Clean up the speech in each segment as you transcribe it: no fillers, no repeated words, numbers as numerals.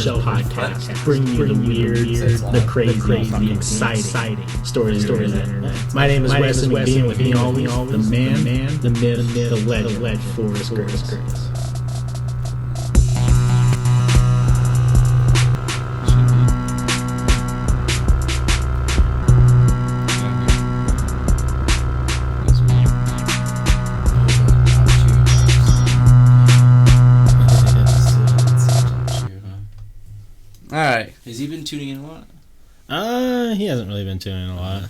Topshelfers podcast, bringing you the weird, the crazy, the exciting stories of the internet. My name is Wes, and being with me always, the man, the myth, the legend, Forrest Grace. Alright. Has he been tuning in a lot? He hasn't really been tuning in a lot.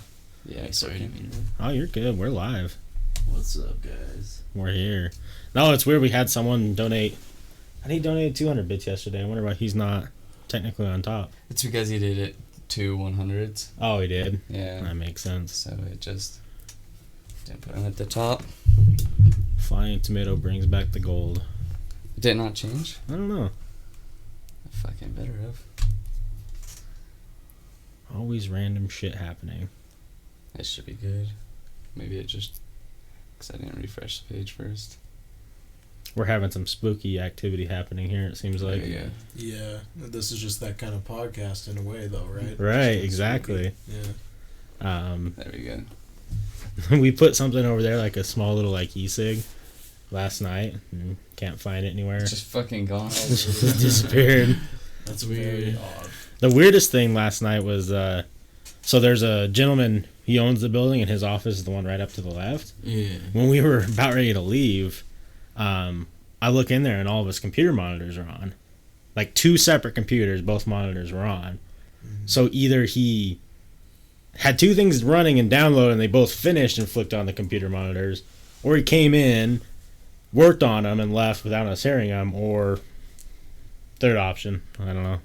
Yeah, sorry, I didn't mean to. Oh, you're good. We're live. What's up, guys? We're here. No, it's weird. We had someone donate. I think he donated 200 bits yesterday. I wonder why he's not technically on top. It's because he did it 2 100s. Oh, he did? Yeah. That makes sense. So it just didn't put him at the top. Flying tomato brings back the gold. Did it not change? I don't know. Fucking better have. Always random shit happening. It should be good. Maybe it just... Because I didn't refresh the page first. We're having some spooky activity happening here, it seems like. Yeah, this is just that kind of podcast in a way, though, right? Right, exactly. Yeah. There we go. We put something over there, like a small little like e-cig, last night, and can't find it anywhere. It's just fucking gone. It just disappeared. That's weird. Odd. The weirdest thing last night was, so there's a gentleman, he owns the building, and his office is the one right up to the left. Yeah. When we were about ready to leave, I look in there, and all of his computer monitors are on. Like 2 separate computers, both monitors were on. Mm-hmm. So either he had 2 things running and downloading, and they both finished and flicked on the computer monitors, or he came in, worked on them, and left without us hearing them, or third option. I don't know.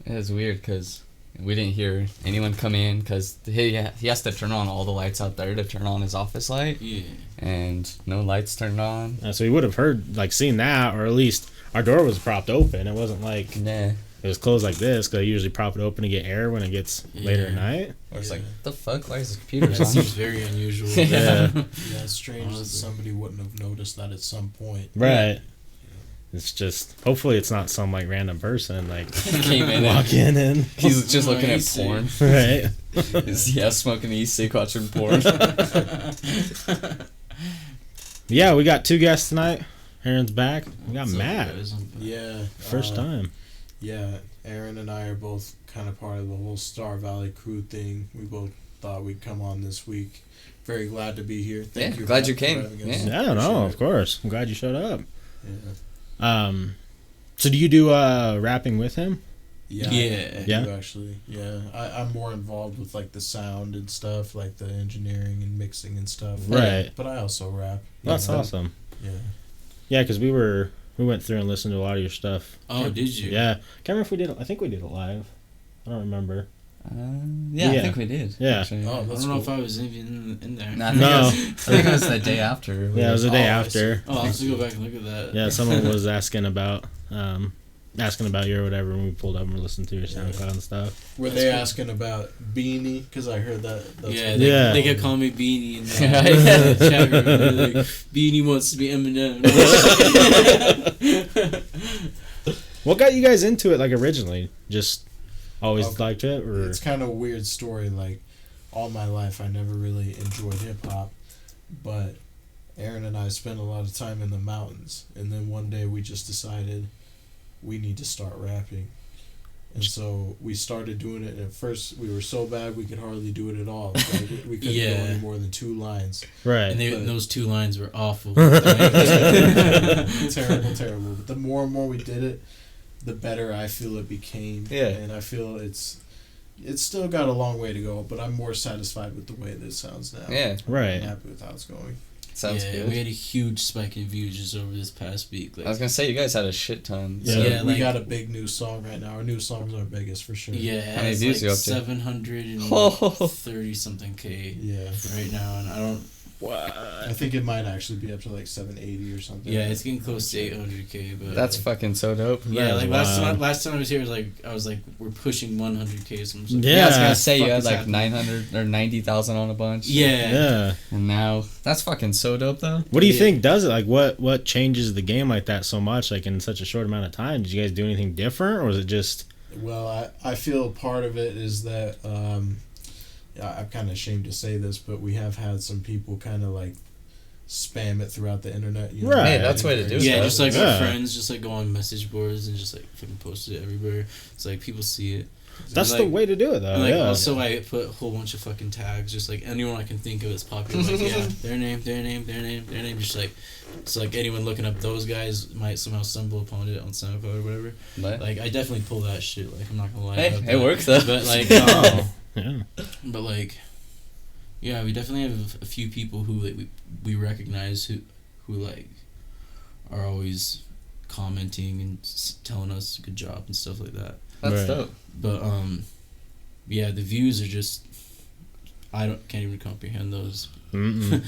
It's weird because we didn't hear anyone come in because he has to turn on all the lights out there to turn on his office light. Yeah. And no lights turned on. So he would have heard, like, seen that, or at least our door was propped open. It wasn't like it was closed like this, because I usually prop it open to get air when it gets later at night. Or it's like, the fuck? Why is the computer on? That seems very unusual. Yeah. It's strange that somebody wouldn't have noticed that at some point. Right. It's just, hopefully it's not some, like, random person, like, came in walk in and... He's just looking at porn. Right. Smoking e-cig, watching porn. Yeah, we got 2 guests tonight. Aaron's back. We got Matt. Yeah. First time. Yeah, Aaron and I are both kind of part of the whole Star Valley crew thing. We both thought we'd come on this week. Very glad to be here. Thank you. Glad you came. Yeah, I don't know, of course. I'm glad you showed up. Yeah. So do you do rapping with him? Yeah. I do, actually. Yeah. I'm more involved with like the sound and stuff, like the engineering and mixing and stuff. Right. But I also rap. That's awesome. Yeah. Yeah, because we went through and listened to a lot of your stuff. Oh, did you? Yeah. Can't remember if we did it. I think we did it live. I don't remember. I think we did. Yeah. Actually. Oh, I don't know if I was even in there. No. I think it was the day after. Yeah, it was the day after. I'll have to go back and look at that. Yeah, someone was asking about you or whatever, and we pulled up and listened to your SoundCloud and stuff. Were they asking about Beanie? Because I heard that. They kept calling me Beanie in the chat room. They're like, Beanie wants to be Eminem. What got you guys into it, like, originally? Just always liked it? Or? It's kind of a weird story. Like, all my life, I never really enjoyed hip-hop. But Aaron and I spent a lot of time in the mountains. And then one day we just decided we need to start rapping. And so we started doing it. And at first, we were so bad we could hardly do it at all. Like, we couldn't go any more than 2 lines. Right. And those 2 lines were awful. Terrible. But the more and more we did it, the better I feel it became. Yeah. And I feel it's still got a long way to go, but I'm more satisfied with the way this sounds now. Yeah. Right. I'm happy with how it's going. Sounds good. We had a huge spike in views just over this past week. Like, I was going to say, you guys had a shit ton. Yeah, we got a big new song right now. Our new song's our biggest for sure. Yeah, how many views you up to? 730 something K. Yeah. Right now, and I don't. I think it might actually be up to like 780 or something. Yeah, it's getting close to 800K. But that's fucking so dope. Yeah, like last time I was here, I was like, we're pushing 100K. So I'm just like, yeah, I was gonna say you had like 900 or 90,000 on a bunch. Yeah. And now that's fucking so dope though. What do you think does it? Like, what changes the game like that so much? Like in such a short amount of time? Did you guys do anything different, or was it just Well, I feel part of it is that I'm kind of ashamed to say this, but we have had some people kind of like spam it throughout the internet. You know? Right. Hey, that's the way to do it. Yeah, just like Yeah. our friends, just like go on message boards and just like fucking post it everywhere. It's like people see it. That's like, the way to do it, though. And like yeah. also, I put a whole bunch of fucking tags, just like anyone I can think of that's popular. Like their name. Just like so, like anyone looking up those guys might somehow stumble upon it on SoundCloud or whatever. But Like I definitely pull that shit. Like I'm not gonna lie. hey, about it that. works though. But like, Yeah. but like, yeah, we definitely have a few people who like, we recognize who like are always commenting and telling us good job and stuff like that. That's Right. dope. But yeah, the views are just can't even comprehend those. Mm-mm.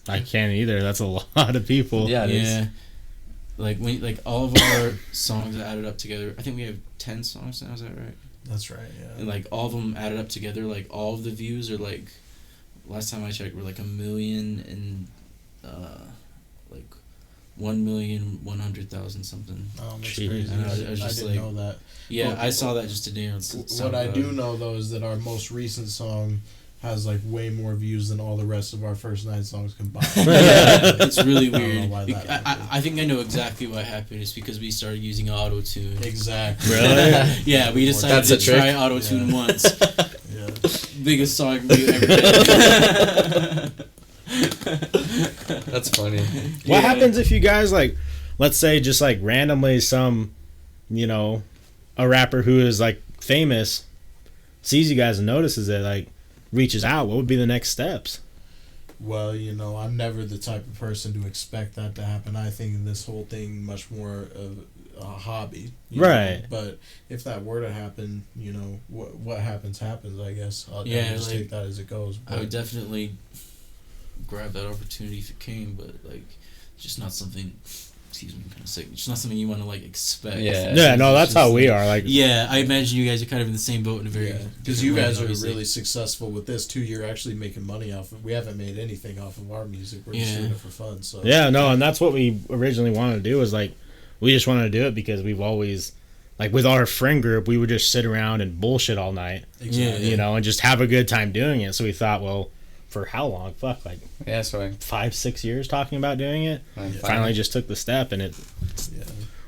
I can't either. That's a lot of people. Yeah, it is. Yeah. Like when like all of our songs added up together, I think we have 10 songs now. Is that right? That's right. Yeah. And like all of them added up together, like all of the views are like, last time I checked, were like 1,000,000 and like 1,100,000 something. Oh, that's Jeez. crazy. And I was just didn't like- know that. Yeah, Well, I saw that just today on What I SoundCloud. do know though is that our most recent song has like way more views than all the rest of our first 9 songs combined. Yeah, it's really I don't know weird. why that happened. I think I know exactly what happened. It's because we started using auto-tune. Exactly. Really? Yeah, we decided That's to a trick. try auto-tune Yeah. once. Yeah. Biggest song we ever did. That's funny. What happens if you guys, like, let's say just like randomly some, a rapper who is like famous sees you guys and notices it, like reaches out? What would be the next steps? Well, I'm never the type of person to expect that to happen. I think this whole thing much more of a hobby. Right. But if that were to happen, what happens, I guess. I'll just like, take that as it goes. I would definitely grab that opportunity if it came, but like, just not something. Excuse me, I'm kind of sick. It's not something you want to like expect. Yeah. Yeah, no, It's that's just, how we like- are. Like, Yeah, I imagine you guys are kind of in the same boat in a very. Because you guys are obviously. really successful with this too. You're actually making money off of. We haven't made anything off of our music. We're just Yeah. doing it for fun. So yeah, no, and that's what we originally wanted to do. Was like, we just wanted to do it because we've always, like, with our friend group, we would just sit around and bullshit all night, exactly. and just have a good time doing it. So we thought, well, for how long? Fuck, like Yeah, so I 5-6 years talking about doing it. Finally, just took the step, and it's Yeah.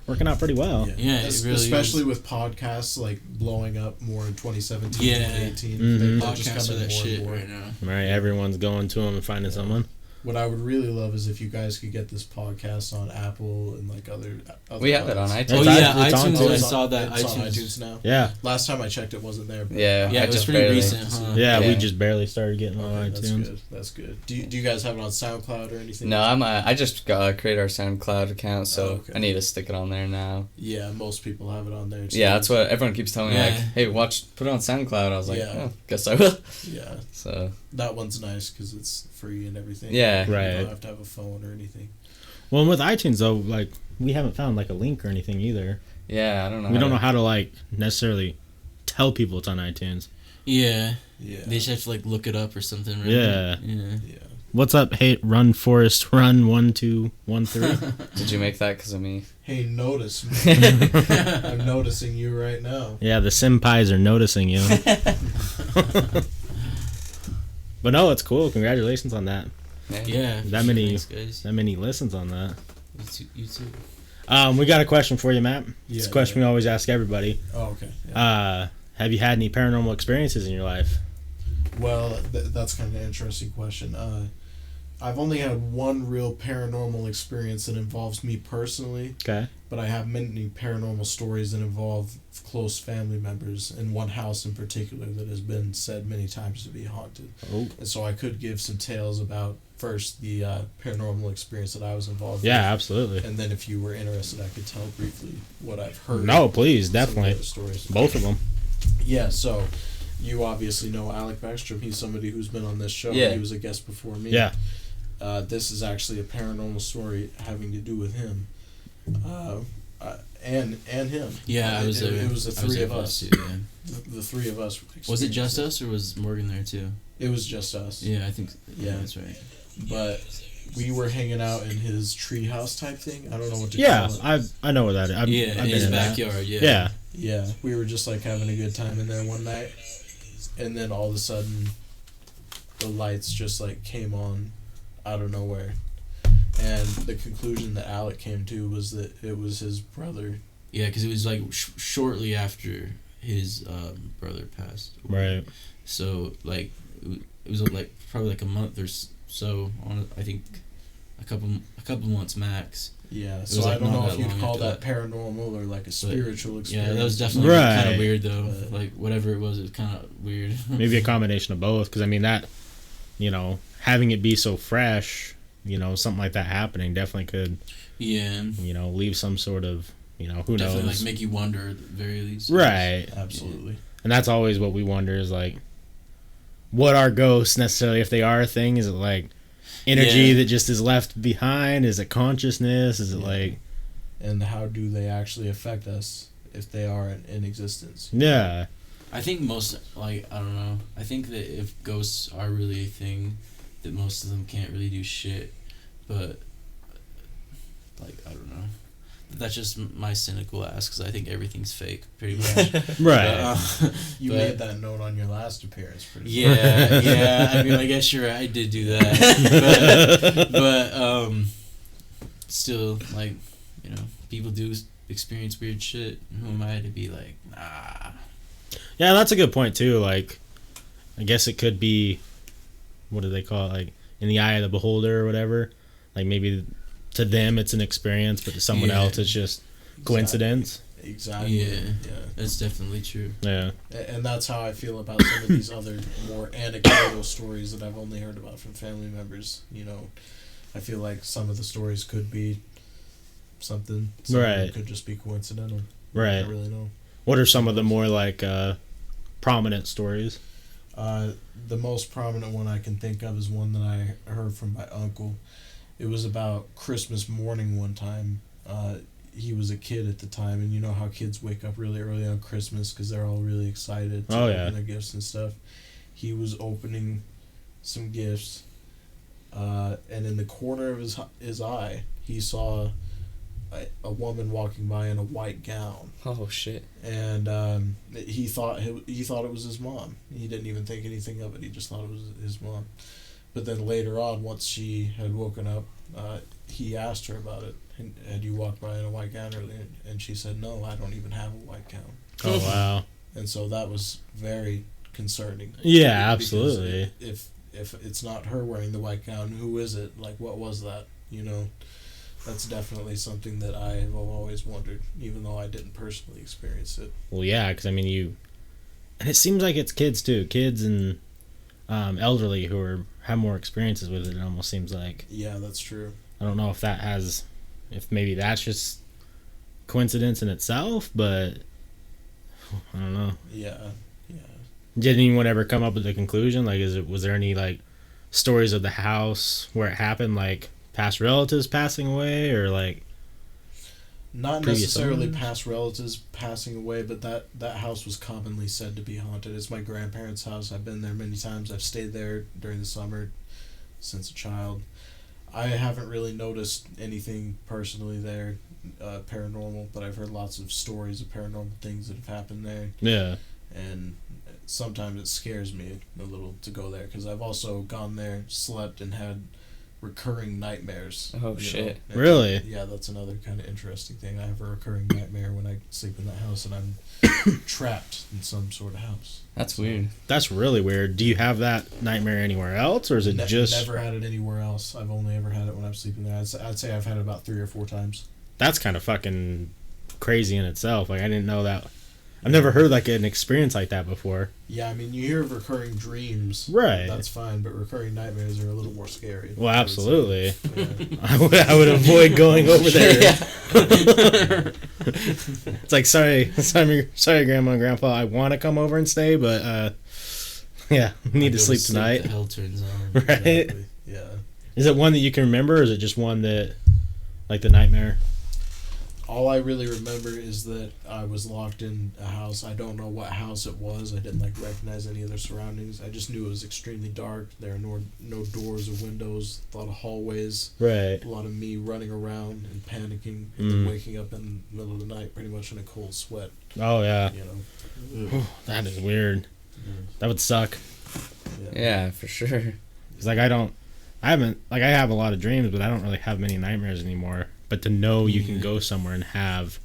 working out pretty well. Yeah, it really especially is. with podcasts like blowing up more in 2017, Yeah. 2018. Mhm. They're just Podcasts are coming that more shit and more. right now. Right, everyone's going to them and finding someone. What I would really love is if you guys could get this podcast on Apple and like other We have it on outlets. iTunes. Oh It's yeah, on- it's on iTunes. too. I saw that It's on iTunes. iTunes now. Yeah, Last time I checked, it wasn't there. But Yeah, Yeah, I it was just pretty barely. recent, huh? yeah, we Yeah. just barely started getting on Okay, that's iTunes. good. That's good. Do you guys have it on SoundCloud or anything? No, I just created our SoundCloud account, so Oh, okay. I need to stick it on there now. Yeah, most people have it on there too. Yeah, that's what everyone keeps telling me. Yeah. Like, hey, put it on SoundCloud. I was like, Yeah. oh, guess I will. Yeah, So that one's nice because it's free and everything. Yeah. You Right. don't have to have a phone or anything. Well, and with iTunes though, like, we haven't found like a link or anything either. yeah, I don't know. We don't know how to like necessarily tell people it's on iTunes. Yeah, Yeah. they just have to like look it up or something. Right? Yeah. Yeah. Yeah. What's up? Hey, run Forest, run 1 2 1 3. Did you make that because of me? Hey, notice me. I'm noticing you right now. Yeah, the senpais are noticing you. But no, it's cool. Congratulations on that. Yeah. That many- Thanks, guys. That many listens on that. You too. We got a question for you, Matt. It's Yeah, a question we always ask everybody. Oh, okay. Yeah. Have you had any paranormal experiences in your life? Well, that's kind of an interesting question. I've only had one real paranormal experience that involves me personally, Okay. but I have many paranormal stories that involve close family members, and one house in particular that has been said many times to be haunted. Oh. And so I could give some tales about, first, the paranormal experience that I was involved Yeah, with. absolutely. And then if you were interested, I could tell briefly what I've heard. No, please, some of the definitely. other stories. Both of them. Yeah, so you obviously know Alec Backstrom. He's somebody who's been on this show. Yeah. He was a guest before me. Yeah. This is actually a paranormal story having to do with him. And him. Yeah, I was there. It was the I was three there of for us. too, yeah. The three of us. Was it just experienced us or was Morgan there too? It was just us. Yeah, I think. Yeah, Yeah. that's right. But we were hanging out in his treehouse type thing. I don't know what to Yeah, call it. I know where that is. Yeah, I've in his been in that. backyard. Yeah. Yeah. Yeah, we were just like having a good time in there one night, and then all of a sudden, the lights just like came on out of nowhere, and the conclusion that Alec came to was that it was his brother. Yeah, because it was like shortly after his brother passed. Right. So like it was like probably like a month or so on. I think a couple months max. Yeah, It so was, I like, don't not know that if you'd long call after that paranormal or like a spiritual experience. Yeah, that was definitely Right. kind of weird though. But- Like whatever it was kind of weird. Maybe a combination of both, because I mean that, having it be so fresh, something like that happening definitely could, Yeah. leave some sort of, who Definitely knows. like make you wonder at the very least. Right. Absolutely. And that's always what we wonder is like, what are ghosts necessarily? If they are a thing, is it like energy Yeah. that just is left behind? Is it consciousness? Is it Yeah. like, And how do they actually affect us if they are in existence? yeah, I think most, like, I don't know. I think that if ghosts are really a thing, that most of them can't really do shit. But, like, I don't know. That's just my cynical ass, because I think everything's fake, pretty much. right. You But- made that note on your last appearance. Pretty Yeah. I mean, I guess you're right. I did do that. but still, like, people do experience weird shit. Who am I to be like, nah. Yeah, that's a good point too. Like, I guess it could be, what do they call it? Like, in the eye of the beholder or whatever. Like, maybe to them it's an experience, but to someone Yeah. else it's just coincidence. Exactly. Yeah. That's definitely true. Yeah. And that's how I feel about some of these other more anecdotal stories that I've only heard about from family members. I feel like some of the stories could be something. Some of them Right. could just be coincidental. I Right. don't really know. What are some of the more like prominent stories? The most prominent one I can think of is one that I heard from my uncle. It was about Christmas morning one time. He was a kid at the time, and you know how kids wake up really early on Christmas because they're all really excited to Oh, open yeah. their gifts and stuff. He was opening some gifts, and in the corner of his eye, he saw a woman walking by in a white gown. Oh shit. And he thought it was his mom. He didn't even think anything of it. He just thought it was his mom. But then later on, once she had woken up, he asked her about it. Had you walked by in a white gown earlier? And she said, no, I don't even have a white gown. Oh wow. And so that was very concerning. Yeah, Because absolutely. If it's not her wearing the white gown, who is it? Like, what was that? That's definitely something that I have always wondered, even though I didn't personally experience it. Well, yeah, because I mean and it seems like it's kids too, kids and elderly who have more experiences with it. It almost seems like. Yeah, that's true. I don't know if maybe that's just coincidence in itself, but I don't know. Yeah. Did anyone ever come up with a conclusion? Like, was there any like stories of the house where it happened, like past relatives passing away, or like Not previous necessarily owners? past relatives passing away, but that house was commonly said to be haunted. It's my grandparents' house. I've been there many times. I've stayed there during the summer since a child. I haven't really noticed anything personally there paranormal, but I've heard lots of stories of paranormal things that have happened there, yeah, and sometimes it scares me a little to go there because I've also gone there, slept, and had recurring nightmares. Oh, shit. And Really? yeah, that's another kind of interesting thing. I have a recurring nightmare when I sleep in that house and I'm trapped in some sort of house. That's weird. that's really weird. Do you have that nightmare anywhere else, or is it just? Never had it anywhere else. I've only ever had it when I'm sleeping there. I'd say I've had it about 3 or 4 times. That's kind of fucking crazy in itself. Like, I didn't know that. I've never heard like an experience like that before. Yeah, I mean, you hear of recurring dreams. Right. That's fine, but recurring nightmares are a little more scary. Well, I would say. absolutely. Yeah. I would avoid going over there. It's like, sorry, Grandma and Grandpa. I want to come over and stay, but yeah, we need to sleep tonight. The hell turns on. Right? Exactly. Yeah. Is it one that you can remember, or is it just one that, like the nightmare? all I really remember is that I was locked in a house. I don't know what house it was. I didn't like recognize any of their surroundings. I just knew it was extremely dark. There were no doors or windows. A lot of hallways. Right. A lot of me running around and panicking, and then waking up in the middle of the night, pretty much in a cold sweat. Oh yeah. You know. Whew, that is weird. That would suck. Yeah, for sure. It's like I have a lot of dreams, but I don't really have many nightmares anymore. But to know you can go somewhere and have,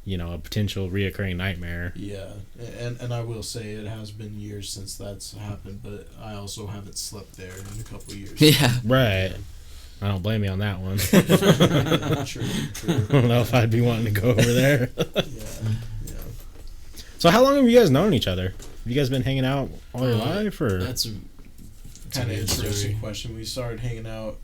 you know, a potential reoccurring nightmare. Yeah, and I will say it has been years since that's happened, but I also haven't slept there in a couple of years. Yeah. Right. I don't blame you on that one. True. I don't know if I'd be wanting to go over there. Yeah. So how long have you guys known each other? Have you guys been hanging out all your life, or? That's Kind of a good interesting story. question. We started hanging out.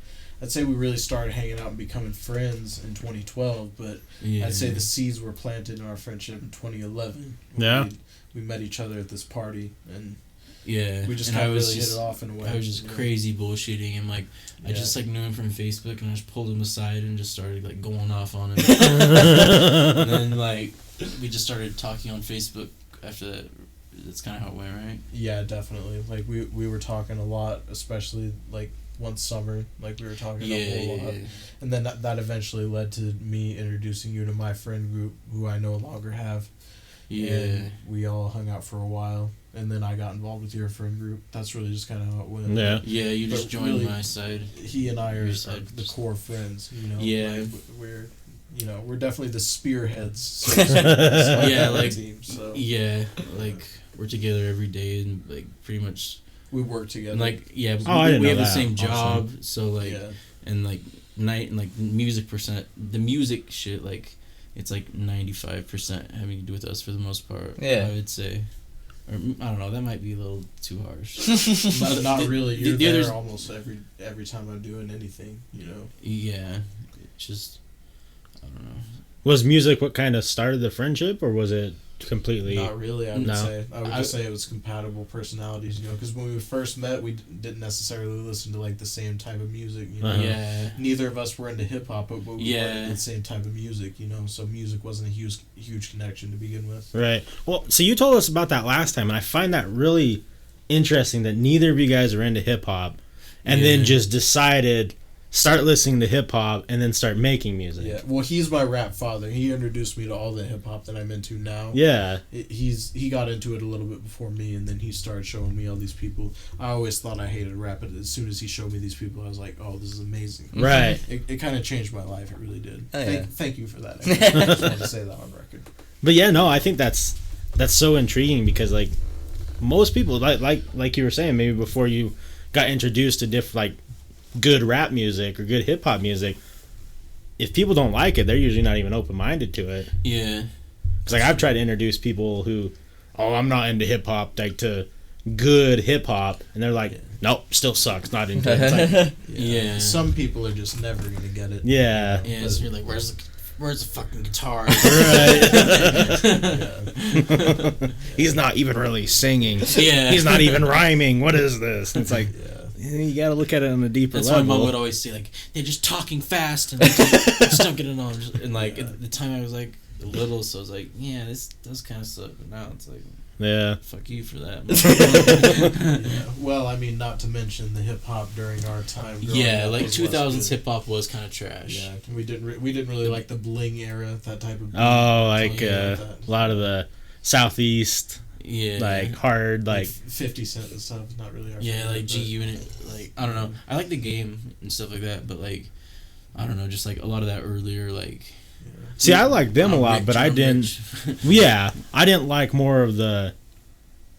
I'd say we really started hanging out and becoming friends in 2012, but Yeah. I'd say the seeds were planted in our friendship in 2011. when Yeah. we met each other at this party, and Yeah. we just And kind I of was really just- hit it off in a way. I was just you know? crazy bullshitting him. Like, I Yeah. just like knew him from Facebook, and I just pulled him aside and just started like going off on him. And then like we just started talking on Facebook after that. That's kind of how it went, right? Yeah, definitely. Like we were talking a lot, especially like one summer. Like we were talking a whole lot, and then that eventually led to me introducing you to my friend group, who I no longer have. Yeah. And we all hung out for a while, and then I got involved with your friend group. That's really just kind of how it went. Yeah. Yeah, you just But joined really, my side. He and I are Your side the just- core friends. You know. Yeah. Like, we're definitely the spearheads. So to speak, of Yeah, the like- team. So Yeah, like we're together every day and like pretty much we work together. and like yeah, Oh, I didn't we know have the that. same job, Awesome. so like yeah. and like night and like the music shit like it's like 95% having to do with us for the most part. Yeah. I would say. Or, I don't know. That might be a little too harsh. Not really. You're the there others- almost every time I'm doing anything. You know. Yeah, it's just I don't know. Was music what kind of started the friendship, or was it completely? Not really, I would No. say. I would just say it was compatible personalities, you know, because when we first met, we didn't necessarily listen to, like, the same type of music, you know. Uh-huh. Yeah. Neither of us were into hip-hop, but we Yeah. were into the same type of music, you know, so music wasn't a huge connection to begin with. Right. Well, so you told us about that last time, and I find that really interesting that neither of you guys are into hip hop, and then Yeah. just decided start listening to hip hop and then start making music. Yeah, well, he's my rap father. He introduced me to all the hip-hop that I'm into now. Yeah. He got into it a little bit before me, and then he started showing me all these people. I always thought I hated rap, but as soon as he showed me these people, I was like, oh, this is amazing. Right. It kind of changed my life. It really did. Oh, yeah. Thank you for that. I just wanted to say that on record. But yeah, no, I think that's so intriguing because like most people like you were saying, maybe before you got introduced to like good rap music or good hip hop music, if people don't like it, they're usually not even open minded to it. Yeah. Because like I've tried to introduce people who, oh, I'm not into hip hop, like to good hip hop, and they're like, nope, still sucks, not into it. It's like, Yeah. Some people are just never gonna get it. yeah. Yeah, so you're like, where's the fucking guitar? Right. He's not even really singing. Yeah. He's not even rhyming. What is this? And it's like, Yeah. you got to look at it on a deeper That's why level. my mom would always say, like, they're just talking fast and just don't get it on. And, like, at the time I was, like, little, so I was like, yeah, this does kind of suck. But now it's like, Yeah. fuck you for that. Yeah. Well, I mean, not to mention the hip hop during our time. growing Yeah, up like was 2000s less good. hip hop was kind of trash. Yeah, we didn't really like the bling era, that type of. Oh, like Yeah. a lot of the Southeast, Yeah. like hard, like 50 Cent and stuff. Not really our. Yeah, favorite, like G but- Unit, like I don't know. I like the game and stuff like that, but like I don't know, just like a lot of that earlier like. See, I like them a lot, Rich, but I I'm didn't. rich. Yeah, I didn't like more of the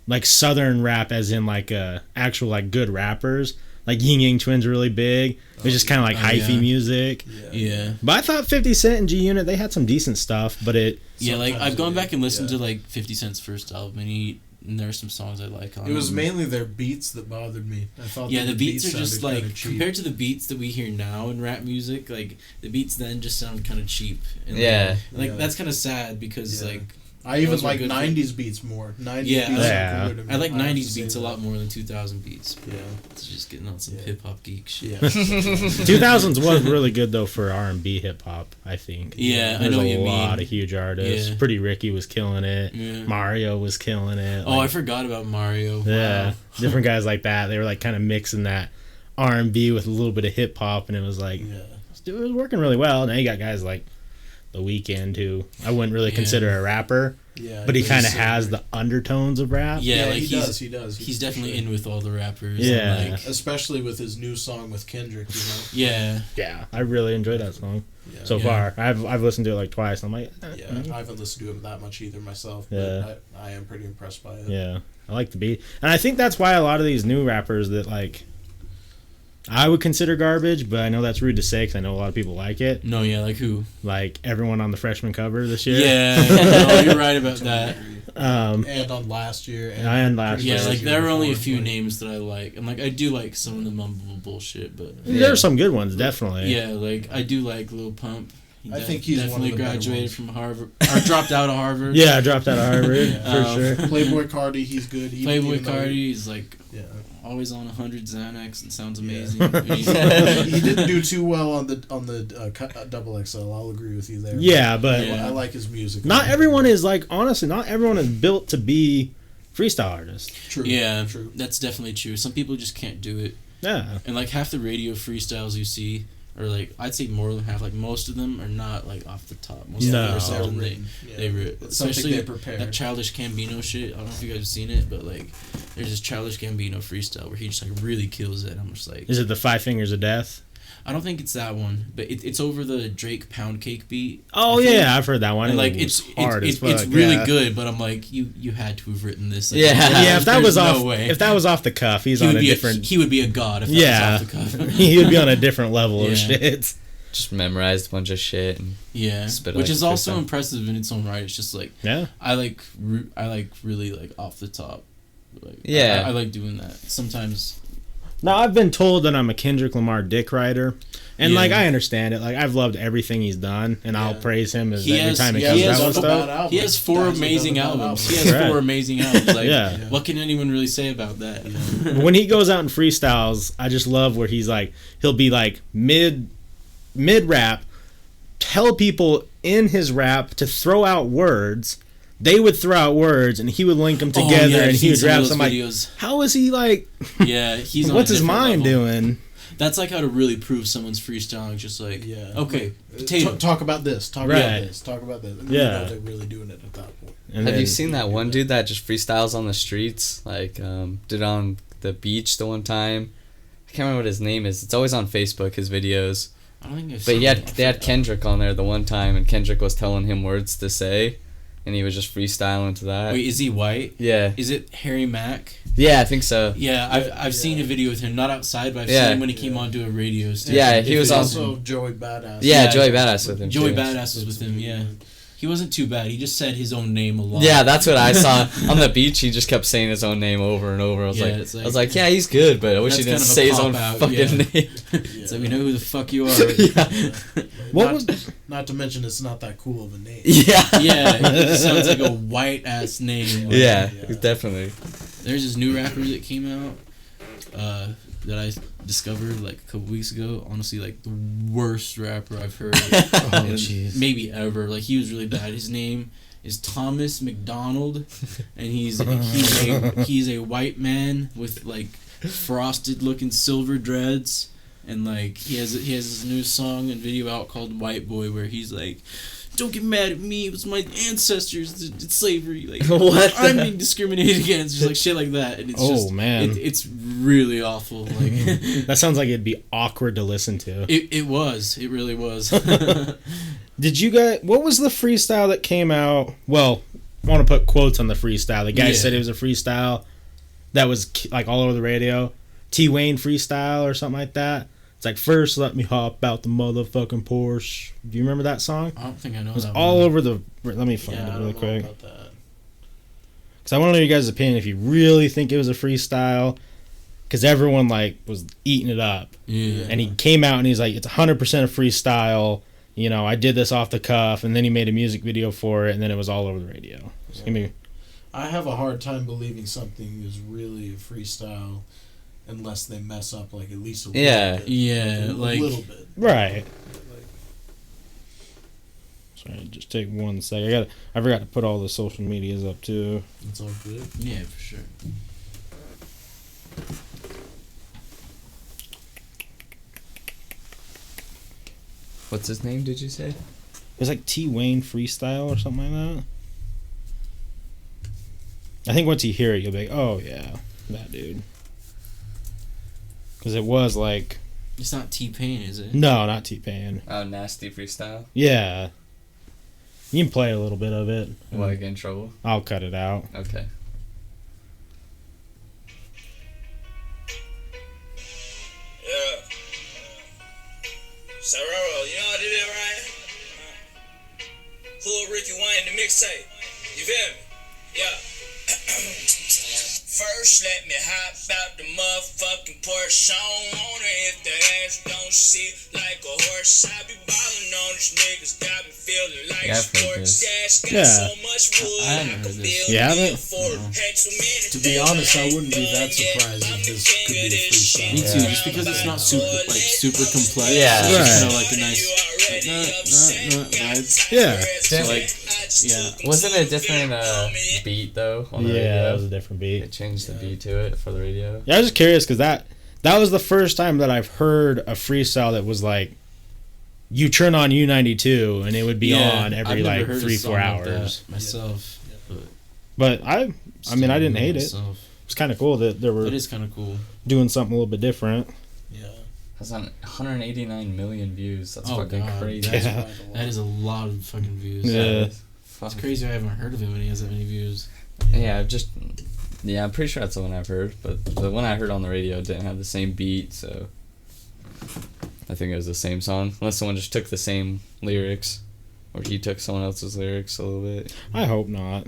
like Southern rap, as in like actual like good rappers. Like Ying Yang Twins are really big. It was just kind of like Oh, hyphy yeah. music. Yeah. But I thought 50 Cent and G Unit, they had some decent stuff, but it. Yeah, like Sometimes I've gone it- back and listened yeah. to like 50 Cent's first album, and there are some songs I like on It was it. mainly their beats that bothered me. I thought Yeah, that the beats are sounded just kinda like cheap. compared to the beats that we hear now in rap music, like the beats then just sound kind of cheap. And Yeah. like Yeah. that's kind of sad because Yeah. like I even Those were like good 90s beats more. 90s Yeah, beats Yeah. are cooler to me. I like have to 90s say beats a that. lot more than 2000 beats. Yeah. It's just getting on some Yeah. hip hop geek shit. Yeah. 2000s was really good though for R&B hip hop. I think. Yeah, I There's know what a you mean. lot of huge artists. Yeah. Pretty Ricky was killing it. Yeah. Mario was killing it. Oh, I like, forgot about Mario. yeah, Wow. different guys like that. They were like kind of mixing that R&B with a little bit of hip hop, and it was like Yeah. it was working really well. Now you got guys like The Weeknd, who I wouldn't really Yeah. consider a rapper, Yeah. but he does kind of the has same. the undertones of rap. Yeah, like he he's does. He does. he's for definitely sure. in with all the rappers. Yeah. And like, Especially with his new song with Kendrick, you know. yeah. Yeah, I really enjoyed that song Yeah. so Yeah. far. I've listened to it like twice. And I'm like, Yeah, I haven't listened to him that much either myself, Yeah. but I am pretty impressed by it. yeah, I like the beat, and I think that's why a lot of these new rappers that like I would consider garbage, but I know that's rude to say because I know a lot of people like it. No, yeah, like who? Like everyone on the freshman cover this year. Yeah, no, you're right about Totally that. agree. Um, And on last year. And last Yeah, year. like there are only a few Like, names that I like, and like I do like some of the mumbleable bullshit, but There are some good ones, definitely. yeah, like I do like Lil Pump. He I think he's one of definitely the better graduated ones. from Harvard or dropped out of Harvard. Yeah, I dropped out of Harvard Yeah. for sure. Playboy Cardi, he's good. Playboy Cardi is like Yeah. always on 100 Xanax and sounds amazing. Yeah. He didn't do too well on the double XL. I'll agree with you there. Yeah, but Yeah. I like his music. not everyone is like honestly, not everyone is built to be freestyle artists. True. Yeah, True. that's definitely true. Some people just can't do it, Yeah. and like half the radio freestyles you see, or like I'd say more than half, like most of them are not like off the top. Most No. of them are Well something written. Yeah. they It's something especially they prepare. that Childish Gambino shit. I don't know if you guys have seen it, but like there's this Childish Gambino freestyle where he just like really kills it. I'm just like, Is it the 5 Fingers of Death? I don't think it's that one, but it's over the Drake Pound Cake beat. Oh I think. yeah, I've heard that one. And like It was it's hard it's, as it's fuck, really yeah. good, but I'm like you had to have written this. Like, Yeah. Yeah, if that there's was no off, way. if that was off the cuff, he's he on would a be different. he would be a god if that Yeah, was off the cuff. he would be on a different level of Yeah. shit. Just memorized a bunch of shit. And Yeah, Spit which like is also freestyle. impressive in its own right. It's just like Yeah, I like really like off the top. Like, Yeah. I like doing that sometimes. now I've been told that I'm a Kendrick Lamar dick writer, and Yeah. like I understand it. Like I've loved everything he's done, and I'll Yeah. praise him as He every has- time he he comes has out with a stuff. He has four amazing albums. He has Right. 4 amazing albums. Like, Yeah. what can anyone really say about that? When he goes out and freestyles, I just love where he's like, he'll be like mid rap, tell people in his rap to throw out words. They would throw out words, and he would link them Oh, together, yeah, I've and he seen would some of rap. those So I'm like, videos. how is he like? Yeah, he's on a What's his different mind level. doing? That's like how to really prove someone's freestyling. Just like, Yeah. okay, potato. Talk about this. Talk Right. about this. Talk about this. And Yeah. You know they're really doing it at that point. And have you then- seen that one dude that just freestyles on the streets? Like, did it on the beach the one time. I can't remember what his name is. It's always on Facebook, his videos. I don't think I've But seen they had Kendrick on there the one time, and Kendrick was telling him words to say, and he was just freestyling to that. Wait, is he white? Yeah. Is it Harry Mack? Yeah, I think so. Yeah, I've seen a video with him, not outside, but I've Yeah. seen him when he came onto a radio station. Yeah, he If was it on- Also, Joey Badass. Yeah, Yeah, Joey Badass with him. Joey too. Badass was with him, yeah. He wasn't too bad. He just said his own name a lot. Yeah, that's what I saw on the beach. He just kept saying his own name over and over. I was Yeah, like, it's like- I was like, yeah, he's good, but I wish he That's didn't kind of a say his own cop-out, fucking yeah. name. It's like, we know who the fuck you are. Yeah. What not, was- not to mention it's not that cool of a name. Yeah. Yeah, it just sounds like a white ass name. Like, Yeah, Yeah. definitely. There's this new rapper that came out that I discovered like a couple weeks ago. Honestly, like the worst rapper I've heard maybe ever. Like he was really bad. His name is Thomas McDonald, and he's a white man with like frosted looking silver dreads, and like he has this new song and video out called White Boy where he's like, don't get mad at me, it was my ancestors that did slavery, like What I'm the- being discriminated against, just like shit like that, and it's Oh, just man. it's really awful. Like That sounds like it'd be awkward to listen to. it really was. Did you guys? What was the freestyle that came out? Well, I want to put quotes on the freestyle. The guy Yeah. said it was a freestyle that was like all over the radio. T Wayne freestyle or something like that. It's like, first let me hop out the motherfucking Porsche. Do you remember that song? I don't think I know It was that all one. over the. Let me find Yeah, I it don't really know quick. about that. Because I want to know your guys' opinion if you really think it was a freestyle. Because everyone like was eating it up. Yeah. And he came out and he's like, it's 100% a freestyle. you know, I did this off the cuff, and then he made a music video for it, and then it was all over the radio. So, I have a hard time believing something is really a freestyle unless they mess up like at least a little bit. Yeah, a like little bit. right. Sorry, just take 1 second. I forgot to put all the social medias up too. It's all good. yeah, for sure. What's his name? Did you say? It's like T Wayne freestyle or something like that. I think once you hear it, you'll be like, oh yeah, that dude. Because it was like, It's not T-Pain, is it? no, not T-Pain. Oh, nasty freestyle. Yeah. You can play a little bit of it. Will I get in trouble? I'll cut it out. Okay. Yeah. Sororo, you know how to do that, right? Who Ricky Wayne the mixtape? You feel me? Yeah. First, let me hop out the motherfucking Porsche. I don't want her if the ass don't sit like a horse. I be ballin' on these niggas, got me feeling like Yeah, I've heard sports. this. Got Yeah. so much wood, I haven't I heard could this. build You me a haven't? fort. Had too many To be honest, I wouldn't be that surprised if this could be a freestyle. Me too, just because it's not super complex. Yeah. It's just Right. kind of like a nice vibe. Yeah. So like, yeah. Wasn't it a different beat though? On the Yeah, radio? that was a different They beat. changed the beat to it for the radio. Yeah, I was just curious because that was the first time that I've heard a freestyle that was like, you turn on U92 and it would be on every I've never like heard a 3-4 song like hours. that myself. But I mean, I didn't hate it. myself. It's kind of cool that they were It is kind of cool. doing something a little bit different. Yeah. That's on 189 million views. That's Oh, fucking God. crazy. That's- Yeah. Quite a lot. That is a lot of fucking views. Yeah. It's crazy I haven't heard of him when he has that many views. Yeah, I'm pretty sure that's the one I've heard, but the one I heard on the radio didn't have the same beat, so I think it was the same song, unless someone just took the same lyrics, or he took someone else's lyrics a little bit. I hope not.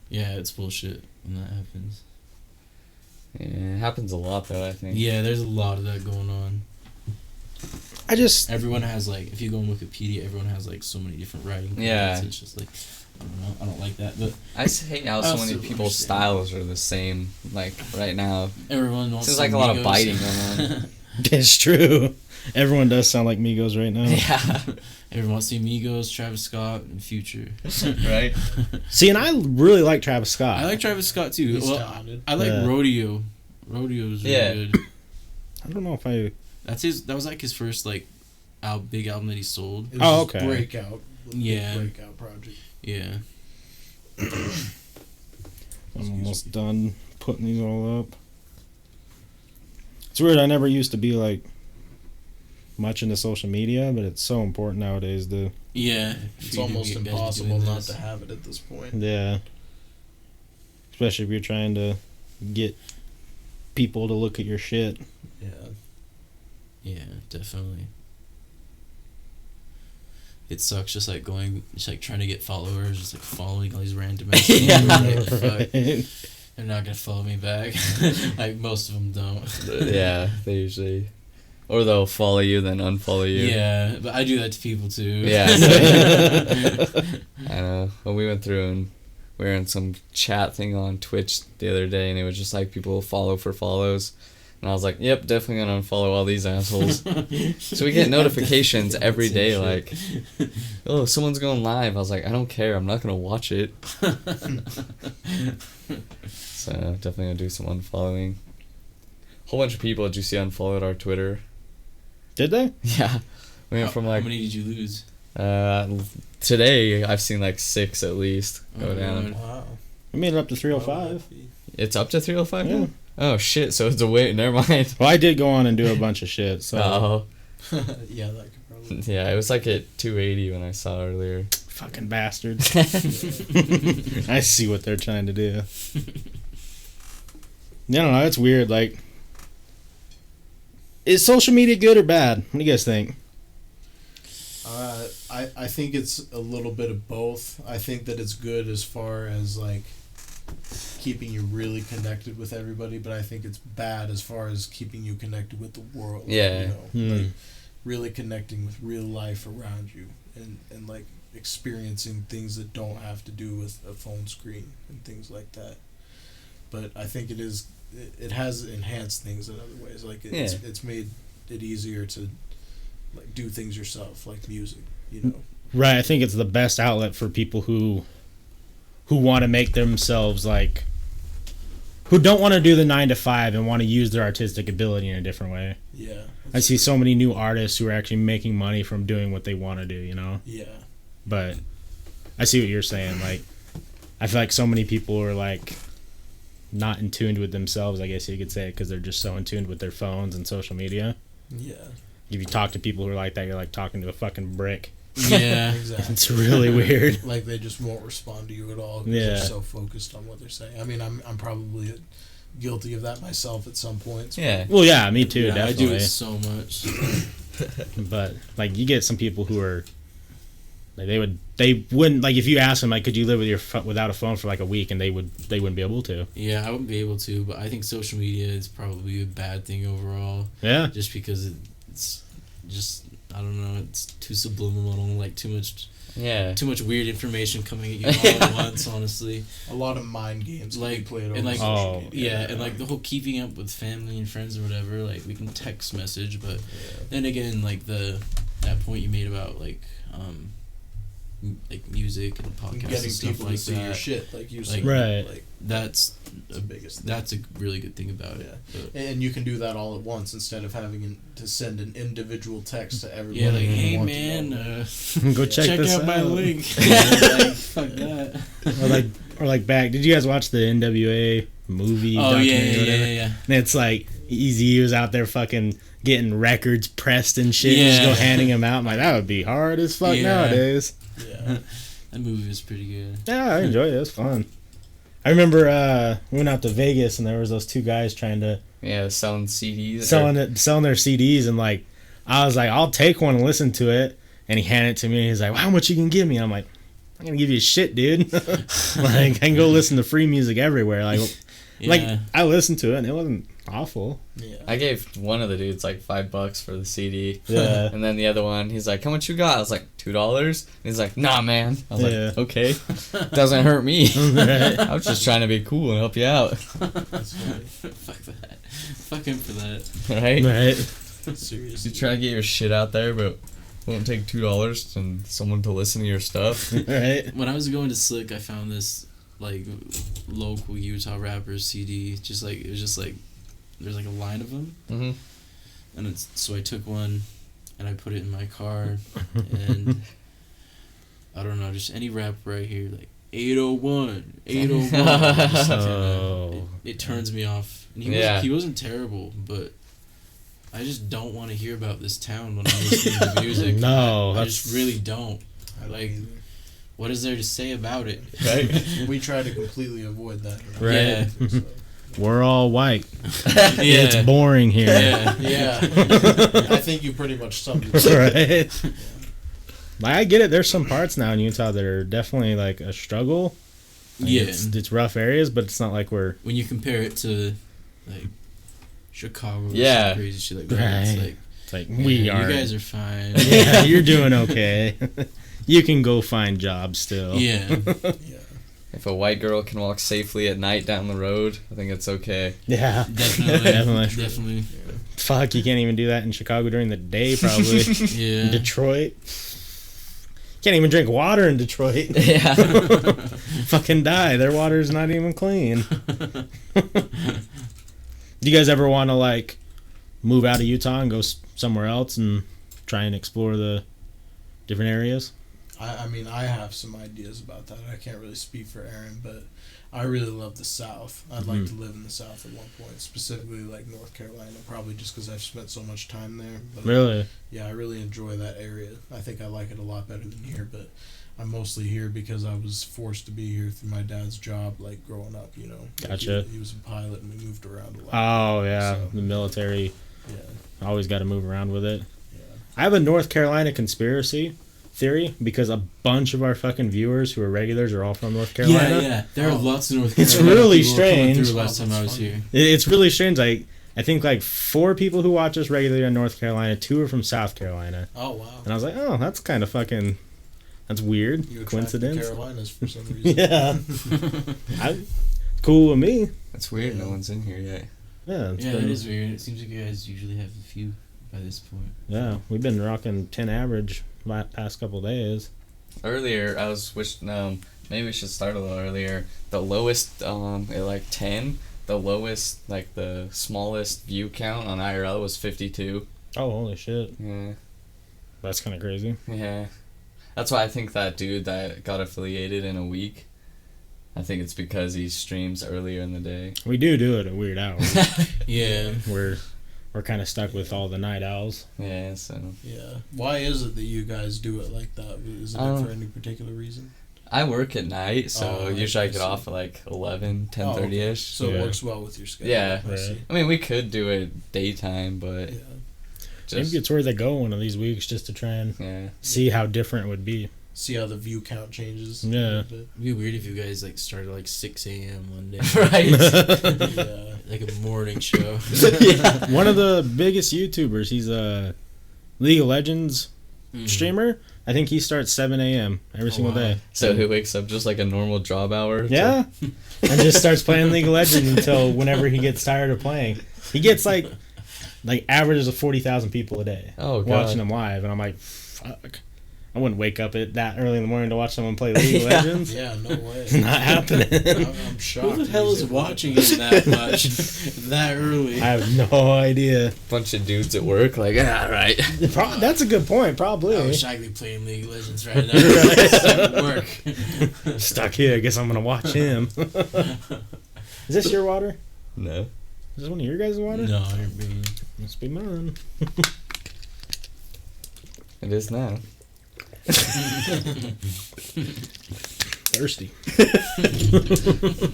Yeah, it's bullshit when that happens. Yeah, it happens a lot though, I think. Yeah, there's a lot of that going on. I just Everyone has like, if you go on Wikipedia, everyone has like so many different writing. Yeah. It's just like, I don't know, I don't like that, but I just hate how so Also many people's understand. styles are the same. Like right now, everyone wants. seems some like a lot of Migos. biting going on. it's true. Everyone does sound like Migos right now. Yeah, Everyone wants to see Migos, Travis Scott, and Future. right. See, and I really like Travis Scott. I like Travis Scott too. He's Well, talented. I like Yeah. Rodeo. Rodeo is really Yeah. good. I don't know if I. That was like his first like big album that he sold. It was Oh, his okay. breakout. Yeah. Breakout project. Yeah. I'm almost done putting these all up. It's weird. I never used to be like much into social media, but it's so important nowadays. To Yeah. It's almost impossible not to have it at this point. yeah, especially if you're trying to get people to look at your shit. Yeah. Yeah, definitely. It sucks just like trying to get followers, just like following all these random ass people. Like, fuck, they're not gonna follow me back. Like most of them don't. Yeah, they usually, or they'll follow you then unfollow you. Yeah, but I do that to people too. Yeah. I know. Well, we went through and we were in some chat thing on Twitch the other day, and it was just like people follow for follows. And I was like, yep, definitely gonna unfollow all these assholes. So we get notifications every day, like, oh, someone's going live. I was like, I don't care. I'm not gonna watch it. So definitely gonna do some unfollowing. Whole bunch of people did you see unfollowed our Twitter? Did they? Yeah. We went from How like many did you lose? today I've seen like 6 at least go Oh, down. God. Wow. We made it up to 305. It's up to 305 Yeah. now? Oh shit, so it's a wait, never mind. Well, I did go on and do a bunch of shit. So Oh. Yeah, that could probably. Yeah, it was like at 280 when I saw earlier. fucking bastards. I see what they're trying to do. I don't know. It's weird. Like, is social media good or bad? What do you guys think? I think it's a little bit of both. I think that it's good as far as like keeping you really connected with everybody, but I think it's bad as far as keeping you connected with the world. Yeah. You know? Like, really connecting with real life around you, and like experiencing things that don't have to do with a phone screen and things like that. But I think it has enhanced things in other ways. Like it's made it easier to like do things yourself, like music, you know. Right, I think it's the best outlet for people who want to make themselves like, who don't want to do the 9 to 5 and want to use their artistic ability in a different way. Yeah. I see so many new artists who are actually making money from doing what they want to do, you know? Yeah. But I see what you're saying. Like, I feel like so many people are like not in tune with themselves, I guess you could say, because they're just so in tune with their phones and social media. Yeah. If you talk to people who are like that, you're like talking to a fucking brick. Yeah. Exactly. It's really weird. Like they just won't respond to you at all because they're so focused on what they're saying. I mean, I'm probably guilty of that myself at some points. Yeah. Well, yeah, me too, Yeah, definitely. I do it so much. But like, you get some people who are like, they wouldn't, like, if you ask them like, could you live with without a phone for like a week, and they wouldn't be able to. Yeah, I wouldn't be able to, but I think social media is probably a bad thing overall. Yeah. Just because it's just, I don't know, it's too subliminal, like too much weird information coming at you all at once, honestly. A lot of mind games Like, can be played over and like, social media. yeah, and like the whole keeping up with family and friends or whatever, like we can text message, but then again, like that point you made about like music and podcasts Getting and stuff people like to see your that. shit, like you Like, said. right. Like, That's the biggest thing. That's a really good thing about it. But, And you can do that all at once instead of having to send an individual text to everybody. yeah, like, you hey want to man, know. Go check this out my out. link. Like, fuck that. or like back. Did you guys watch the NWA movie? Oh documentary yeah, or whatever? yeah. And it's like Eazy was out there fucking getting records pressed and shit. And just Yeah. go handing them out. I'm like, that would be hard as fuck Yeah. nowadays. Yeah. That movie was pretty good. Yeah, I enjoyed it. It was fun. I remember we went out to Vegas and there was those two guys trying to selling CDs. selling their CDs, and like I was like, I'll take one and listen to it, and he handed it to me and he's like, well, how much you can give me? I'm like, I'm gonna give you shit, dude. Like, I can go listen to free music everywhere. Like, like I listened to it and it wasn't awful. Yeah. I gave one of the dudes like $5 for the CD. Yeah. And then the other one, he's like, how much you got? I was like, $2. And he's like, nah, man. I was like, okay. Doesn't hurt me. I was just trying to be cool and help you out. That's funny. Fuck that. Fuck him for that. Right? Right. Seriously. You try to get your shit out there, but won't take $2 and someone to listen to your stuff. Right. When I was going to Slick, I found this like local Utah rappers CD. Just like it was just like there's like a line of them, Mm-hmm. and so I took one and I put it in my car, and I don't know, just any rap right here like 801, 801. Just, Oh. it turns me off. And he wasn't terrible, but I just don't want to hear about this town when I'm listening to music. No, I that's just really don't. I don't Like, either. what is there to say about it? Right? We try to completely avoid that. Right. Yeah. So, we're all white. Yeah. It's boring here. Yeah. yeah. I think you pretty much summed it up. Right. Like, I get it. There's some parts now in Utah that are definitely like a struggle. Like, Yeah. it's rough areas, but it's not like we're When you compare it to, like, Chicago or Yeah. some crazy shit like that, Right. it's like like, we yeah, are. you guys are fine. Yeah, you're doing okay. You can go find jobs still. Yeah. Yeah. If a white girl can walk safely at night down the road, I think it's okay. Yeah. Definitely. Definitely. Definitely. Fuck, you can't even do that in Chicago during the day, probably. Yeah. In Detroit. Can't even drink water in Detroit. Yeah. Fucking die. Their water's not even clean. Do you guys ever want to, like, move out of Utah and go somewhere else and try and explore the different areas? I mean, I have some ideas about that. I can't really speak for Aaron, but I really love the South. I'd like to live in the South at one point, specifically like North Carolina, probably just because I've spent so much time there. But Really? yeah, I really enjoy that area. I think I like it a lot better than here, but I'm mostly here because I was forced to be here through my dad's job, like growing up, you know. Like, Gotcha. He was a pilot and we moved around a lot. Oh, yeah. So, The military. yeah. Always got to move around with it. Yeah. I have a North Carolina conspiracy theory because a bunch of our fucking viewers who are regulars are all from North Carolina. Yeah, yeah. There are Oh. lots of North It's Carolina really people coming strange. through last time I was That's funny. here. It's really strange. Like, I think like 4 people who watch us regularly are in North Carolina, 2 are from South Carolina. Oh wow. And I was like, oh, that's kind of fucking, that's weird. You attract the Coincidence. Carolinas for some reason. Yeah. Cool with me. That's weird. No one's in here yet. Yeah. Yeah, that is weird. It seems like you guys usually have a few by this point. Yeah, we've been rocking 10 average past couple days. Earlier, I was wishing, maybe we should start a little earlier. The lowest, at like 10, the lowest, like the smallest view count on IRL was 52. Oh, holy shit. Yeah. That's kind of crazy. Yeah. That's why I think that dude that got affiliated in a week, I think it's because he streams earlier in the day. We do it at weird hours. Yeah. We're kind of stuck with all the night owls. Yeah, so. Yeah. Why is it that you guys do it like that? Is it for any particular reason? I work at night, so Oh, usually I get see. off at like 11, 10:30ish. So Yeah. it works well with your schedule. Yeah. I see. I mean, we could do it daytime, but Yeah. just Maybe it's where they go one of these weeks just to try and yeah. see how different it would be. See how the view count changes. Yeah. A little bit. It'd be weird if you guys like started like 6 a.m. one day. Right. Yeah. Like a morning show. Yeah. One of the biggest YouTubers, he's a League of Legends Mhm. streamer. I think he starts 7 a.m. every single wow. day. So he wakes up just like a normal job hour. Yeah. And just starts playing League of Legends until whenever he gets tired of playing. He gets like averages of 40,000 people a day Oh, God. watching him live. And I'm like, fuck. I wouldn't wake up at that early in the morning to watch someone play League of Yeah. Legends. Yeah, no way. It's not happening. I'm shocked. Who the hell he's is able to watching do him that much that early? I have no idea. Bunch of dudes at work, like, ah, right. That's a good point, probably. I wish I could be playing League of Legends right now. It's work. Stuck here. I guess I'm going to watch him. Is this your water? No. Is this one of your guys' water? No, I didn't bring Must be mine. It is now. Thirsty.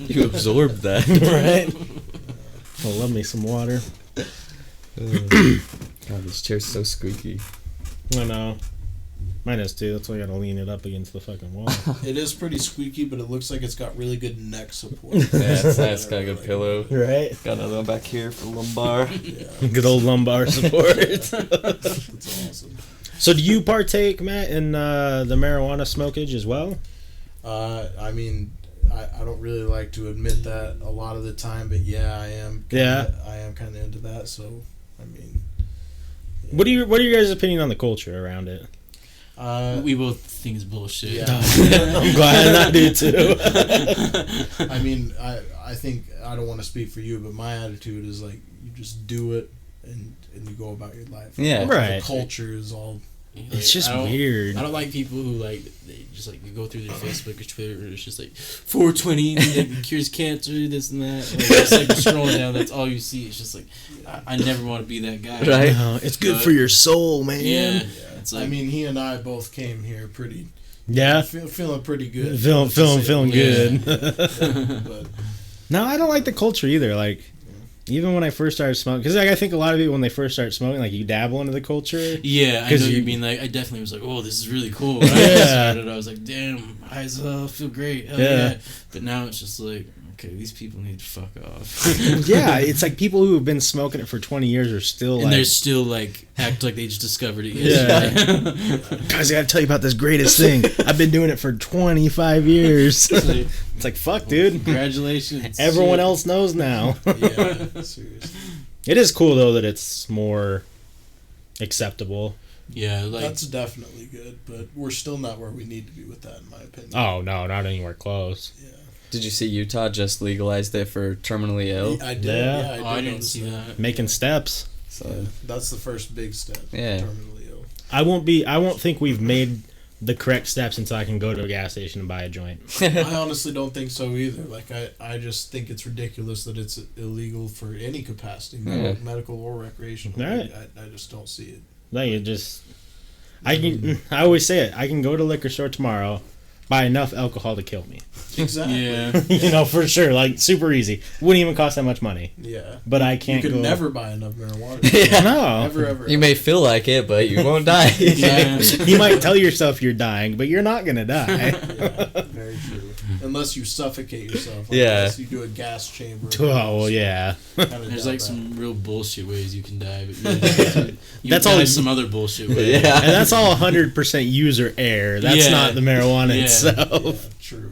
You absorbed that. Right? I love me some water. God, this chair's so squeaky. I know. Mine is too. That's why I gotta lean it up against the fucking wall. It is pretty squeaky, but it looks like it's got really good neck support. Yeah, it's nice. Got a good pillow. Right? Got another one back here for lumbar. Yeah, Good old lumbar support. that's awesome. So do you partake, Matt, in the marijuana smokage as well? I mean, I don't really like to admit that a lot of the time, but yeah, I am. I am kind of into that. So, I mean, yeah. What are your guys' opinion on the culture around it? We both think it's bullshit. Yeah. I'm glad I do too. I mean, I think I don't want to speak for you, but my attitude is like you just do it and you go about your life. Yeah. Right. The culture is all. It's just I don't- weird. I don't like people who like they just like you go through their Facebook or Twitter and it's just like 420 like, cures cancer, this and that. Like, just like scrolling down, that's all you see. It's just like I never want to be that guy. Right. No, it's good for your soul, man. Yeah. Yeah. It's like I mean, he and I both came here pretty. Yeah. Feeling pretty good. Feeling Yeah. good. But No, I don't like the culture either. Like, even when I first started smoking, because like, I think a lot of people when they first start smoking, like you dabble into the culture. yeah, I know 'Cause you you- mean like I definitely was like, oh, this is really cool. When I Yeah. first started, I was like, damn, I feel great. Hell Yeah. yeah. But now it's just like, okay, these people need to fuck off. Yeah, it's like people who have been smoking it for 20 years are still And like, they're still like act like they just discovered it Yeah. yesterday. guys, I gotta tell you about this greatest thing. I've been doing it for 25 years. It's like, fuck, dude. Congratulations. Everyone Shit. else knows now. yeah, seriously. It is cool though that it's more acceptable. Yeah, like That's definitely good, but we're still not where we need to be with that, in my opinion. Oh no, not anywhere close. Yeah. Did you see Utah just legalized it for terminally ill? I did. Yeah. Yeah, oh, I didn't notice see that. Making steps. So Yeah, that's the first big step. Yeah. Terminally ill. I won't think we've made the correct steps until I can go to a gas station and buy a joint. I honestly don't think so either. Like, I just think it's ridiculous that it's illegal for any capacity, Yeah. medical or recreational. Right. I just don't see it. Like it just, I always say it. I can go to a liquor store tomorrow, buy enough alcohol to kill me. Exactly. Yeah. You know, for sure. Like super easy. Wouldn't even cost that much money. Yeah. But I You can't could go. never buy enough marijuana. Yeah. No. Ever. You may feel like it, but you won't die. Yeah. You might tell yourself you're dying, but you're not gonna die. Yeah, very true. unless you suffocate yourself. Yeah. Unless you do a gas chamber. Oh, well, yeah. There's like some real bullshit ways you can die, but you That's die all- some other bullshit ways. Yeah. And that's all 100% user error. That's Yeah. not the marijuana Yeah. itself. Yeah, true.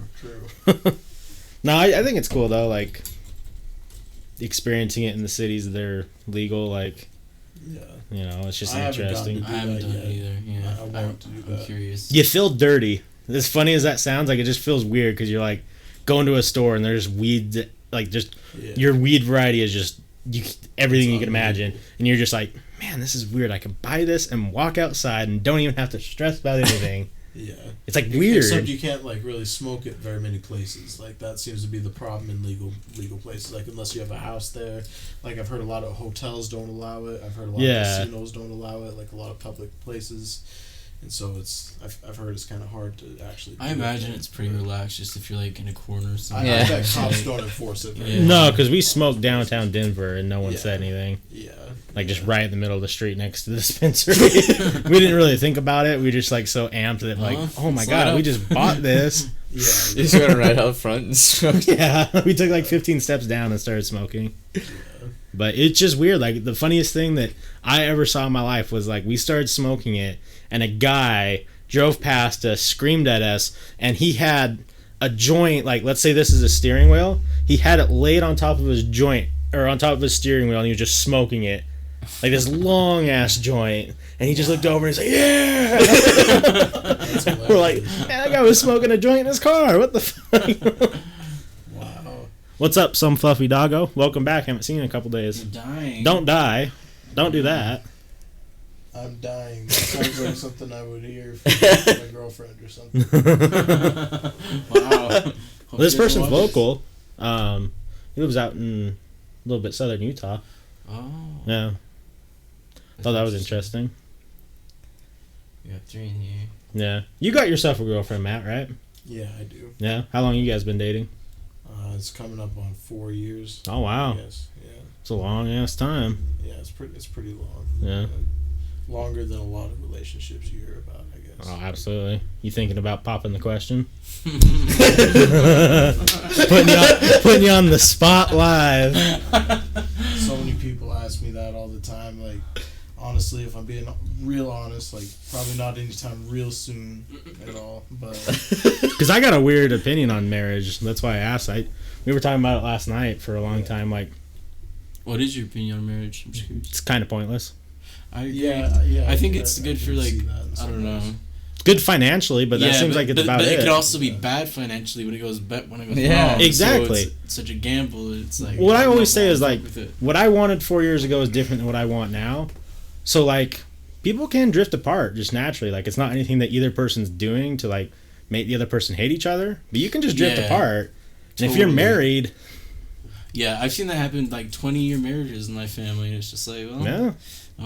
No, I think it's cool though. Like experiencing it in the cities that are legal. Like Yeah. you know, it's just I haven't interesting. gotten I haven't Do done that it either. Yeah, I want to do I'm that. curious. You feel dirty. As funny as that sounds, like it just feels weird because you're like going to a store and there's weed, like just Yeah. your weed variety is just everything It's you can imagine, and you're just like, man, this is weird. I can buy this and walk outside and don't even have to stress about anything. Yeah. It's like weird. Except you can't like really smoke at very many places. Like that seems to be the problem in legal places. Like unless you have a house there. Like I've heard a lot of hotels don't allow it. I've heard a lot Yeah. of casinos don't allow it. Like a lot of public places. And so I've heard it's kind of hard to actually. I imagine it's pretty relaxed, just if you're like in a corner or I something. Yeah. bet cops don't enforce it. Very Yeah. much. No, because we smoked downtown Denver and no one Yeah. said anything. Yeah. Like just Yeah. right in the middle of the street next to the dispensary. We didn't really think about it. We just like so amped that like, oh my Slide god, up. we just bought this. Yeah. You just went right out front and smoked. Yeah, we took like 15 steps down and started smoking. But it's just weird. Like the funniest thing that I ever saw in my life was like we started smoking it, and a guy drove past us, screamed at us, and he had a joint. Like let's say this is a steering wheel. He had it laid on top of his joint or on top of his steering wheel, and he was just smoking it, like this long ass joint. And he just looked over and he's like, "Yeah." We're like, "Man, that guy was smoking a joint in his car. What the fuck?" Wow. What's up, some fluffy doggo? Welcome back. Haven't seen you in a couple days. You're dying. Don't die. Don't do that. I'm dying. That sounds like something I would hear from my girlfriend or something. Wow. Well, this Hope she person's doesn't watch local. He lives out in a little bit southern Utah. this. Oh. Yeah. Thought that was interesting. We got 3 in here. Yeah. You got yourself a girlfriend, Matt, right? Yeah, I do. Yeah. How long you guys been dating? It's coming up on 4 years. Oh wow. Yes. Yeah. It's a long ass time. Yeah. It's pretty long. Yeah. Longer than a lot of relationships you hear about, I guess. Oh, absolutely. You thinking about popping the question? putting you on the spot live. So many people ask me that all the time. Like, honestly, if I'm being real honest, like probably not anytime real soon at all. But Because I got a weird opinion on marriage. That's why I asked. We were talking about it last night for a long time. Like, What is your opinion on marriage? I'm just curious. it's kind of pointless. I agree. yeah, I think it's good for can like see that in I some don't know. ways. It's good financially, but that seems like it's about but it. it could also be bad financially when it goes Yeah. wrong. Exactly. So it's such a gamble. It's like What I don't always know say if is, I'll like, fuck with it. what I wanted 4 years ago is different than what I want now. So like people can drift apart just naturally. Like it's not anything that either person's doing to like make the other person hate each other. But you can just drift Yeah. apart. And if you're Totally. married, Yeah, I've seen that happen like 20-year marriages in my family, and it's just like, well, yeah,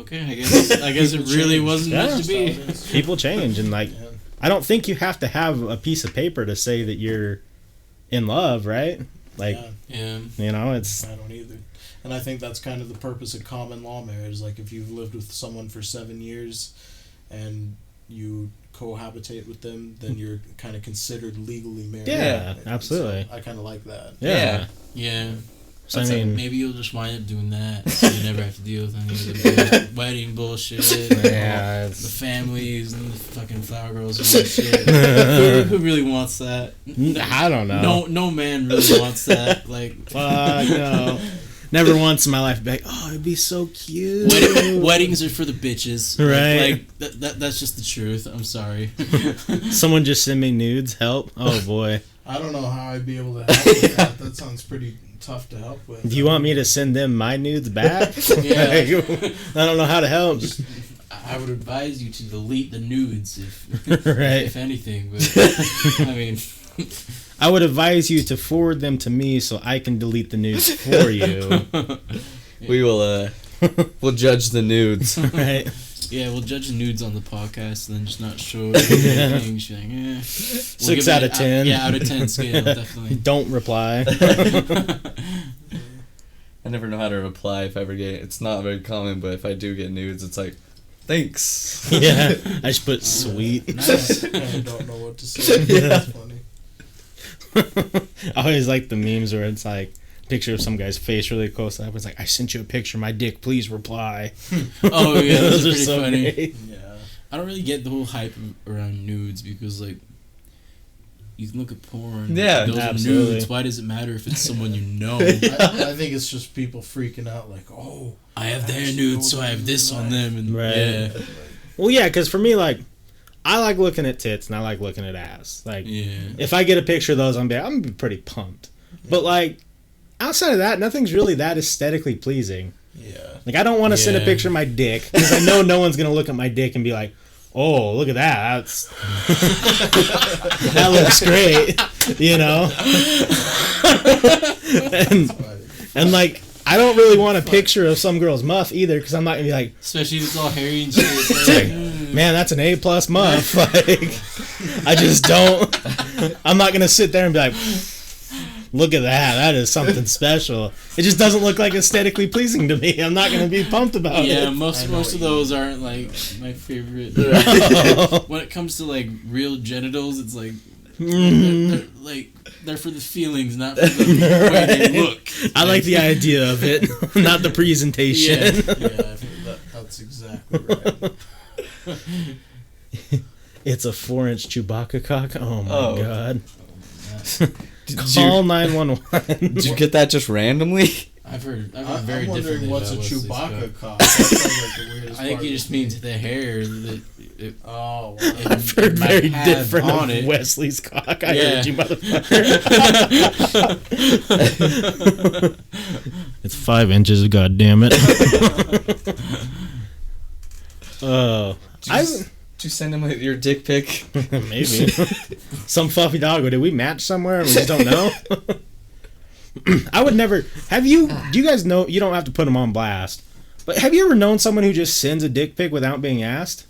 okay, I guess it People really change. wasn't Yeah. meant to be. Nowadays. people change, and like Yeah. I don't think you have to have a piece of paper to say that you're in love, right? Like Yeah, Yeah, you know, it's I don't either. And I think that's kind of the purpose of common law marriage. Like if you've lived with someone for 7 years and you cohabitate with them, then you're kind of considered legally married. Yeah, And absolutely. so I kind of like that. yeah. yeah. So I That's like, mean, maybe you'll just wind up doing that, so you never have to deal with any of the wedding bullshit. yeah, The it's, families and the fucking flower girls and that shit. Who really wants that? I don't know. No man really wants that. Like Fuck no. Never once in my life be like, oh, it'd be so cute. weddings are for the bitches, Right. Like that's just the truth. I'm sorry. Someone just send me nudes. Help. Oh boy. I don't know how I'd be able to help with that. That sounds pretty tough to help with. Do you want me to send them my nudes back? Yeah. Like, I don't know how to help. I would advise you to delete the nudes Right. if anything. But I mean, I would advise you to forward them to me so I can delete the nudes for you. We will we'll judge the nudes. Right. yeah, we'll judge nudes on the podcast and then just not show anything. Just be like, We'll 6 give it out an of 10. Yeah, out of 10 scale, definitely. Don't reply. I never know how to reply if I ever get. It's not very common, but if I do get nudes, it's like, thanks. Yeah. I just put sweet. Nice. I kind of don't know what to say. Yeah. That's funny. I always like the memes where it's like picture of some guy's face really close up. It's like, I sent you a picture, my dick, please reply. Oh yeah, those are pretty so funny. great. Yeah. I don't really get the whole hype around nudes because like you can look at porn. Yeah, those absolutely. are nudes. Why does it matter if it's someone you know? I think it's just people freaking out like, oh, I have their nudes, so I have this on them, and Right. yeah, Well, yeah, because for me, like, I like looking at tits and I like looking at ass. Like, yeah. if I get a picture of those, I'm gonna be pretty pumped. But like, outside of that, nothing's really that aesthetically pleasing. yeah. Like, I don't want to send a Yeah. picture of my dick because I know no one's gonna look at my dick and be like, "Oh, look at that! That looks great," you know. and like, I don't really want a picture of some girl's muff either because I'm not gonna be like, Especially if it's all hairy and shit. It's like, "Man, that's an A+ muff." Like, I just don't. I'm not gonna sit there and be like, "Look at that! That is something special." It just doesn't look like aesthetically pleasing to me. I'm not gonna be pumped about yeah, it. most of those aren't like my favorite. When it comes to like real genitals, it's like they're for the feelings, not for the way they look. I like the idea of it, not the presentation. Yeah. Yeah, that's exactly right. It's a 4-inch Chewbacca cock. Oh my Oh. god! Did Call you, 911. did you get that just randomly? I've heard very I'm different wondering things what's a about Wesley's Chewbacca cock. cock. That sounds like the weirdest I think part he of just the means movie. the hair that Oh, wow. I've heard might very have different on of it. Wesley's cock. I Yeah. heard you, motherfucker. It's 5 inches. God damn it! Oh, Did you send him your dick pic? maybe some fluffy dog. Did we match somewhere? We just don't know. I would never. Have you? Do you guys know? You don't have to put them on blast. But have you ever known someone who just sends a dick pic without being asked?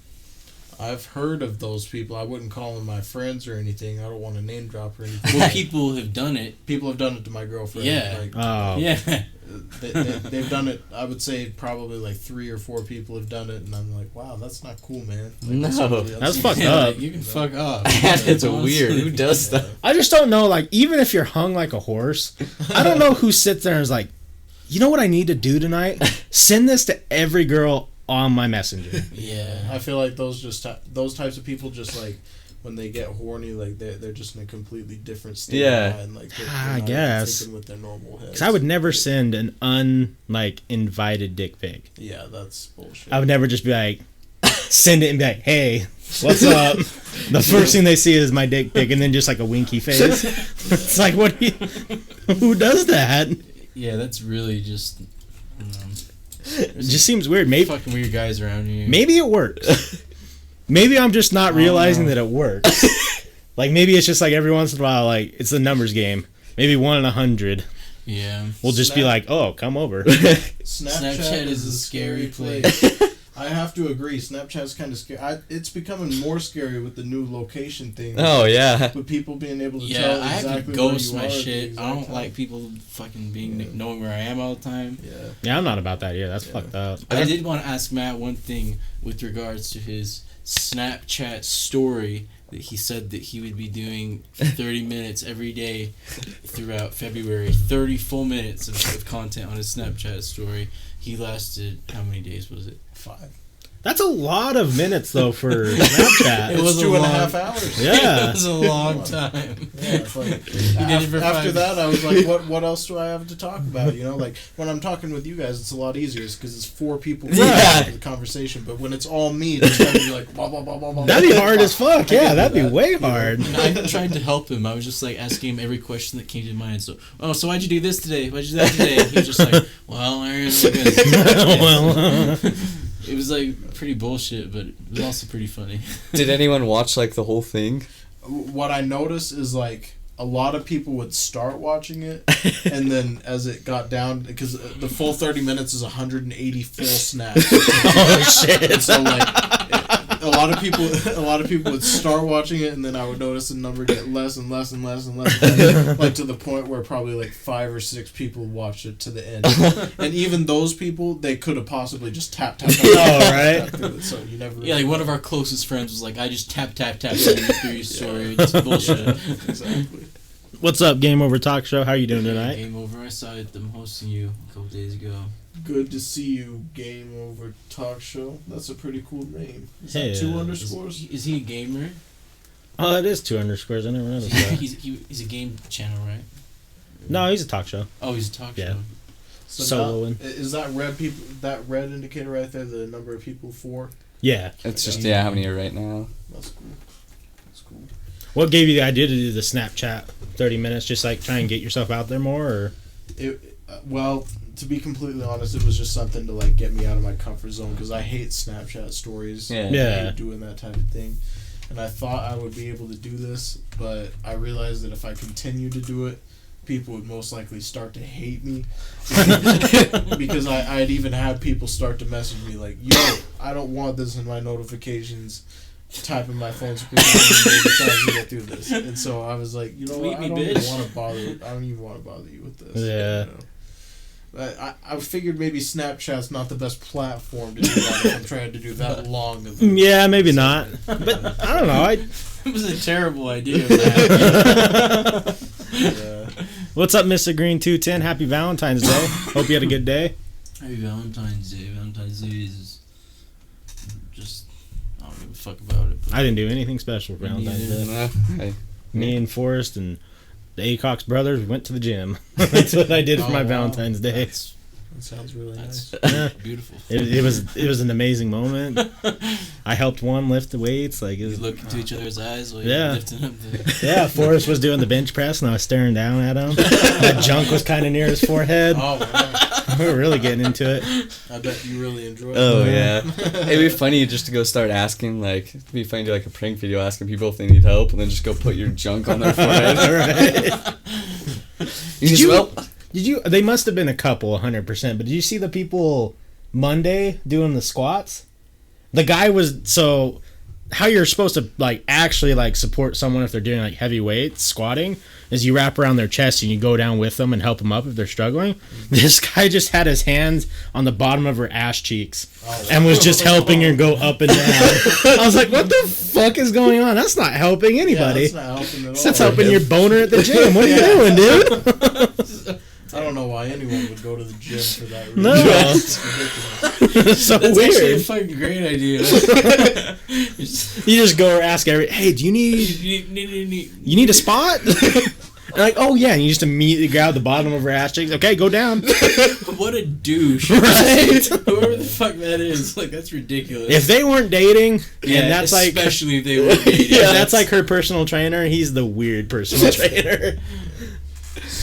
I've heard of those people. I wouldn't call them my friends or anything. I don't want to name drop or anything. Well, people have done it. People have done it to my girlfriend. Yeah. Like, Oh, Yeah. they've done it. I would say probably like 3 or 4 people have done it, and I'm like, wow, that's not cool, man. Like, No. somebody else- That's fucked Yeah, up. like, you can fuck off. It's Honestly. weird. Who does that? I just don't know. Like, even if you're hung like a horse, I don't know who sits there and is like, you know what I need to do tonight? Send this to every girl on my messenger. Yeah. I feel like those types of people just like when they get horny, like they're just in a completely different state. Yeah. Of mind. Like they're I not even guess. thinking with their normal heads. Because I would never send an invited dick pic. Yeah, that's bullshit. I would never just be like, send it and be like, hey, what's up? The first thing they see is my dick pic and then just like a winky face. It's like, what do you, who does that? Yeah, that's really just. It just seems weird. Maybe Fucking weird guys around here. Maybe it works. Maybe I'm just not realizing that it works. Like, maybe it's just like every once in a while, like, it's a numbers game. Maybe 1 in 100. Yeah. We'll just be like, oh, come over. Snapchat is a scary place. I have to agree. Snapchat's kind of scary. It's becoming more scary with the new location thing. Oh, yeah. With people being able to Yeah, tell I have exactly to ghost where you my are at the shit. I exact don't time. like people fucking knowing where I am all the time. Yeah. Yeah, I'm not about that. Yeah, that's fucked up. I did want to ask Matt one thing with regards to his Snapchat story that he said that he would be doing for 30 minutes every day throughout February. 30 full minutes of content on his Snapchat story. He lasted, how many days was it? 5. That's a lot of minutes, though, for Snapchat. It was It's a 2.5 long- hours. Yeah. It was a long time. Yeah, it's like, did it for after 5 that, I was like, "What else do I have to talk about?" You know, like when I'm talking with you guys, it's a lot easier because it's 4 people Yeah. for the conversation. But when it's all me, it's gotta be like blah blah blah blah blah. That'd be hard as fuck. I Yeah, can that'd do be that. way hard. I tried to help him. I was just like asking him every question that came to mind. So why'd you do this today? Why'd you do that today? He was just like, well, Well, it was like pretty bullshit, but it was also pretty funny. Did anyone watch like the whole thing? What I noticed is like a lot of people would start watching it, and then as it got down, because the full 30 minutes is 180 full snaps. oh shit. So like, a lot of people would start watching it, and then I would notice the number get less and less and less and less, like to the point where probably like 5 or 6 people watched it to the end, and even those people, they could have possibly just tap. Oh, right. through it, so you never. Yeah, like one of our closest friends was like, I just tap through your story. It's bullshit. Exactly. What's up, Game Over Talk Show? How you doing tonight? Game over. I saw them hosting you a couple days ago. Good to see you, Game Over Talk Show. That's a pretty cool name. Is Yeah. that 2 underscores? Is he a gamer? Oh, it is 2 underscores. I never noticed that. He's a game channel, right? No, he's a talk show. Oh, he's a talk Yeah. show. Soloing. Is that red people? That red indicator right there, the number of people 4? Yeah. It's just how many are right now. That's cool. That's cool. What gave you the idea to do the Snapchat 30 minutes? Just like try and get yourself out there more, or? Well, to be completely honest, it was just something to like get me out of my comfort zone because I hate Snapchat stories. Yeah. I Yeah. hate doing that type of thing. And I thought I would be able to do this, but I realized that if I continue to do it, people would most likely start to hate me. Because I'd even had people start to message me like, yo, I don't want this in my notifications. Type in my phone screen to get through this. And so I was like, you know what, I don't even want to bother you with this. Yeah. You know? I figured maybe Snapchat's not the best platform to do that if I'm trying to do that long of it. Yeah, maybe not. But I don't know. It was a terrible idea, man. Yeah. What's up, Mr. Green 210? Happy Valentine's Day. Hope you had a good day. Happy Valentine's Day. Valentine's Day is just, I don't give a fuck about it. I didn't do anything special for Valentine's Day. Hey. Me and Forrest and the Acox brothers went to the gym. That's what I did for my wow. Valentine's Day. That sounds really nice. Yeah. Beautiful. It was an amazing moment. I helped one lift the weights. Like it You was, look into each other's eyes while Yeah. you're lifting up the... yeah, Forrest was doing the bench press and I was staring down at him. That junk was kind of near his forehead. Oh, wow. We were really getting into it. I bet you really enjoyed Oh it. yeah, it'd be funny just to go start asking, like, it'd be funny to do like a prank video asking people if they need help, and then just go put your junk on their forehead. Right. You just, well, Did you? They must have been a couple, 100%. But did you see the people Monday doing the squats? The guy was so. How you're supposed to like actually like support someone if they're doing like heavy weights squatting is you wrap around their chest and you go down with them and help them up if they're struggling. This guy just had his hands on the bottom of her ass cheeks and was just helping her go up and down. I was like, what the fuck is going on? That's not helping anybody. Yeah, that's not helping at all. That's helping your boner at the gym. What are you doing, dude? I don't know why anyone would go to the gym for that reason. No. It's ridiculous. It's so That's actually a weird. fucking great idea. You just go or ask hey, do you need a spot? They're like, oh yeah, and you just immediately grab the bottom of her ass cheeks. Okay, go down. What a douche. Right? Whoever the fuck that is, like, that's ridiculous. If they weren't dating, yeah, and that's like, especially if they were dating. yeah, that's like her personal trainer. He's the weird personal trainer.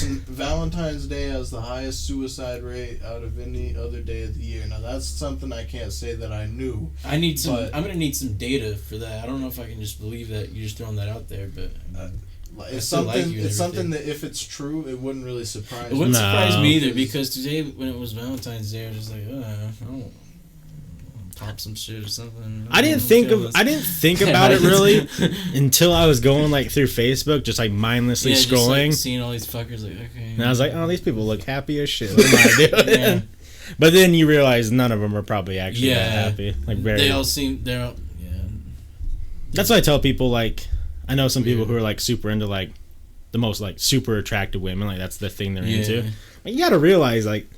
Valentine's Day has the highest suicide rate out of any other day of the year. Now that's something I can't say that I knew. I'm But- gonna need some data for that. I don't know if I can just believe that you're just throwing that out there, but It's still like something. you and It's something everything. that if it's true, it wouldn't really surprise it me. wouldn't No. surprise me either because today when it was Valentine's Day, I was just like, I'll pop some shit or something. I didn't think about it really until I was going like through Facebook, just like mindlessly just, like, scrolling, seeing all these fuckers, like, okay. and I was like, oh, these people look happy as shit. What am I doing? Yeah. But then you realize none of them are probably actually that Yeah. happy. Like very. They all seem yeah. That's why I tell people, like, I know some people who are like super into like the most like super attractive women, like that's the thing they're into. But you gotta realize like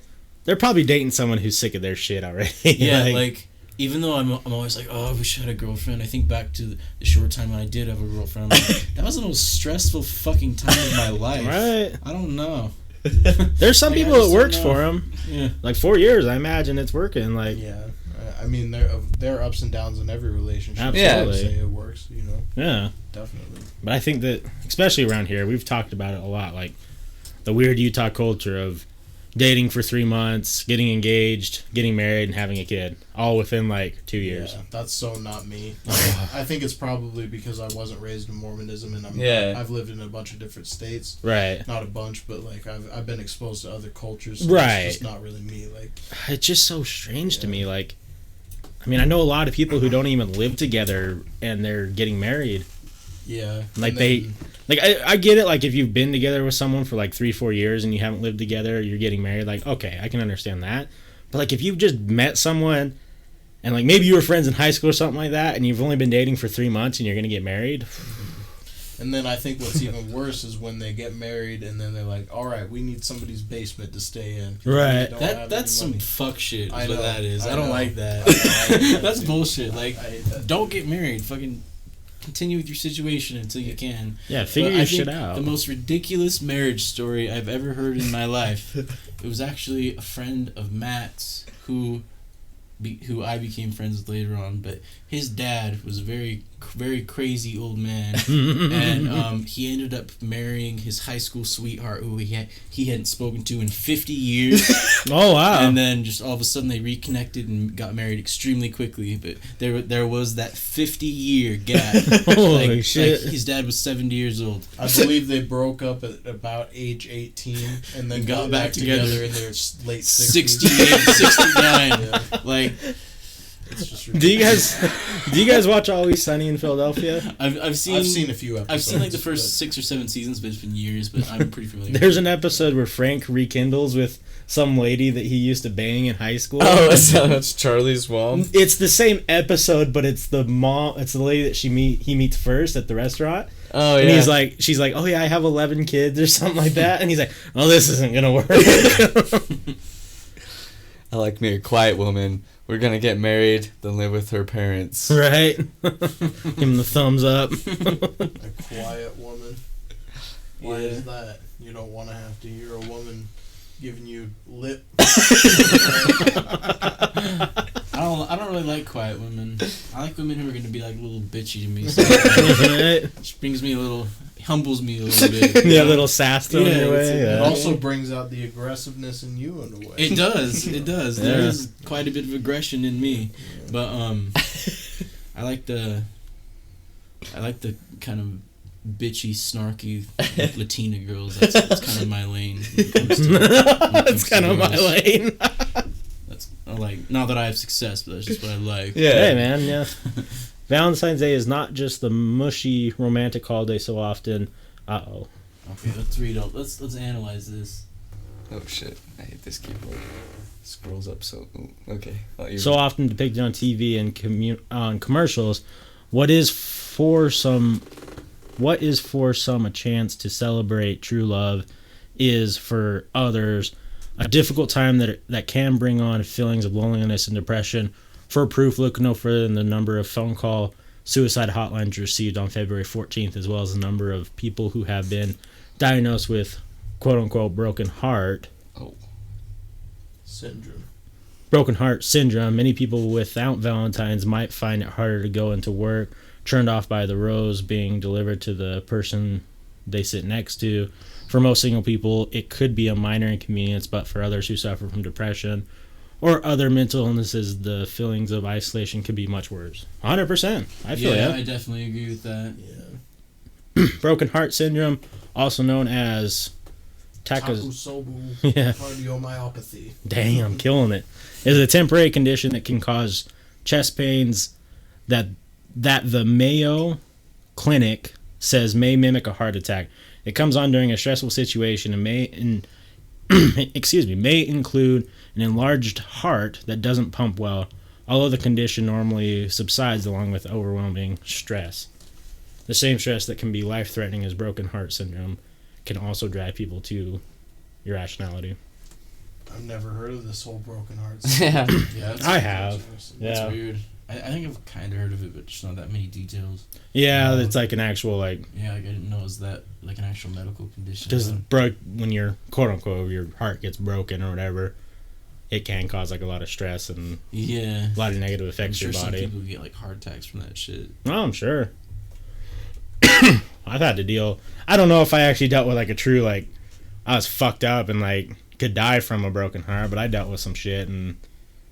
they're probably dating someone who's sick of their shit already. Yeah, like even though I'm always like, oh, I wish I had a girlfriend. I think back to the short time when I did have a girlfriend. I'm like, that was the most stressful fucking time of my life. Right. I don't know. There's some Like, I people just it works don't know. for them. Yeah. Like 4 years, I imagine it's working. Like, Yeah, I mean there are ups and downs in every relationship. Absolutely. So I'd say it works. You know, yeah. definitely. But I think that, especially around here, we've talked about it a lot. Like the weird Utah culture of dating for 3 months, getting engaged, getting married, and having a kid, all within like 2 years. Yeah, that's so not me. I think it's probably because I wasn't raised in Mormonism, and I've lived in a bunch of different states. Right. Not a bunch, but like I've been exposed to other cultures. So Right. It's just not really me. Like It's just so strange to me. Like, I mean, I know a lot of people who don't even live together and they're getting married. yeah, Like and they, then- like I get it. Like if you've been together with someone for like 3-4 years and you haven't lived together, you're getting married. Like okay, I can understand that. But like if you've just met someone, and like maybe you were friends in high school or something like that, and you've only been dating for 3 months and you're gonna get married. And then I think what's even worse is when they get married and then they're like, all right, we need somebody's basement to stay in. 'cause we Right. don't have That's any some money." fuck shit. Is I what know, that is. I I don't know. like that. I hate that That's too. bullshit. Like, I hate that. don't get married. Fucking continue with your situation until you can. Yeah, figure But your I shit think out. The most ridiculous marriage story I've ever heard in my life. It was actually a friend of Matt's who I became friends with later on. But his dad was a very, very crazy old man, and he ended up marrying his high school sweetheart who he hadn't spoken to in 50 years. Oh wow. And then just all of a sudden they reconnected and got married extremely quickly. But there was that 50-year gap. Holy shit. His dad was 70 years old. I believe they broke up at about age 18 and then got back together in their late 60s. 68, 69. Yeah. Like, It's just Do you ridiculous. guys watch Always Sunny in Philadelphia? I've seen a few episodes. I've seen like the first but 6 or 7 seasons, but it's been years. But I'm pretty familiar. There's an episode where Frank rekindles with some lady that he used to bang in high school. Oh, that's Charlie's mom. It's the same episode, but it's the mom. It's the lady that he meets first at the restaurant. Oh, yeah. And she's like, oh yeah, I have 11 kids or something like that. And he's like, oh, this isn't gonna work. I like me a quiet woman. We're gonna get married, then live with her parents. Right? Give him the thumbs up. a quiet woman. Why Yeah. is that? You don't want to have to hear a woman giving you lip. I don't really like quiet women. I like women who are going to be like a little bitchy to me. Right? Which brings me humbles me a little bit. Yeah, a little sass thrown Yeah, your it's way. a- It Yeah. also brings out the aggressiveness in you in a way. It does. It does. Yeah. There is quite a bit of aggression in me, but I like the kind of bitchy, snarky Latina girls. That's kind of my lane. That's kind of my lane. That's I like. Not that I have success, but that's just what I like. Yeah. Hey, man, yeah. Valentine's Day is not just the mushy romantic holiday so often. Uh-oh. Okay, let's read all. Let's analyze this. Oh shit! I hate this keyboard. Scrolls up so. Ooh, okay. So often depicted on TV and on commercials. What is for some a chance to celebrate true love is for others a difficult time that can bring on feelings of loneliness and depression. For proof, look no further than the number of phone call suicide hotlines received on February 14th, as well as the number of people who have been diagnosed with quote-unquote broken heart syndrome. Many people without Valentine's might find it harder to go into work, turned off by the rose being delivered to the person they sit next to. For most single people, it could be a minor inconvenience, but for others who suffer from depression or other mental illnesses, the feelings of isolation could be much worse. 100%. I feel yeah, ya. I definitely agree with that. Yeah. Broken heart syndrome, also known as Takusobu Yeah. cardiomyopathy. Damn, killing it. Is a temporary condition that can cause chest pains that the Mayo Clinic says may mimic a heart attack. It comes on during a stressful situation and may include an enlarged heart that doesn't pump well, although the condition normally subsides along with overwhelming stress. The same stress that can be life-threatening as broken heart syndrome can also drive people to irrationality. I've never heard of this whole broken heart. Yeah. Yeah, that's, I have. That's Yeah. weird. I think I've kind of heard of it, but just not that many details. Yeah, it's like an actual like Yeah, like I didn't know it was that like an actual medical condition. because when your quote unquote your heart gets broken or whatever, it can cause like a lot of stress and Yeah, a lot of negative I'm effects to sure your some body. people get like heart attacks from that shit. Oh, I'm sure. I've had to deal. I don't know if I actually dealt with like a true like I was fucked up and like could die from a broken heart, but I dealt with some shit and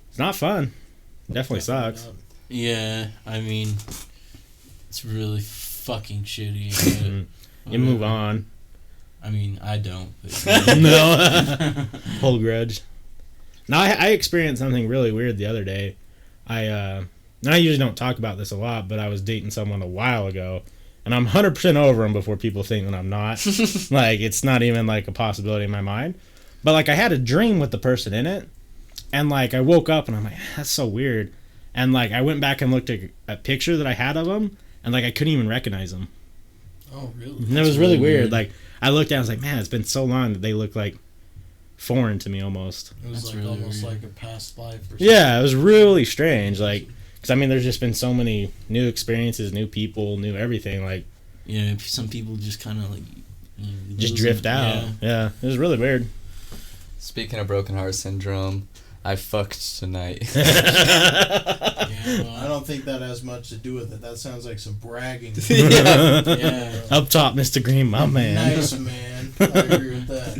it's not fun. It definitely sucks. not. Yeah, I mean, it's really fucking shitty. You move on. I mean, I don't. But, No. Hold grudge. Now I experienced something really weird the other day. I usually don't talk about this a lot, but I was dating someone a while ago, and I'm 100% over them before people think that I'm not. Like it's not even like a possibility in my mind. But like I had a dream with the person in it, and like I woke up and I'm like, that's so weird. And like I went back and looked at a picture that I had of them, and like I couldn't even recognize them. Oh, really? And it was really weird. Like, I looked at it, I was like, man, it's been so long that they look like foreign to me almost. It was That's like really almost weird. like a past life or something. Yeah, it was really strange. Like, because I mean, there's just been so many new experiences, new people, new everything. Like, Yeah, some people just kind of like just lose drift them. out. Yeah, it was really weird. Speaking of broken heart syndrome, I fucked tonight. Yeah, I don't think that has much to do with it. That sounds like some bragging. yeah. Up top, Mr. Green, my man. Nice, man. I agree with that.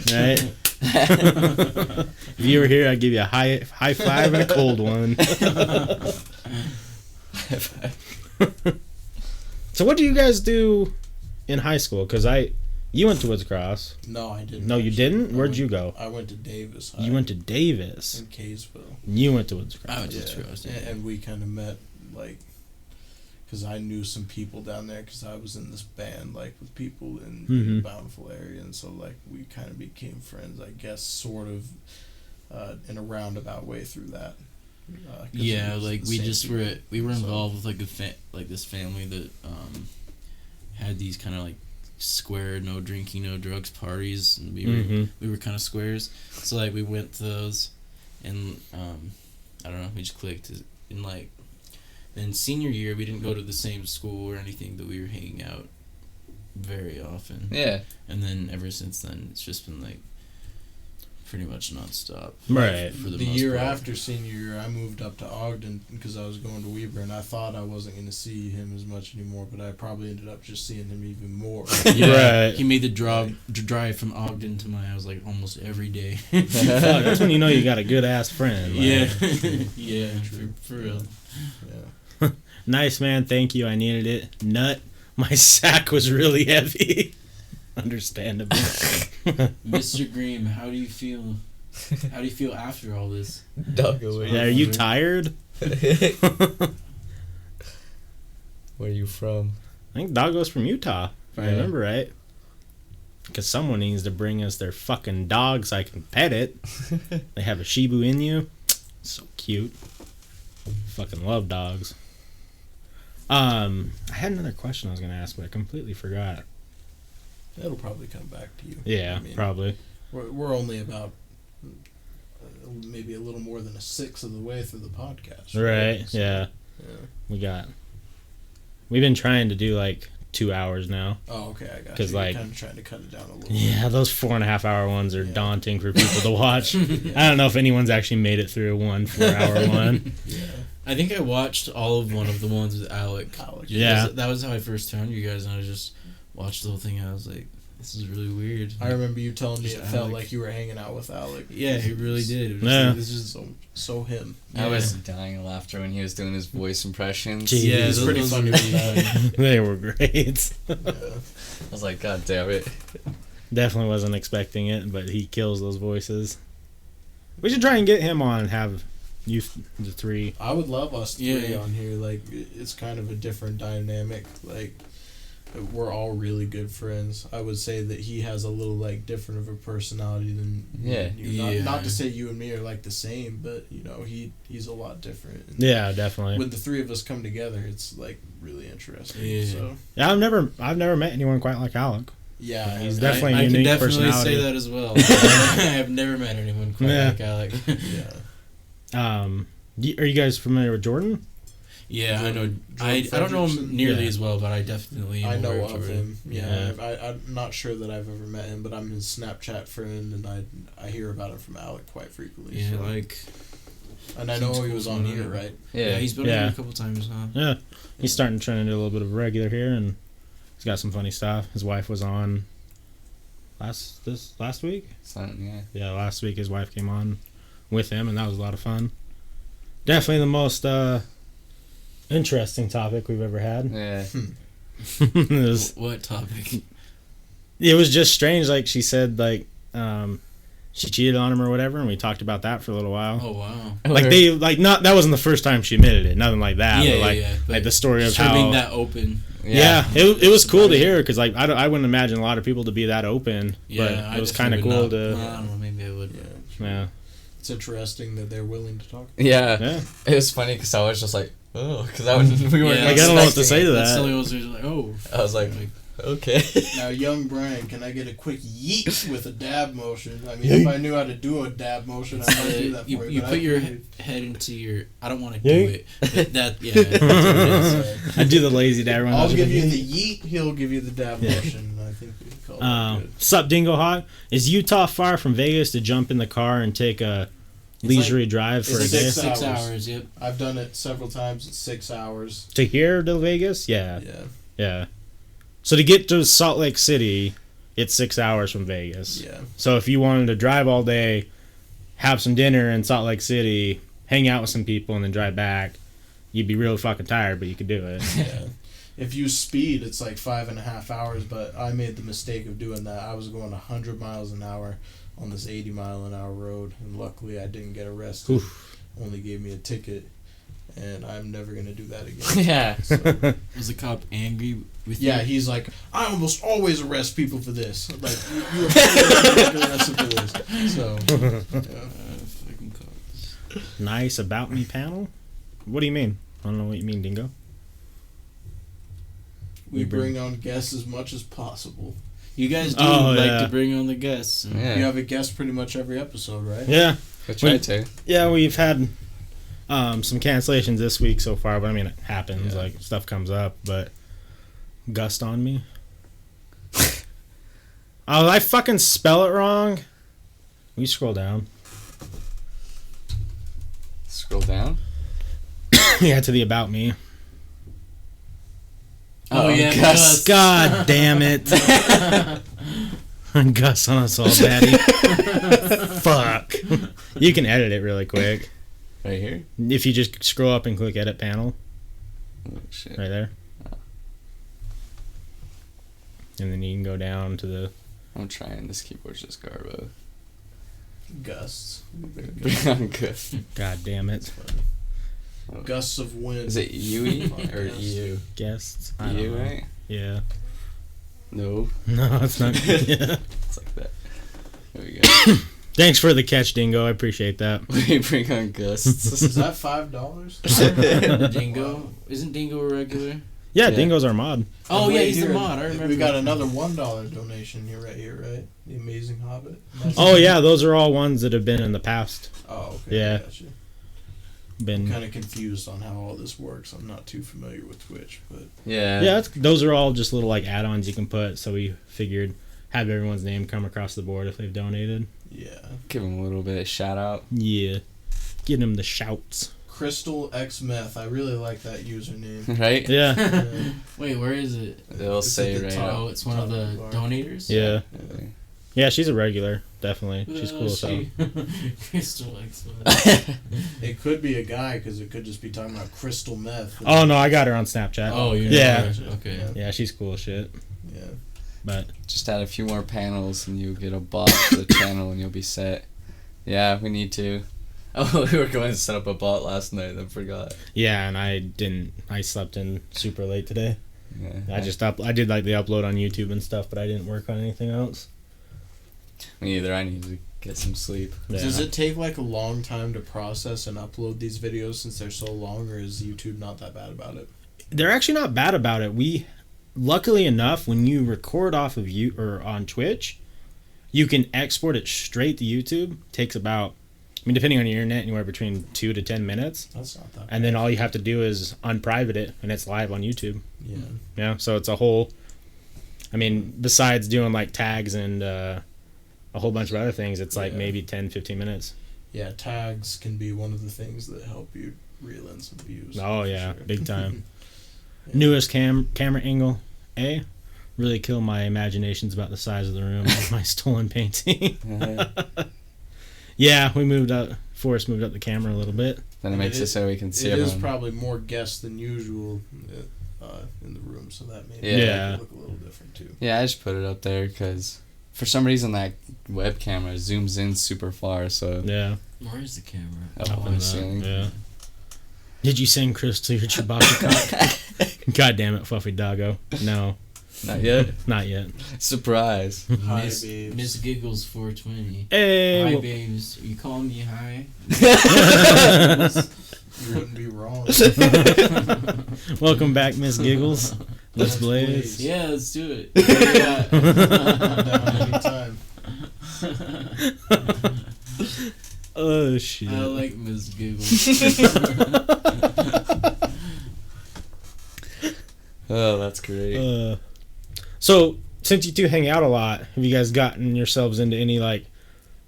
Right? If you were here, I'd give you a high five and a cold one. So what do you guys do in high school? Because you went to Woods Cross. No, I didn't. No, you actually. didn't? Where'd you go? I went to Davis High. You went to Davis. in Kaysville. You went to Woods Cross. I went to Yeah. Woods Cross, yeah. And we kind of met, like, because I knew some people down there because I was in this band, like, with people in the Bountiful area. And so, like, we kind of became friends, I guess, sort of in a roundabout way through that. 'Cause Yeah, it was like the we same just people. we were So- involved with like like this family that had these kind of like square no drinking no drugs parties, and we were kind of squares, so like we went to those, and I don't know, we just clicked. And like then senior year we didn't go to the same school or anything, but we were hanging out very often. Yeah. And then ever since then it's just been like pretty much nonstop. Right. For the The most year part. after senior year, I moved up to Ogden because I was going to Weber, and I thought I wasn't going to see him as much anymore, but I probably ended up just seeing him even more. Yeah, Right. he made the drive from Ogden to my house like almost every day. Fuck, that's when you know you got a good ass friend. Like, Yeah, yeah, for real. Yeah. Nice, man. Thank you. I needed it. Nut. My sack was really heavy. Understandable. Mr. Green, how do you feel? How do you feel after all this? Doggo, Yeah, are you tired? Where are you from? I think Doggo's from Utah, if I Yeah. remember right. Because someone needs to bring us their fucking dog so I can pet it. They have a Shibu Inu. So cute. Fucking love dogs. I had another question I was going to ask, but I completely forgot. It'll probably come back to you. Yeah, I mean, probably. We're only about maybe a little more than a sixth of the way through the podcast. Right, So, yeah. yeah. We've been trying to do like 2 hours now. Oh, okay, I got 'Cause, you. You're like- kind of trying to cut it down a little Yeah, those 4.5 hour ones are Yeah. daunting for people to watch. bit. I don't know if anyone's actually made it through one 4-hour one. Yeah. I think I watched all of one of the ones with Alec. Alec. Yeah. That was how I first found you guys, and I just watched the whole thing. And I was like, this is really weird. I remember you telling me Just it felt Alec. like you were hanging out with Alec. Yeah, he really did. It was Yeah. like, this is So him. I was dying of laughter when he was doing his voice impressions. Jeez. yeah, It's those, pretty those funny were with really that. funny. They were great. Yeah. I was like, God damn it. Definitely wasn't expecting it, but he kills those voices. We should try and get him on and have you the three. I would love us three Yeah. on here. Like, it's kind of a different dynamic. Like, we're all really good friends. I would say that he has a little, like, different of a personality than me Yeah. and you. Not, Yeah. not to say you and me are, like, the same, but, you know, he's a lot different. And Yeah, definitely. when the three of us come together, it's, like, really interesting. Yeah. So, Yeah, I've never met anyone quite like Alec. yeah. He's I- definitely I a can unique definitely personality. say that as well. I have never met anyone quite Yeah. like Alec. Yeah. Are you guys familiar with Jordan? Yeah, I know. Jordan I don't know him Fredrickson? nearly Yeah. as well, but I definitely I am know aware of Jordan. him. Yeah, Yeah. I'm not sure that I've ever met him, but I'm his Snapchat friend, and I hear about him from Alec quite frequently. Yeah, so. like And I know Seems he cool was to on know. here, right? yeah, he's been Yeah. on a couple times now. Yeah. He's starting to turn into a little bit of a regular here, and he's got some funny stuff. His wife was on last week. Something, yeah. Yeah, last week his wife came on with him, and that was a lot of fun. Definitely the most interesting topic we've ever had. Yeah. What topic? It was just strange. Like she said, like she cheated on him or whatever, and we talked about that for a little while. Oh wow. Like they like not that wasn't the first time she admitted it, nothing like that. Yeah, but like yeah, but like the story of just her how being that open. yeah, it was cool to hear because like I wouldn't imagine a lot of people to be that open, Yeah, but I it was kind of definitely cool would to not. I don't know. Maybe I would. Yeah. yeah. It's interesting that they're willing to talk. Yeah. Yeah. It was funny because I was just like, oh, because we weren't Yeah, Like I don't know what to expecting say it. to That's that. something was like, oh. I was like, Okay. Now, young Brian, can I get a quick yeet with a dab motion? I mean, if I knew how to do a dab motion, I might do that for you. You but put I your figured- head into your. I don't want to Yeah. do it. But that's what it is. I do the lazy dad run. I'll give you the yeet. He'll give you the dab Yeah. motion. I think we call it good. Sup, Dingo Hawk? Is Utah far from Vegas to jump in the car and take a leisurely drive for a it's day? like 6 hours. hours. Yep. I've done it several times. It's 6 hours. To here to Vegas? Yeah. Yeah. Yeah. So to get to Salt Lake City, it's 6 hours from Vegas. Yeah. So if you wanted to drive all day, have some dinner in Salt Lake City, hang out with some people, and then drive back, you'd be really fucking tired, but you could do it. Yeah. If you speed, it's like 5.5 hours, but I made the mistake of doing that. I was going 100 miles an hour on this 80-mile-an-hour road, and luckily I didn't get arrested. Oof. Only gave me a ticket, and I'm never going to do that again. Yeah. So, Was the cop angry with yeah, you? he's like, I almost always arrest people for this. Like, you are probably arrested for this. So, yeah. Fucking cops. Nice about me panel? What do you mean? I don't know what you mean, Dingo. We bring on guests as much as possible. You guys do Oh, like yeah. to bring on the guests. Yeah. You have a guest pretty much every episode, right? Yeah. I tried to. Yeah, we've had some cancellations this week so far, but I mean, it happens. Yeah. Like, stuff comes up, but gust on me. Oh, I fucking spell it wrong. We scroll down. Scroll down. Yeah, to the about me. Oh, yeah, Gus. God damn it. Gus on us all, daddy. Fuck. You can edit it really quick. Right here. If you just scroll up and click edit panel, Oh, shit. right there. And then you can go down to the... I'm trying. This keyboard's just garbo. Gusts. Bring on Gus. God damn it. Gusts of wind. Is it UE or Yes. EU? Guests? I don't EU, know. right? Yeah. No. No, it's not. Yeah. It's like that. There we go. Thanks for the catch, Dingo. I appreciate that. We bring on Gus. Is that $5? Dingo? Isn't Dingo a regular? Yeah, Yeah. Dingo's our mod. Oh, And yeah, wait he's the here, mod. I remember. We got another $1 donation here, right? The Amazing Hobbit. Oh, yeah, those are all ones that have been in the past. Oh, okay. Yeah. Gotcha. I'm Been... kind of confused on how all this works. I'm not too familiar with Twitch, but Yeah. Yeah, those are all just little like add-ons you can put. So we figured have everyone's name come across the board if they've donated. yeah. Give him a little bit of shout out. Yeah, get them the shouts. Crystal X Meth. I really like that username. Right? Yeah, Yeah. Wait, where is it? They'll It's say at the right top. up. Oh, it's one of the Bar. donators? yeah, Yeah. yeah. She's a regular, definitely. She's cool as hell. Crystal X. It could be a guy because it could just be talking about crystal meth. Oh no, I got her on Snapchat. Oh, you Yeah. know. Okay. Yeah. Yeah, she's cool as shit. Yeah. But Just add a few more panels and you'll get a bot for the channel and you'll be set. Yeah, we need to. Oh, we were going to set up a bot last night and forgot. yeah, and I didn't. I slept in super late today. Yeah. I did like the upload on YouTube and stuff, but I didn't work on anything else. Me either. I need to get some sleep. Yeah. Does it take like a long time to process and upload these videos since they're so long, or is YouTube not that bad about it? They're actually not bad about it. We, luckily enough, when you record off of you or on Twitch, you can export it straight to YouTube. Takes about, I mean, depending on your internet, anywhere between 2 to 10 minutes. That's not that. And then all you have to do is unprivate it, and it's live on YouTube. Yeah. Yeah, so it's a whole. I mean, besides doing like tags and a whole bunch of other things, it's like Yeah. maybe 10, 15 minutes. Yeah, tags can be one of the things that help you reel in some views. Oh for yeah, sure. big time. Yeah. Newest camera angle, really killed my imaginations about the size of the room with my stolen painting. Yeah, we moved up. Forrest moved up the camera a little bit. Then it makes it so we can see It is everyone. probably more guests than usual in the room, so that may Yeah. make it look a little different too. Yeah, I just put it up there because for some reason that web camera zooms in super far, so Yeah, Where is the camera? up up on in the the- ceiling. yeah. Did you sing Chris to your Chewbacca cock? God damn it, Fluffy Doggo. No, Not yet. not yet. Surprise. Hi, Miss, babes. Miss Giggles 420. Hey, Hi, well- babes. Are you calling me hi? You wouldn't be wrong. welcome back, Miss Giggles. Let's blaze. Yeah, let's do it. Anytime. Oh shit. I like Miss Giggles. Oh, that's great. So since you two hang out a lot, have you guys gotten yourselves into any like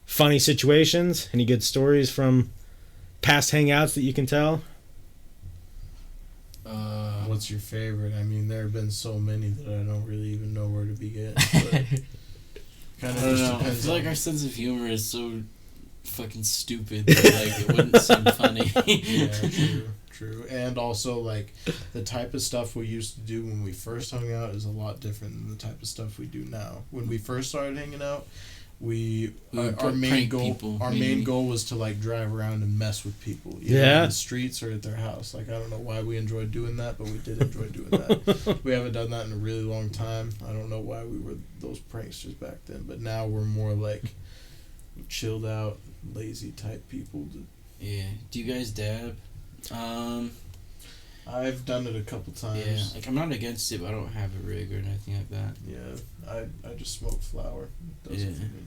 funny situations? Any good stories from past hangouts that you can tell? What's your favorite? I mean, there have been so many that I don't really even know where to begin. Kind I of don't just know. I depends feel on- like our sense of humor is so fucking stupid that like it wouldn't seem funny. Yeah, true. And also, like, the type of stuff we used to do when we first hung out is a lot different than the type of stuff we do now. When we first started hanging out, We would our main prank goal people, our maybe. main goal was to like drive around and mess with people, either Yeah. in the streets or at their house. Like, I don't know why we enjoyed doing that, but we did enjoy doing that. We haven't done that in a really long time. I don't know why we were those pranksters back then, but now we're more like chilled out, lazy type people. Yeah. Do you guys dab? I've done it a couple times. Yeah. Like I'm not against it, but I don't have a rig or anything like that. Yeah, I just smoke flower. It does it Yeah. for me.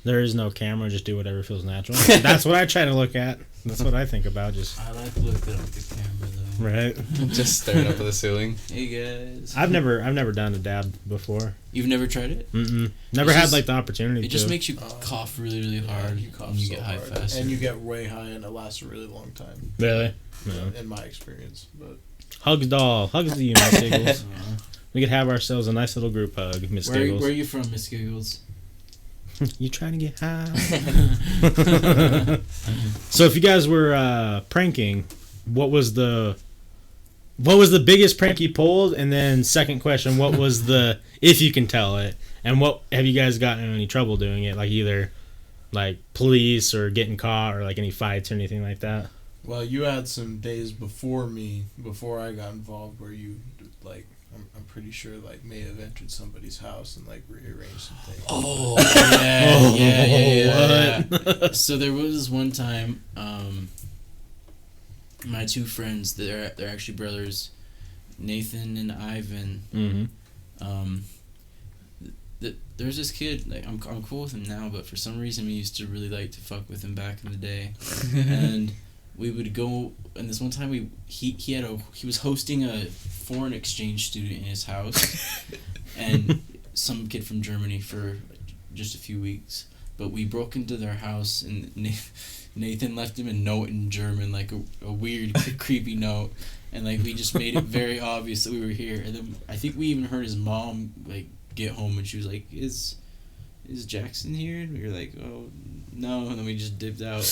There is no camera, just do whatever feels natural. That's what I try to look at. That's what I think about, just I like looking at the camera though. right. Just staring up at the ceiling. Hey guys. I've never done a dab before. You've never tried it? Mm-mm. Never It's had just- like the opportunity. It just to. makes you cough really, really hard, You cough and you so get high hard. faster. And you get way high, and it lasts a really long time. Really. No. In my experience, but Hugs doll, hugs to you, Miss Giggles. Uh, We could have ourselves a nice little group hug, Miss where Giggles. are you from, Miss Giggles? You trying to get high? So if you guys were pranking, what was the biggest prank you pulled? And then second question, what was the, if you can tell it, and what have you guys gotten in any trouble doing it? Like either like police or getting caught or like any fights or anything like that? well, you had some days before me, before I got involved, where you like. I'm pretty sure like may have entered somebody's house and like rearranged some things. Oh, yeah. So there was this one time, my two friends, they're actually brothers, Nathan and Ivan. Mm-hmm. There's this kid, like I'm cool with him now, but for some reason we used to really like to fuck with him back in the day, and we would go. And this one time he was hosting a foreign exchange student in his house, and some kid from Germany for just a few weeks. But we broke into their house, and Nathan left him a note in German, like a weird, creepy note, and like we just made it very obvious that we were here. And then I think we even heard his mom like get home, and she was like, "Is Jackson here?" And we were like, "Oh no," and then we just dipped out.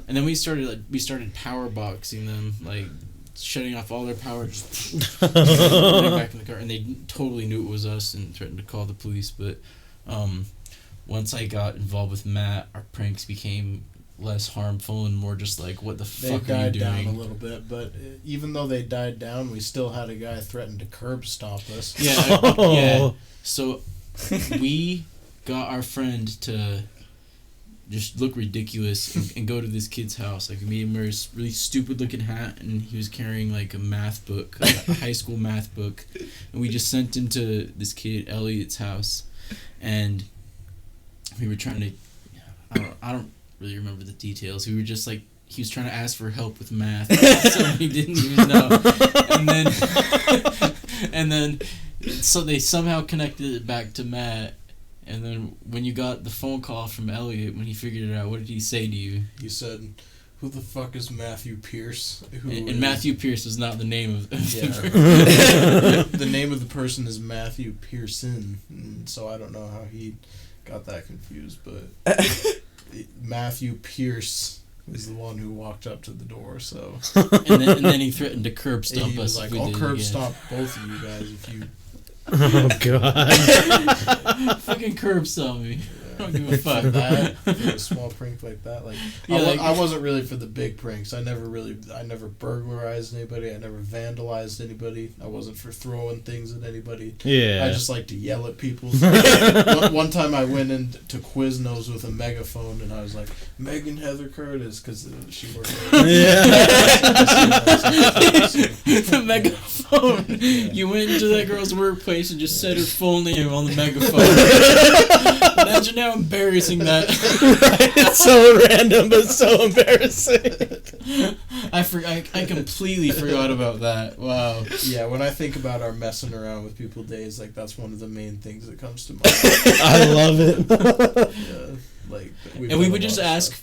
And then we started power boxing them, like shutting off all their power, just back in the car, and they totally knew it was us and threatened to call the police. But once I got involved with Matt, our pranks became less harmful and more just like, what the They fuck are you died down a doing? little bit, but even though they died down, we still had a guy threaten to curb stomp us. Yeah, Oh. yeah. So we got our friend to just look ridiculous and go to this kid's house. Like, we made him wear this really stupid looking hat, and he was carrying like a math book, a high school math book, and we just sent him to this kid Elliot's house, and we were trying to, I don't really remember the details. We were just like, he was trying to ask for help with math, so he didn't even know, and then so they somehow connected it back to Matt. And then when you got the phone call from Elliot, when he figured it out, what did he say to you? He said, "Who the fuck is Matthew Pierce?" And Matthew Pierce is not the name of Yeah. the The name of the person is Matthew Pearson, and so I don't know how he got that confused, but Matthew Pierce is the one who walked up to the door. So and then he threatened to curb stomp he us. was like, if we "I'll did it curb again." stomp both of you guys if you." Oh god. Fucking curb stomp me. I don't give a For fuck. that, for a small prank like that, like, Yeah, I wasn't really for the big pranks. I never burglarized anybody. I never vandalized anybody. I wasn't for throwing things at anybody. Yeah. I just like to yell at people. One time I went into Quiznos with a megaphone, and I was like, "Megan Heather Curtis," because she worked there. Yeah. The megaphone. phone. You went into that girl's workplace and just said her full name on the megaphone. Imagine how embarrassing that. It's so random, but so embarrassing. I completely forgot about that. Wow. Yeah, when I think about our messing around with people days, like that's one of the main things that comes to mind. I love it. Yeah, like And we would just ask.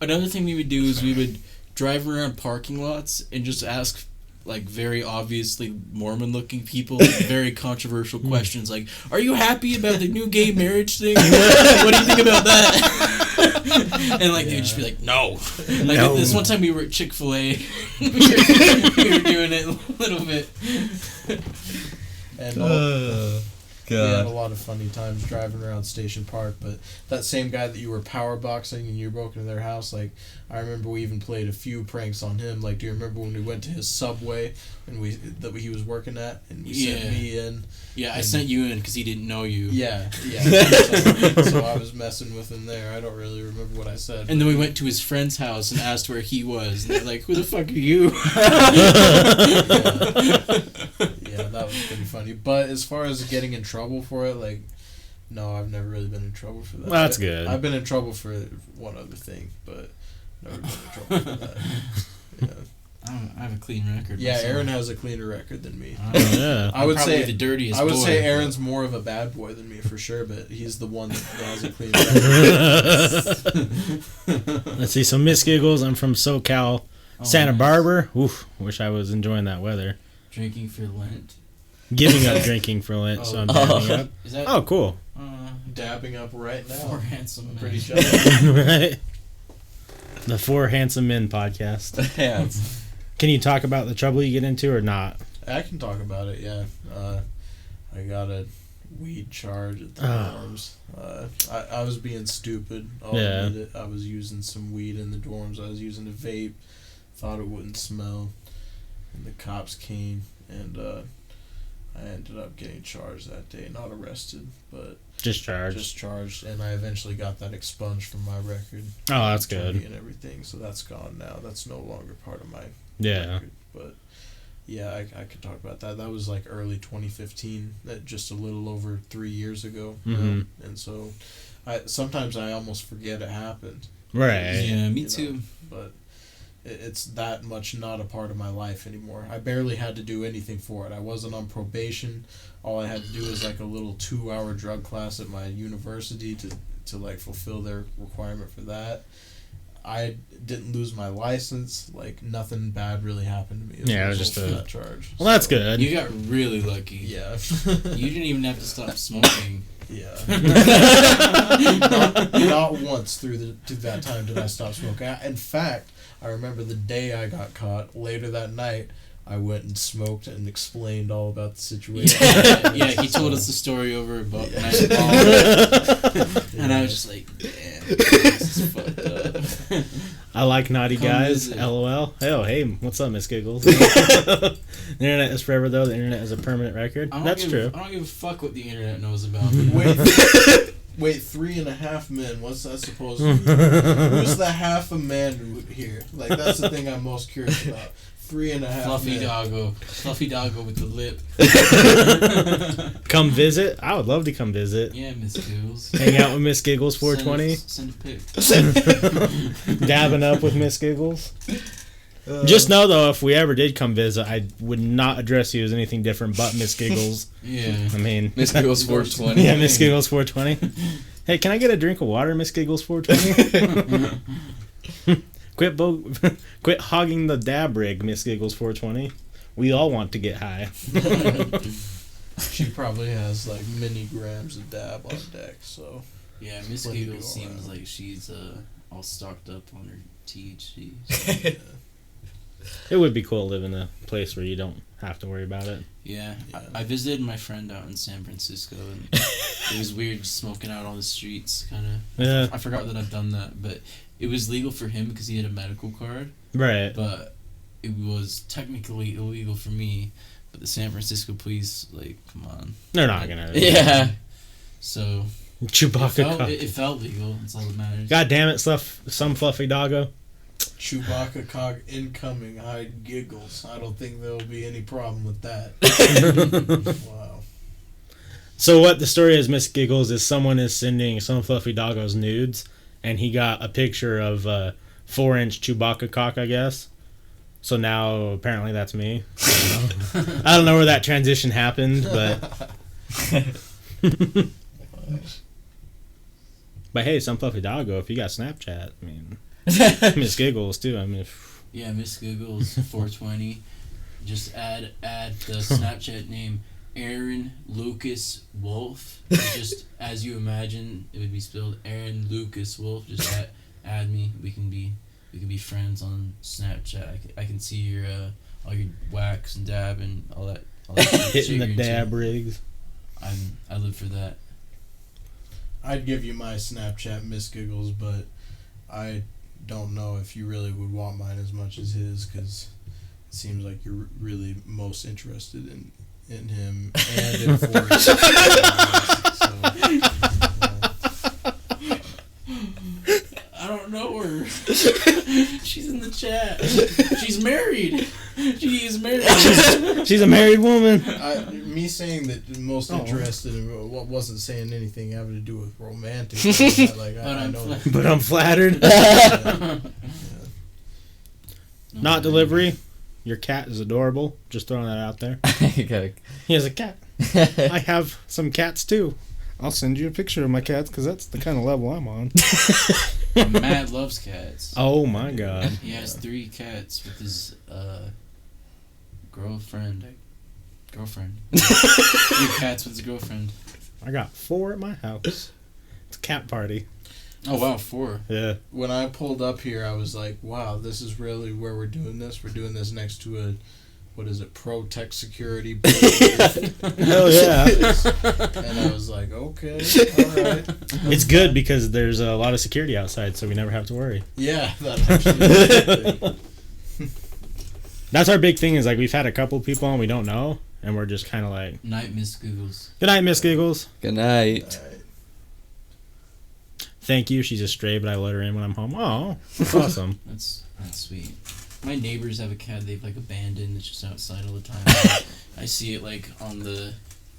Another thing we would do is we would drive around parking lots and just ask like very obviously Mormon-looking people very controversial questions like, "Are you happy about the new gay marriage thing? What do you think about that?" And like they would just be like, "No." Like No. this one time we were at Chick-fil-A, we were doing it a little bit. And we had a lot of funny times driving around Station Park, but that same guy that you were power boxing and you broke into their house, like, I remember we even played a few pranks on him. Like, do you remember when we went to his Subway and he was working at, and we sent me in? Yeah, I sent you in because he didn't know you. Yeah. So I was messing with him there. I don't really remember what I said. And then we went to his friend's house and asked where he was, and they're like, "Who the fuck are you?" Yeah, that was pretty funny. But as far as getting in trouble for it, like, no, I've never really been in trouble for that. Well, that's good. I've been in trouble for one other thing, but never been in trouble for that. Yeah. I have a clean record. Yeah, myself. Aaron has a cleaner record than me. Yeah. I would Probably say the dirtiest. I would boy. say Aaron's more of a bad boy than me for sure, but he's the one that has a clean record. Let's see. So Miss Giggles, I'm from SoCal, Santa nice. Barbara. Oof, wish I was enjoying that weather. Drinking for Lent. Giving up drinking for Lent, so I'm dabbing up. Is that? Oh, cool. Dabbing up right now. Four handsome men. Pretty jealous. Right. The Four Handsome Men podcast. Hands. Can you talk about the trouble you get into or not? I can talk about it, yeah. I got a weed charge at the dorms. I was being stupid. I'll admit it. I was using some weed in the dorms. I was using a vape. Thought it wouldn't smell. And the cops came, and I ended up getting charged that day. Not arrested, but Discharged. just charged. And I eventually got that expunged from my record. Oh, that's attorney good. And everything, so that's gone now. That's no longer part of my Yeah. record. But yeah, I could talk about that. That was like early 2015, just a little over 3 years ago. Mhm. And so sometimes I almost forget it happened. Right. Yeah, me You know, too. But it's that much not a part of my life anymore. I barely had to do anything for it. I wasn't on probation. All I had to do was like a little 2-hour drug class at my university to like fulfill their requirement for that. I didn't lose my license. Like, nothing bad really happened to me. Yeah, it was result just of a- that charge. Well, that's So, good. You got really lucky. Yeah. You didn't even have to stop smoking. Yeah. not once through that time did I stop smoking. In fact, I remember the day I got caught. Later that night, I went and smoked and explained all about the situation. Yeah, he told us the story over about Yeah. night ball. And I was just like, damn, this is fucked up. I like naughty Come guys. visit. LOL. Oh, hey, what's up, Miss Giggles? The internet is forever, though. The internet is a permanent record. That's true. I don't give a fuck what the internet knows about me. Wait, 3.5 men. What's that supposed to be? Who's the half a man here? Like, that's the thing I'm most curious about. 3.5 Fluffy men. doggo with the lip. Come visit. I would love to come visit. Yeah, Miss Giggles. Hang out with Miss Giggles 420. Send a pic. Dabbing up with Miss Giggles. Just know, though, if we ever did come visit, I would not address you as anything different but Miss Giggles. Yeah. I mean... Miss Giggles 420. Yeah, Miss Giggles 420. Hey, can I get a drink of water, Miss Giggles 420? Quit hogging the dab rig, Miss Giggles 420. We all want to get high. She probably has like many grams of dab on deck, so Yeah, Miss Plenty to Giggles go seems around. like she's all stocked up on her THC. It would be cool to live in a place where you don't have to worry about it. Yeah, Yeah. I visited my friend out in San Francisco, and it was weird just smoking out on the streets, kind of. Yeah, I forgot that I've done that, but it was legal for him because he had a medical card, right. but it was technically illegal for me. But the San Francisco police, like, come on. They're not gonna. Yeah. So Chewbacca. it felt legal. That's all that matters. God damn it, some fluffy doggo. Chewbacca cock incoming, hide giggles. I don't think there'll be any problem with that. Wow. So what the story is, Miss Giggles, is someone is sending some Fluffy Doggo's nudes, and he got a picture of a 4-inch Chewbacca cock, I guess. So now apparently that's me. I don't know where that transition happened, but but hey, some Fluffy Doggo, if you got Snapchat, I mean, Miss Giggles too. I mean, Yeah, Miss Google's 420. Just add the Snapchat name Aaron Lucas Wolf. Just as you imagine, it would be spelled Aaron Lucas Wolf. Just add me. We can be friends on Snapchat. I can see your all your wax and dab and all that. hitting the dab rigs. I live for that. I'd give you my Snapchat, Miss Giggles, but I don't know if you really would want mine as much as his, because it seems like you're really most interested in him and in Forrest. So, I don't know her. She's in the chat. She's married. She is married. She's a married woman. me saying that most interested in what wasn't saying anything having to do with romantic. I know. But I'm flattered. Yeah. Not delivery. Your cat is adorable. Just throwing that out there. He has a cat. I have some cats too. I'll send you a picture of my cats because that's the kind of level I'm on. Matt loves cats. Oh my god. He has 3 cats with his girlfriend. Your cats with his girlfriend. I got 4 at my house. It's a cat party. Oh wow, 4. Yeah. When I pulled up here, I was like, wow, this is really where we're doing this. We're doing this next to a, what is it, Pro Tech Security. Hell yeah. And I was like, okay, all right. It's good because there's a lot of security outside, so we never have to worry. Yeah, that actually is a good thing. That's our big thing is, like, we've had a couple people on we don't know, and we're just kind of like... Night, Miss Googles. Good night, Miss Giggles. Good night. Thank you. She's a stray, but I let her in when I'm home. Oh, that's awesome. That's sweet. My neighbors have a cat they've like abandoned. It's just outside all the time. I see it like on the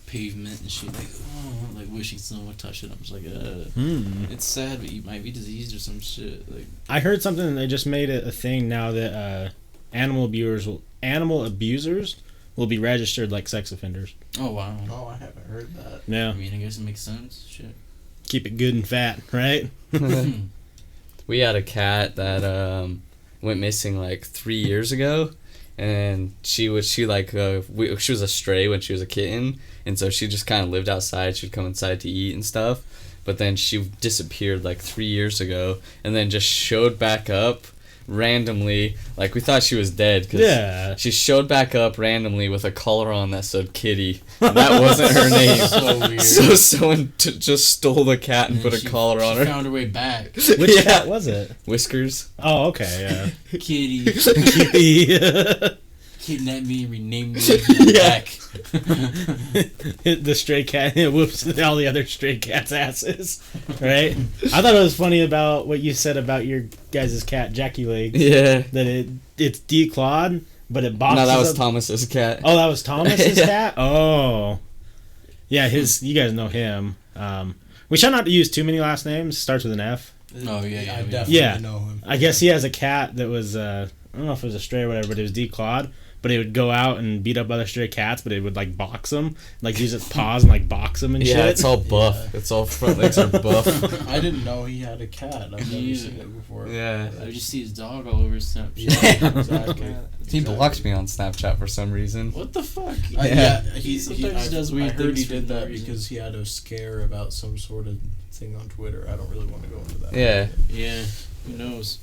pavement and she like wishing someone would touch it. I'm just like, it's sad, but you might be diseased or some shit. Like I heard something and they just made it a thing now that animal abusers will be registered like sex offenders. Oh wow. Oh, I haven't heard that. Yeah. I mean, I guess it makes sense. Shit. Keep it good and fat, right? We had a cat that went missing like 3 years ago, and she was a stray when she was a kitten, and so she just kind of lived outside. She'd come inside to eat and stuff, but then she disappeared like 3 years ago, and then just showed back up randomly. Like we thought she was dead because she showed back up randomly with a collar on that said Kitty, and that wasn't her name. So weird. So someone just stole the cat and put a collar on her. She found her way back. Which cat was it? Whiskers. Oh, okay, yeah. Kitty. Kitty. Kidnapped me and renamed me Yeah. back. The stray cat whoops all the other stray cats' asses, right? I thought it was funny about what you said about your guys' cat, Jackie Legs. Yeah. That it's declawed, but it boxes. No, that was up. Thomas's cat. Oh, that was Thomas's Yeah. cat? Oh. Yeah, you guys know him. We try not to use too many last names. Starts with an F. Oh yeah, I we- definitely know him. I guess he has a cat that was, I don't know if it was a stray or whatever, but it was declawed. But it would go out and beat up other stray cats, but it would, like, box them. Like, use its paws and, like, box them and shit. Yeah, it's all buff. Yeah. Its all front legs are buff. I didn't know he had a cat. I've never Me seen either. it before. Yeah. I just see his dog all over his Snapchat. Yeah, exactly. He blocked me on Snapchat for some reason. What the fuck? Yeah, Sometimes he does weird I heard he things for did no that reason. because he had a scare about some sort of thing on Twitter. I don't really want to go into that. Yeah. Yeah. Who knows?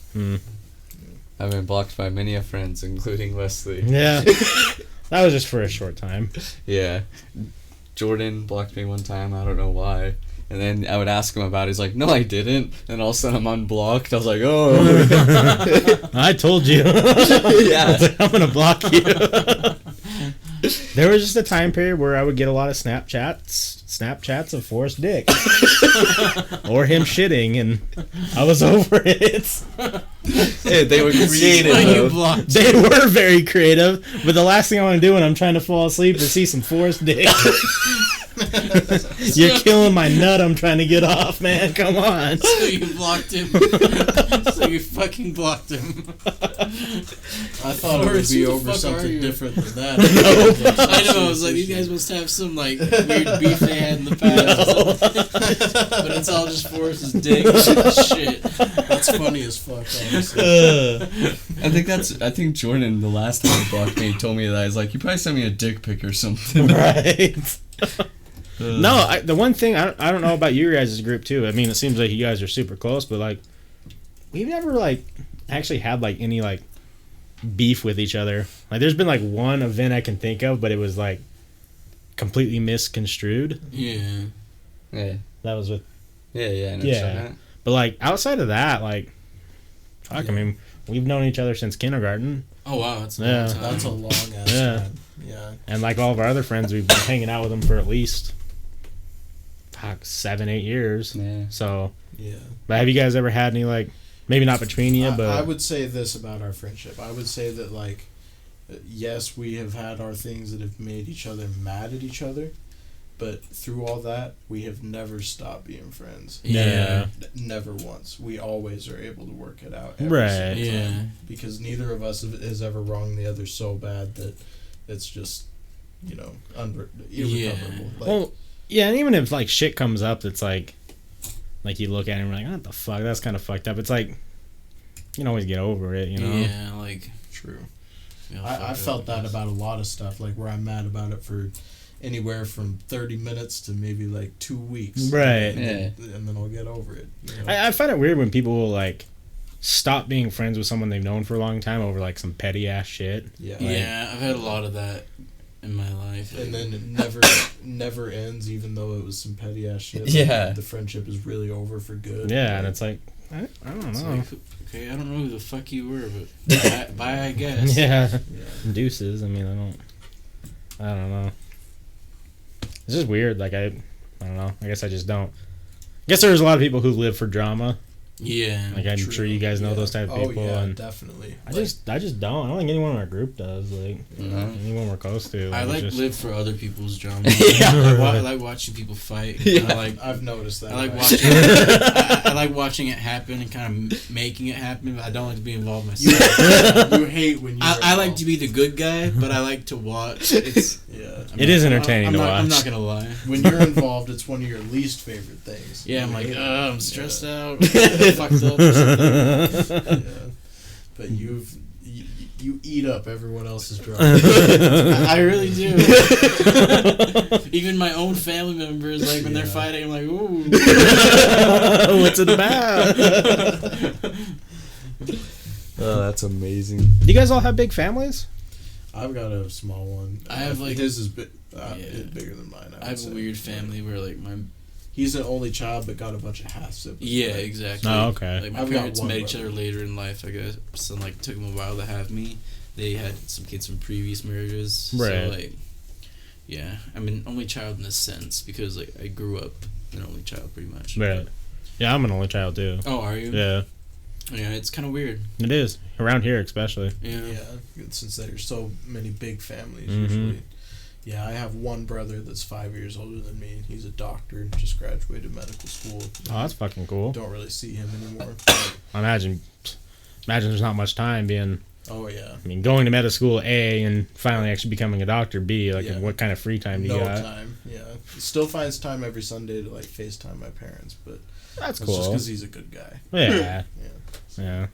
I've been blocked by many of friends, including Wesley. Yeah. That was just for a short time. Yeah. Jordan blocked me one time. I don't know why. And then I would ask him about it. He's like, no, I didn't. And all of a sudden I'm unblocked. I was like, oh. I told you. Yeah. I was like, I'm going to block you. There was just a time period where I would get a lot of Snapchats of Forrest Dick. Or him shitting, and I was over it. Hey, they were creative. Why you though. blocked? They were very creative, but the last thing I want to do when I'm trying to fall asleep is see some forced dick. You're killing my nut I'm trying to get off, man. Come on. So you blocked him. So you fucking blocked him. I thought it would Forrest, be who the over fuck are something you? different than that. I know. I was like, these guys must have some like weird beef they had in the past. But it's all just Forrest's dick. Shit. That's funny as fuck, honestly. I think Jordan, the last time he blocked me, told me that. He's like, you probably sent me a dick pic or something. Right. No, the one thing I don't know about you guys' group too. I mean, it seems like you guys are super close, but like, we've never like actually had like any like beef with each other. Like, there's been like one event I can think of, but it was like completely misconstrued. Yeah. Yeah. That was with, Yeah, I know Yeah. that. but like outside of that, like, fuck. I mean, we've known each other since kindergarten, Oh wow, that's a Yeah. long time. That's a long ass Yeah. time. Yeah. and like all of our other friends, we've been hanging out with them for at least 7-8 years. Yeah. So, Yeah. but have you guys ever had any like, maybe not between you, but I would say this about our friendship. I would say that, like, yes, we have had our things that have made each other mad at each other, but through all that, we have never stopped being friends. Yeah. Never once. We always are able to work it out. Every Right. single Yeah. time, because neither of us has ever wronged the other so bad that it's just, irrecoverable. Like, well, yeah, and even if like shit comes up that's like you look at it and you're like, what the fuck, that's kind of fucked up. It's like, you can always get over it, you know. Yeah, like. true. we all I fucked felt up, that guess. about a lot of stuff, like where I'm mad about it for anywhere from 30 minutes to maybe like 2 weeks. Right. And then I'll get over it. I find it weird when people will like stop being friends with someone they've known for a long time over like some petty ass shit. Yeah. Yeah, I've had a lot of that in my life. And then it never ends, even though it was some petty ass shit. Yeah. The friendship is really over for good. Yeah, and it's like, I don't It's know. like, okay, I don't know who the fuck you were, but bye, I guess. Yeah, Yeah. deuces. I mean, I don't know. It's just weird. Like I don't know. I guess I just don't. I guess there's a lot of people who live for drama. Yeah. Like I'm True. sure you guys know Yeah. those type of people. Oh, yeah, and definitely. I just don't. I don't think anyone in our group does. Like anyone we're close to. I it's like just, live for other people's drama. Yeah. I like watching people fight. Yeah. I've noticed that. I like right? watching. I like watching it happen and kind of making it happen, but I don't like to be involved myself. You hate when you. I like to be the good guy, but I like to watch. It's Yeah. It is entertaining to I'm not watch. gonna lie. When you're involved, it's one of your least favorite things. Yeah, I'm like, Yeah. I'm stressed out, fucked up. Or something. Yeah. But you eat up everyone else's drama. I really do. Even my own family members, like when they're Yeah. fighting, I'm like, ooh. What's it about? Oh, that's amazing. Do you guys all have big families? I've got a small one. I have, like- his is Yeah. bigger than mine. I have a weird family where like my He's an only child, but got a bunch of half siblings. yeah, right? exactly. Oh, okay. Like my I've got parents one met each brother. other later in life, I guess. So like took them a while to have me. They had some kids from previous marriages. Right. So like, yeah, I'm an only child in a sense because like I grew up an only child pretty much. Right. Yeah, I'm an only child too. Oh, are you? Yeah, Yeah, it's kind of weird. it is around here especially. Yeah. Yeah, since there's so many big families Mhm. usually. Yeah, I have one brother that's 5 years older than me. He's a doctor, just graduated medical school. Oh, that's fucking cool. Don't really see him anymore. I imagine there's not much time being. Oh yeah, I mean, going to medical school A and finally actually becoming a doctor B. Like, Yeah. what kind of free time do you no got? time. Yeah, he still finds time every Sunday to like FaceTime my parents, but That's that's just cool. because he's a good guy. Yeah, Yeah, yeah.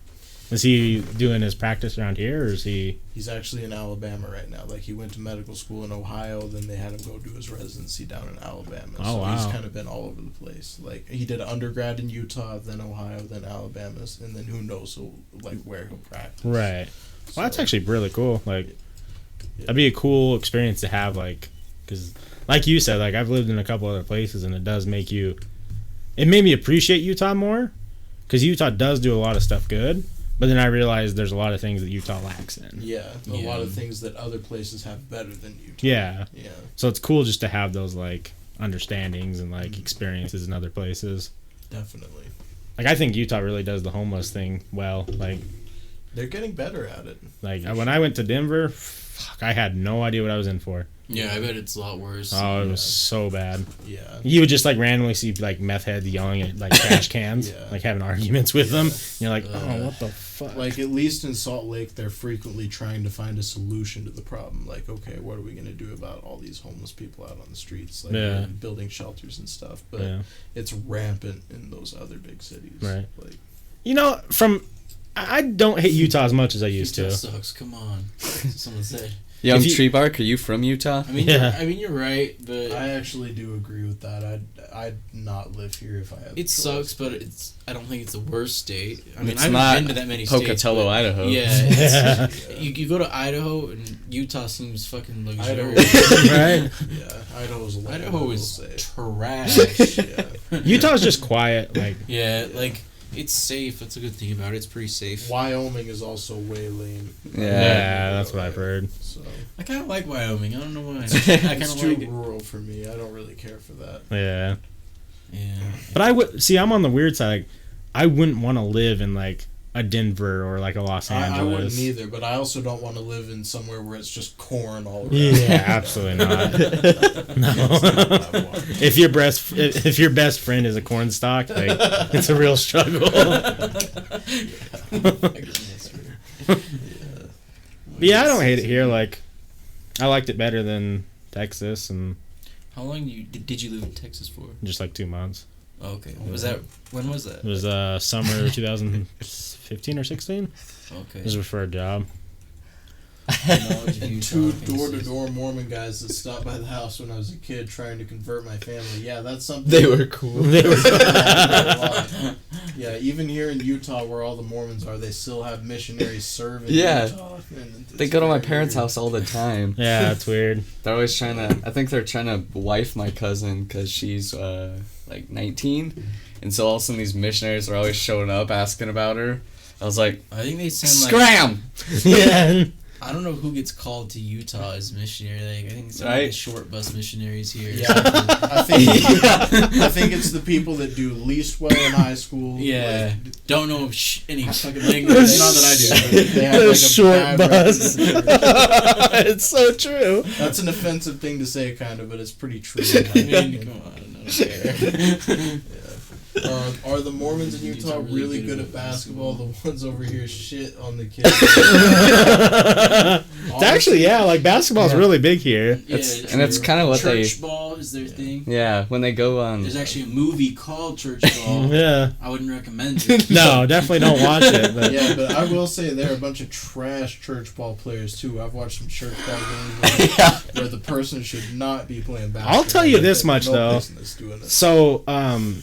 Is he doing his practice around here, or is he? he's actually in Alabama right now. Like he went to medical school in Ohio, then they had him go do his residency down in Alabama. Oh, so wow. he's kind of been all over the place. Like he did undergrad in Utah, then Ohio, then Alabama, and then who knows where he'll practice. Right. Well, that's So, actually really cool. Like, Yeah. that'd be a cool experience to have. Like, because, like you said, like I've lived in a couple other places, and it does make you. It made me appreciate Utah more, because Utah does do a lot of stuff good. But then I realized there's a lot of things that Utah lacks in. Yeah, a Yeah. lot of things that other places have better than Utah. Yeah. Yeah, So it's cool just to have those like understandings and like experiences in other places. definitely. Like, I think Utah really does the homeless thing well. Like, They're getting better at it. Like when I went to Denver, fuck, I had no idea what I was in for. Yeah, I bet it's a lot worse. Oh, it was so bad. Yeah. You would just like randomly see like meth heads yelling at like trash cans, Yeah. like having arguments with them. And you're like, oh, what the fuck? Like, at least in Salt Lake, they're frequently trying to find a solution to the problem. Like, okay, what are we going to do about all these homeless people out on the streets? Like, Yeah. building shelters and stuff. But Yeah. it's rampant in those other big cities. Right. Like, You know, I don't hate Utah as much as I used Utah to. sucks. Come on, someone said. Young If you- Tree Bark, are you from Utah? I mean, Yeah. you're right, but I actually do agree with that. I'd not live here if I had the it choice. sucks. But I don't think it's the worst state. I mean, It's I haven't not been to that many states. Pocatello, but Idaho. Yeah, Yeah. you go to Idaho and Utah seems fucking Idaho, luxurious. Right? Yeah, Idaho's a lot. Idaho is trash. Yeah. Utah's just quiet. Like, Yeah, like it's safe. That's a good thing about it. It's pretty safe. Wyoming is also way lame. yeah, that's what I've heard. So I kind of like Wyoming. I don't know why. I kind it's of too like it. rural for me. I don't really care for that. Yeah. Yeah. But I would see. I'm on the weird side. Like, I wouldn't want to live in like a Denver or like a Los Angeles. I wouldn't either, but I also don't want to live in somewhere where it's just corn all around. Yeah, absolutely not. No. If your best friend is a cornstalk, like it's a real struggle. But yeah, I don't hate it here. Like, I liked it better than Texas, and How long did you live in Texas for? just like 2 months. Oh, okay. Was that when was that? It was summer 2015 or 16. Okay. This was for a job. Knowledge of And Utah, two I think, is- door-to-door Mormon guys that stopped by the house when I was a kid trying to convert my family. Yeah, that's something. They were cool. Yeah, even here in Utah, where all the Mormons are, they still have missionaries serving. Yeah. Utah, and They it's go to my very parents' weird. house all the time. Yeah, that's weird. They're always trying to. I think they're trying to wife my cousin because she's like 19, and so all of a sudden these missionaries are always showing up asking about her. I was like, I think they send like scram! Yeah. I don't know who gets called to Utah as missionary. Like, I think it's like Right. the short bus missionaries here. Yeah, I think it's the people that do least well in high school. Yeah. like, Don't know any fucking language. Not that I do. But they have The like a short bad bus. reputation. It's so true. That's an offensive thing to say, kind of, but it's pretty true. I mean, come on, I don't care. Are the Mormons in Dudes Utah are really good at basketball? The ones over here shit on the kids. It's actually, yeah, like basketball's really big here. Yeah, And it's kind of what church ball is their thing. Yeah, when they go on. There's actually a movie called Church Ball. Yeah. I wouldn't recommend it. No, definitely don't watch it. But Yeah, but I will say there are a bunch of trash church ball players too. I've watched some church ball games where the person should not be playing basketball. I'll tell you They this have much, no though. business doing it. So,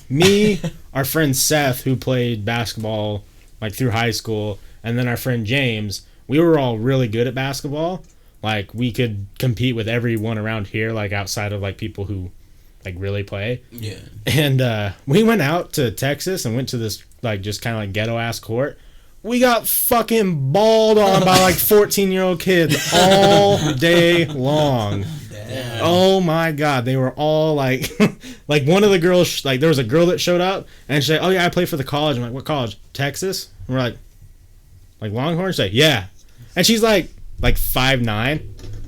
me, our friend Seth, who played basketball like through high school, and then our friend James, we were all really good at basketball. Like, we could compete with everyone around here, like outside of like people who like really play. Yeah. And we went out to Texas and went to this like just kind of like ghetto ass court. We got fucking balled on by like 14-year-old kids all day long. Damn. Oh my god, they were all like, like one of the girls, like there was a girl that showed up and she's like, "Oh yeah, I play for the college." I'm like, "What college?" "Texas." And we're like Longhorn. She's like, "Yeah," and she's like 5'9".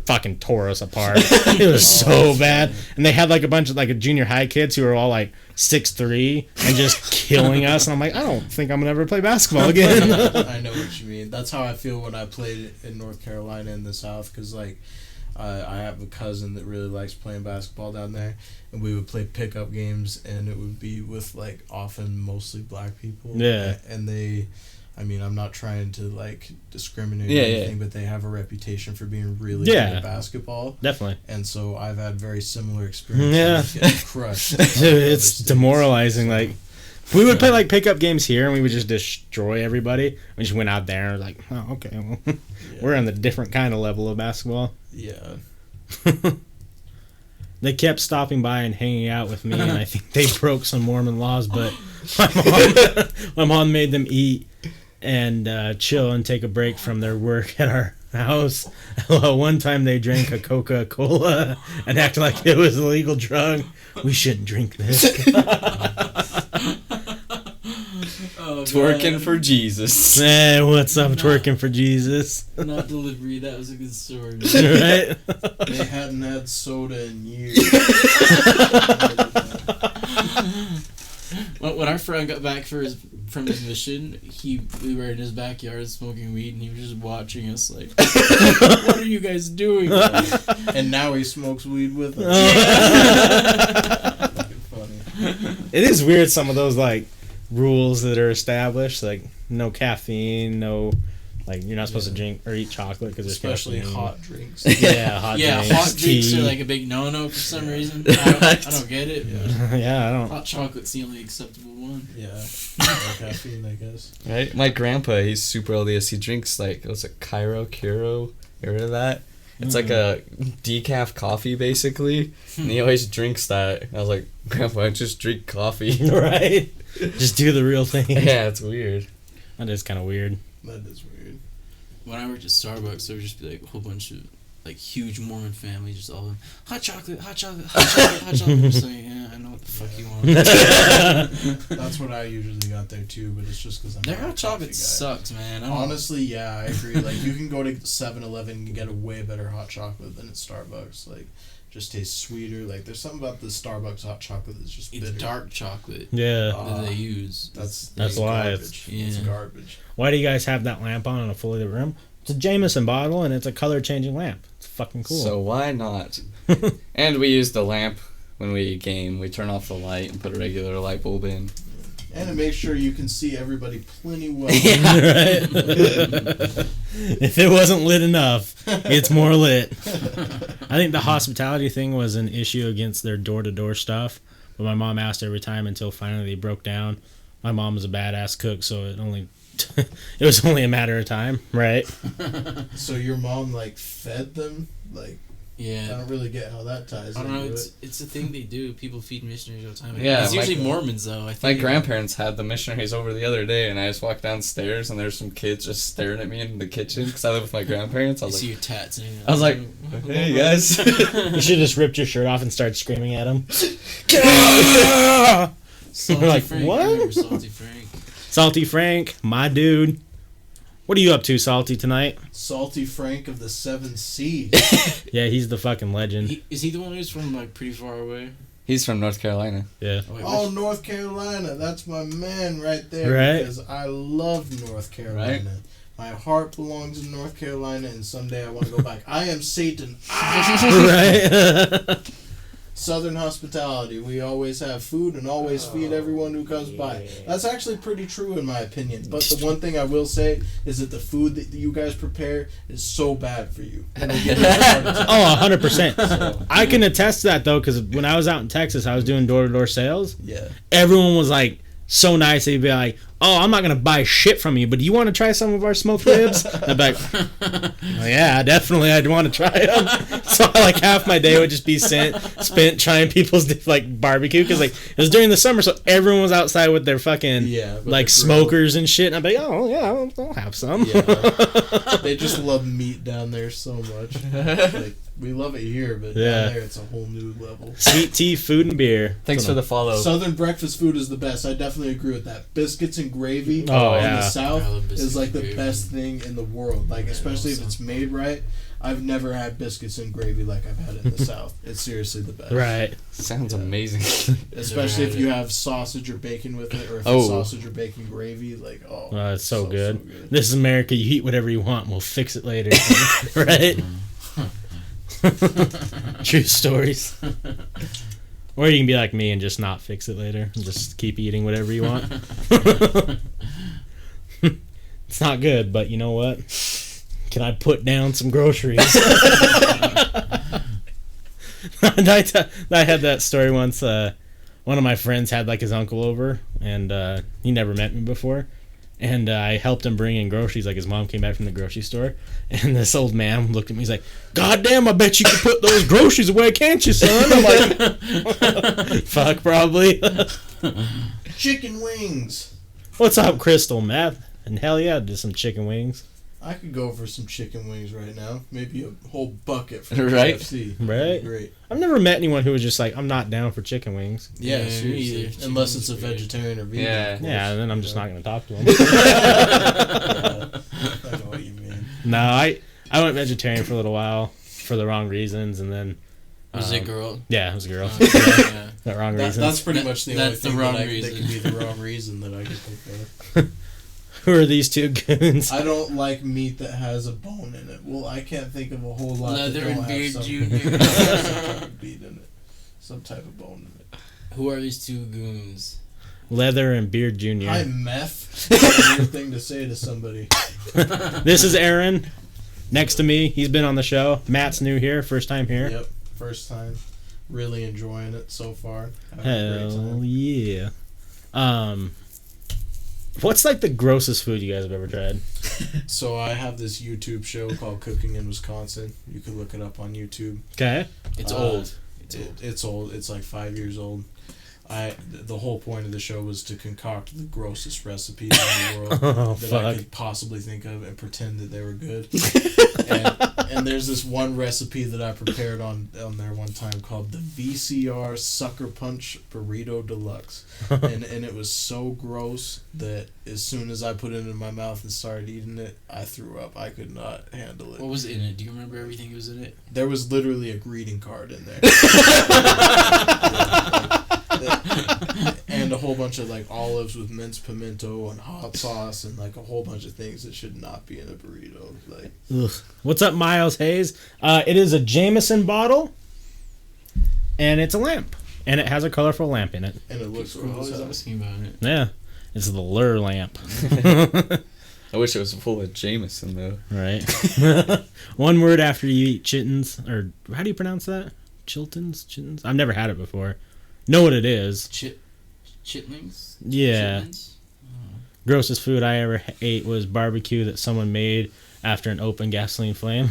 Fucking tore us apart. It was so bad. And they had like a bunch of like a junior high kids who were all like 6'3" and just killing us. And I'm like, I don't think I'm gonna ever play basketball again. I know what you mean. That's how I feel when I played in North Carolina in the South, because like I have a cousin that really likes playing basketball down there, and we would play pickup games, and it would be with like often mostly black people. Yeah. And they, I mean, I'm not trying to like discriminate Yeah, or yeah. anything, but they have a reputation for being really Yeah. good at basketball. Definitely. And so I've had very similar experiences. Yeah. Getting crushed. Dude, it's demoralizing. Like, we would play like pickup games here, and we would just destroy everybody. We just went out there and was like, "Oh, okay, well, we're on the different kind of level of basketball." Yeah. They kept stopping by and hanging out with me, and I think they broke some Mormon laws. But my mom made them eat and chill and take a break from their work at our house. One time they drank a Coca-Cola and acted like it was a legal drug. We shouldn't drink this. Oh, Twerking God. for Jesus. Hey, what's up, twerking for Jesus? Not delivery. That was a good story. Man. Right? They hadn't had soda in years. When our friend got back from his mission, we were in his backyard smoking weed, and he was just watching us like, "What are you guys doing?" And now he smokes weed with us. Fucking funny. It is weird, some of those, like, rules that are established, like, no caffeine, no, like, you're not supposed to drink or eat chocolate because there's Especially caffeine. hot drinks. Yeah, hot Yeah, drinks, hot drinks tea. are like a big no-no for some reason. I don't get it. Yeah. Yeah, I don't. Hot chocolate's the only acceptable one. Yeah. No caffeine, I guess. Right? My grandpa, he's super LDS. He drinks like, what's it, Curo? You heard of that? It's like a decaf coffee, basically. And he always drinks that. I was like, Grandpa, I just drink coffee. Right? Just do the real thing. Yeah, it's weird. That is kind of weird. That is weird. When I worked at Starbucks, there would just be like a whole bunch of like huge Mormon families, just all hot chocolate, hot chocolate, hot chocolate, hot chocolate. Just like, yeah, I know what the fuck you want. That's what I usually got there too, but it's just because I'm Their not a hot chocolate coffee guy. sucks, man. I don't- Honestly, yeah, I agree. Like, you can go to 7-Eleven and get a way better hot chocolate than at Starbucks. Like, just tastes sweeter. Like, there's something about the Starbucks hot chocolate that's just it's bitter. dark chocolate Yeah. that they use. That's why garbage. It's Yeah. garbage. Why do you guys have that lamp on in a fully lit room? It's a Jameson bottle and it's a color changing lamp. It's fucking cool. So why not? And we use the lamp when we game. We turn off the light and put a regular light bulb in. And it makes sure you can see everybody plenty well. Right? If it wasn't lit enough, it's more lit. I think the hospitality thing was an issue against their door-to-door stuff, but my mom asked every time until finally they broke down. My mom was a badass cook, so it was only a matter of time, right? So your mom, like, fed them? Like, I Yeah. don't really get how that ties I don't know. into It's it. it's a thing they do. People feed missionaries all the time. Yeah, it's my- usually Mormons though. I think My grandparents had the missionaries over the other day, and I just walked downstairs, and there's some kids just staring at me in the kitchen because I live with my grandparents. I You was see like, your tats. And I was like, hey guys. You should have just ripped your shirt off and started screaming at him. Salty Like, Frank. what? I remember Salty Frank. Salty Frank, my dude. What are you up to, Salty, tonight? Salty Frank of the 7 Seas. Yeah, he's the fucking legend. Is he the one who's from like pretty far away? He's from North Carolina. Yeah. Oh, wait, Oh, which- North Carolina. That's my man right there. Right. Because I love North Carolina. My heart belongs in North Carolina, and someday I want to go back. I am Satan. Right? Southern hospitality. We always have food and always feed everyone who comes by. That's actually pretty true in my opinion. But the one thing I will say is that the food that you guys prepare is so bad for you. It'll give you a heart attack. Oh, 100%. So, I can attest to that, though, because when I was out in Texas, I was doing door-to-door sales. yeah. Everyone was, like, so nice. They'd be like, oh, I'm not going to buy shit from you, but do you want to try some of our smoked ribs? I'd be like, oh, yeah, definitely, I'd want to try them. So, like, half my day would just be spent trying people's, like, barbecue, because, like, it was during the summer, so everyone was outside with their fucking, Yeah, with like, the grill. smokers and shit, and I'd be like, oh, yeah, I'll have some. Yeah. They just love meat down there so much. Like, we love it here, but Yeah. down there it's a whole new level. Sweet tea, food, and beer. Thanks for the follow. Southern breakfast food is the best. I definitely agree with that. Biscuits and gravy Oh, in yeah. the South I love biscuits is like and the gravy. best thing in the world. Like, especially if it's made right. I've never had biscuits and gravy like I've had in the South. It's seriously the best. Right. Sounds Yeah. amazing. Especially if had you it. have sausage or bacon with it, or if Oh. it's sausage or bacon gravy. Like, oh, It's so good. This is America. You eat whatever you want, and we'll fix it later. Right? True stories. Or you can be like me and just not fix it later. And just keep eating whatever you want. It's not good, but you know what? Can I put down some groceries? I had that story once. One of my friends had like his uncle over, and he never met me before. And I helped him bring in groceries. Like, his mom came back from the grocery store, and this old man looked at me. He's like, "God damn, I bet you can put those groceries away, can't you, son?" I'm like, "Fuck, probably." Chicken wings. What's up, Crystal Meth? And hell yeah, just some chicken wings. I could go for some chicken wings right now. Maybe a whole bucket from Right? KFC. Right? Great. I've never met anyone who was just like, I'm not down for chicken wings. Yeah, Yeah, seriously. either. Chicken Unless wings it's a are great. vegetarian or vegan. Yeah. of course. Yeah, and then I'm just not going to talk to them. I know what you mean. No, I went vegetarian for a little while for the wrong reasons, and then Was it a girl? yeah, it was a girl. Yeah. The wrong That, reasons. that's pretty much the only That's the thing wrong that reason. could be the wrong reason that I could think of. Who are these two goons? I don't like meat that has a bone in it. Well, I can't think of a whole lot Leather that don't and beard have some, junior. some type of beat in it. Some type of bone in it. Who are these two goons? Leather and Beard Jr. Hi, meth. That's a weird thing to say to somebody. This is Aaron. Next to me, he's been on the show. Matt's new here, first time here. Yep, first time. Really enjoying it so far. Having a great Hell time. yeah. What's like the grossest food you guys have ever tried? So I have this YouTube show called Cooking in Wisconsin. You can look it up on YouTube. Okay. It's Uh, old. It's old. It's old. It's like 5 years old. The whole point of the show was to concoct the grossest recipes in the world Oh, that I fuck. could possibly think of and pretend that they were good. and there's this one recipe that I prepared on there one time called the VCR Sucker Punch Burrito Deluxe. and it was so gross that as soon as I put it in my mouth and started eating it, I threw up. I could not handle it. What was in it? Do you remember everything that was in it? There was literally a greeting card in there. And a whole bunch of like olives with minced pimento and hot sauce and like a whole bunch of things that should not be in a burrito. Like, Ugh. What's up, Miles Hayes? It is a Jameson bottle, and it's a lamp, and it has a colorful lamp in it. and it looks People are cool as always hell. asking about it. Yeah, it's the lure lamp. I wish it was full of Jameson though. Right. One word after you eat chittens, or how do you pronounce that? Chiltons? Chittens? I've never had it before. Know what it is. Chitlings? Yeah. Chitlins? Grossest food I ever ate was barbecue that someone made after an open gasoline flame.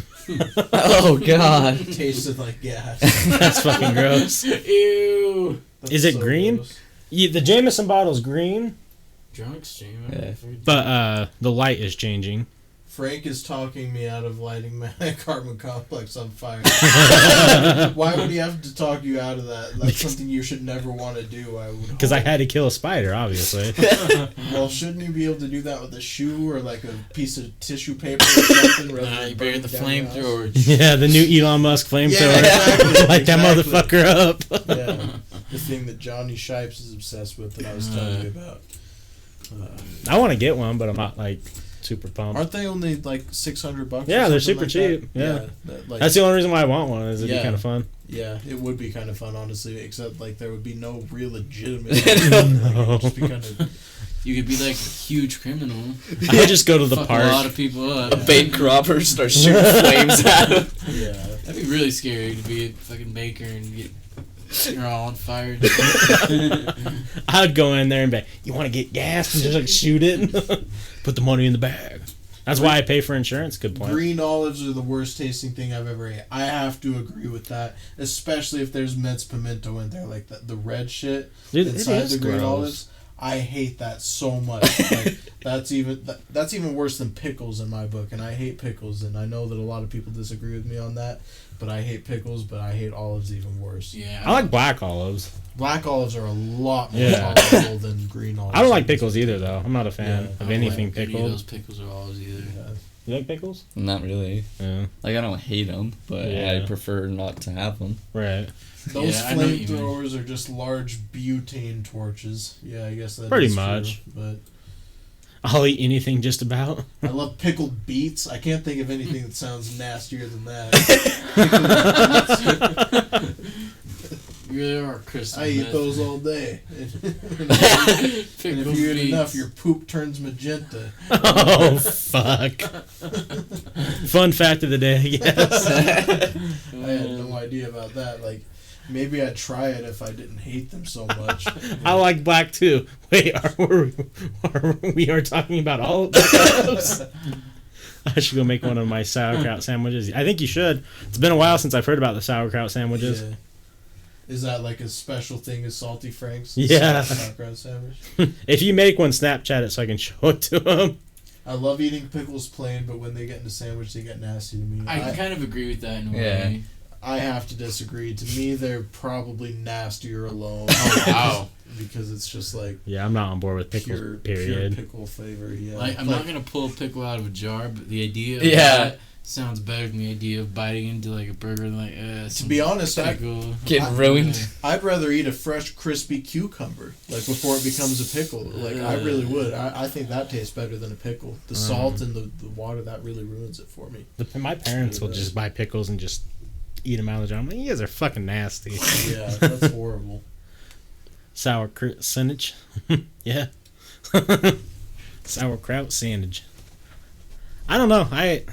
Oh God. It tasted like gas. That's fucking gross. Ew! That's Is it so green? gross. Yeah, the Jameson bottle's green, Drunk extreme. Yeah. but the light is changing. Frank is talking me out of lighting my apartment complex on fire. Why would he have to talk you out of that? That's something you should never want to do, I would Because I hope. had to kill a spider, obviously. Well, shouldn't you be able to do that with a shoe or like a piece of tissue paper or something? rather Nah, than you buried burning the down your house? flamethrower. Yeah, the new Elon Musk flamethrower. Yeah, exactly, Light that exactly. motherfucker up. Yeah, the thing that Johnny Shipes is obsessed with that I was telling you about. I want to get one, but I'm not like super pumped. Aren't they only like $600? Yeah, or they're something super like cheap, that? yeah. like, That's the only reason why I want one. Is it'd be Yeah. kind of fun. yeah, it would be kind of fun, honestly. Except like there would be no real legitimate. No. It would just be kind of. You could be like a huge criminal. I would just go to the Fuck a lot park. of people up. A bank robber starts shooting flames at him. Yeah. That'd be really scary to be a fucking baker and get you're all on fire. I'd go in there and be like, you want to get gas? And just like shoot it. Put the money in the bag. That's why I pay for insurance. Good point. Green olives are the worst tasting thing I've ever ate. I have to agree with that, especially if there's minced pimento in there, like the red shit Dude, it inside is the green gross. olives. I hate that so much. Like, that's even worse than pickles in my book, and I hate pickles, and I know that a lot of people disagree with me on that. But I hate pickles, but I hate olives even worse. Yeah. I like black olives. Black olives are a lot more Yeah. tolerable than green olives. I don't like pickles either, though. I'm not a fan Yeah, of I don't anything like any of pickled. those pickles or olives either. Yeah. You like pickles? Not really. Yeah. Like I don't hate them, but Yeah. I prefer not to have them. Right. Those Yeah, I know what you mean. flamethrowers are just large butane torches. Yeah, I guess that Pretty is much. true, but I'll eat anything just about. I love pickled beets. I can't think of anything that sounds nastier than that. You really are crystal. I eat meth. those all day. and if Pickled you eat enough, beets. your poop turns magenta. Oh, fuck. Fun fact of the day, I guess. I had no idea about that. Like, maybe I'd try it if I didn't hate them so much. I like black too. Wait, we are talking about all of those? I should go make one of my sauerkraut sandwiches. I think you should. It's been a while since I've heard about the sauerkraut sandwiches. Yeah. Is that like a special thing as Salty Frank's? Yeah. Sauerkraut sandwich? If you make one, Snapchat it so I can show it to them. I love eating pickles plain, but when they get in a sandwich, they get nasty to me. I kind of agree with that in a Yeah. way. I have to disagree. To me, they're probably nastier alone. Oh, wow. Because it's just like Yeah, I'm not on board with pickles. pure Period. pickle flavor. Yeah, Like, I'm not going to pull a pickle out of a jar, but the idea of Yeah. that sounds better than the idea of biting into, like, a burger and, like, To be honest, pickle. Getting ruined. I'd rather eat a fresh, crispy cucumber, like, before it becomes a pickle. Like, I really would. I think that tastes better than a pickle. The salt and the water, that really ruins it for me. My parents will just buy pickles and just eat them out of the jar. I'm like, you guys are fucking nasty. Yeah, that's horrible. Sauerkraut sandwich. Yeah. Sauerkraut sandwich. I don't know. I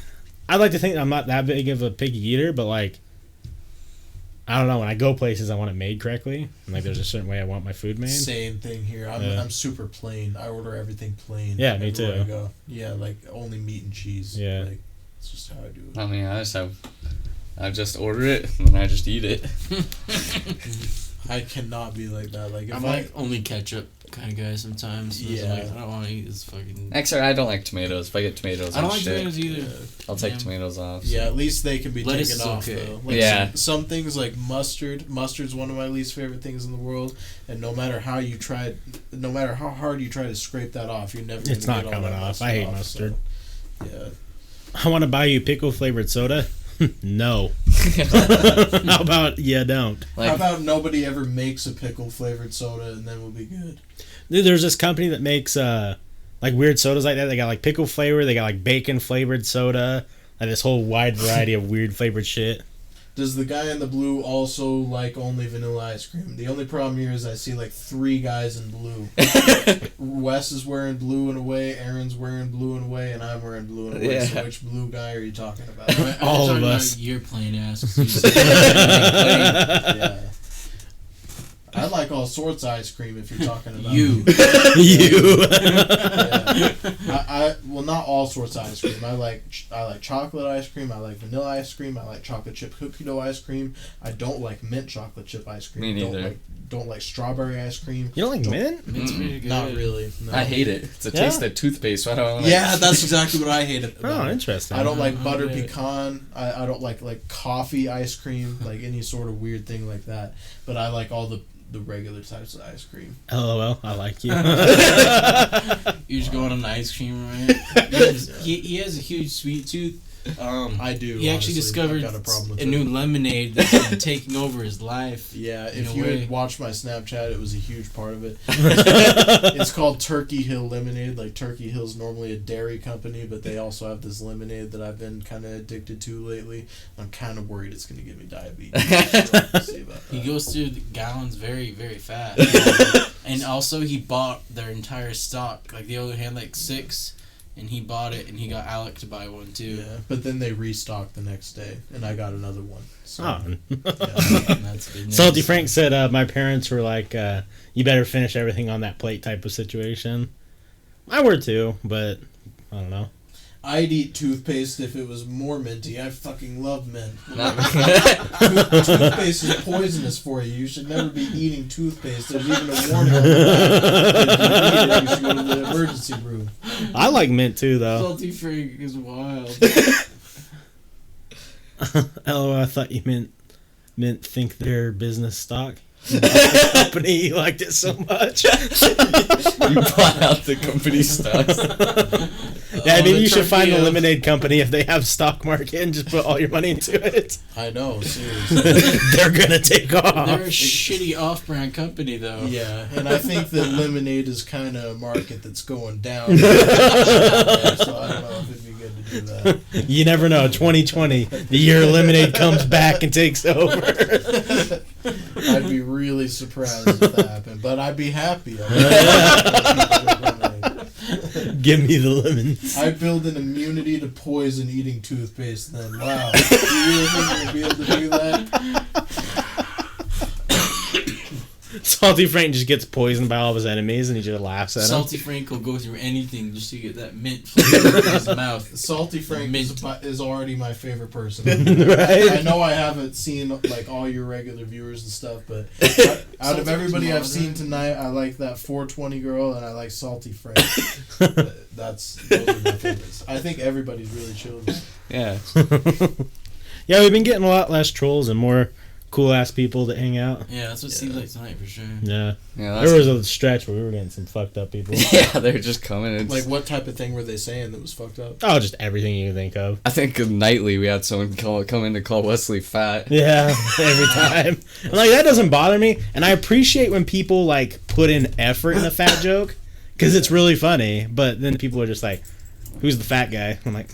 like to think I'm not that big of a picky eater, but like, I don't know. When I go places, I want it made correctly. And like, there's a certain way I want my food made. Same thing here. I'm super plain. I order everything plain. Yeah, me everywhere too. I go. Yeah, like only meat and cheese. Yeah. Like, it's just how I do it. I mean, I just order it and then I just eat it. I cannot be like that. Like if I'm like only ketchup kind of guy sometimes. So Yeah. like, I don't want to eat this fucking. Actually, I don't like tomatoes. If I get tomatoes, I don't I'm like shit. tomatoes either. I'll take Yeah. tomatoes off. so- Yeah, at least they can be Lettuce taken is off okay. though. Like Yeah. some things like mustard. Mustard's one of my least favorite things in the world, and no matter how hard you try to scrape that off, you're never. It's gonna not get all coming that off. I hate so, mustard. yeah. I want to buy you pickle flavored soda. No. How about you don't? Like, How about nobody ever makes a pickle flavored soda and then we'll be good? Dude, there's this company that makes like weird sodas like that. They got like pickle flavor. They got like bacon flavored soda. Like this whole wide variety of weird flavored shit. Does the guy in the blue also like only vanilla ice cream? The only problem here is I see like 3 guys in blue. Wes is wearing blue in a way, Aaron's wearing blue in a way, and I'm wearing blue in a way. Yeah. So which blue guy are you talking about? All I'm of talking us. about your plain ass. 'Cause you said- Yeah. I like all sorts of ice cream if you're talking about You. You. Yeah. Well, not all sorts of ice cream. I like chocolate ice cream. I like vanilla ice cream. I like chocolate chip cookie dough ice cream. I don't like mint chocolate chip ice cream. Me neither. Don't like strawberry ice cream. You don't like mint? Mint's pretty good. Not really. No. I hate it. It's a Yeah. taste of toothpaste. Why do I want Yeah, that's exactly what I hate about Oh, it. interesting. I don't like butter Yeah. pecan. I don't like coffee ice cream, like any sort of weird thing like that. But I like all the regular types of ice cream. LOL. I like you. You just go on an ice cream, right? he has a huge sweet tooth. I do. He actually honestly. discovered I've got a problem with a it. new lemonade that's been taking over his life. Yeah, in if a you way. had watched my Snapchat, it was a huge part of it. It's called Turkey Hill Lemonade. Like, Turkey Hill's normally a dairy company, but they also have this lemonade that I've been kind of addicted to lately. I'm kind of worried it's going to give me diabetes. So we'll see about He that. goes through the gallons very, very fast. And also, he bought their entire stock. Like, they only had like 6, and he bought it, and he got Alec to buy one too. Yeah, but then they restocked the next day, and I got another one. So, Oh. yeah. And that's good news. Salty Frank said my parents were like, you better finish everything on that plate type of situation. I were too, but I don't know. I'd eat toothpaste if it was more minty. I fucking love mint. Not- Toothpaste is poisonous for you. You should never be eating toothpaste. There's even a warning on the back. If you eat it, you should go to the emergency room. I like mint too, though. Salty Frank is wild. LOL, I thought you meant think their business stock. The company, you liked it so much. You bought out the company stocks. Yeah, maybe the you should find a Turkey, lemonade company if they have stock market and just put all your money into it. I know, seriously. They're gonna take They're off. a shitty off-brand company, though. Yeah, and I think that lemonade is kind of a market that's going down. So I don't know if it'd be good to do that. You never know. 2020, the year lemonade comes back and takes over. I'd be really surprised if that happened, but I'd be happy. I'd Give me the lemons. I build an immunity to poison eating toothpaste then. Wow. You really think you're going to be able to do that? Salty Frank just gets poisoned by all of his enemies, and he just laughs at him. Salty Frank will go through anything just to get that mint flavor in his mouth. Salty Frank is already my favorite person. Right? I know I haven't seen like all your regular viewers and stuff, but out of everybody I've seen tonight, I like that 420 girl and I like Salty Frank. Those are my favorites. I think everybody's really chill. Yeah. Yeah, we've been getting a lot less trolls and more cool ass people that hang out. Yeah, that's what it seems like tonight for sure. Yeah. Yeah, There was a stretch where we were getting some fucked up people. yeah, they were just coming. It's, Like, what type of thing were they saying that was fucked up? Oh, just everything you can think of. I think nightly we had someone come in to call Wesley fat. Yeah, every time. And, like, that doesn't bother me. And I appreciate when people, like, put in effort in a fat joke. Because it's really funny. But then people are just like, who's the fat guy? I'm like,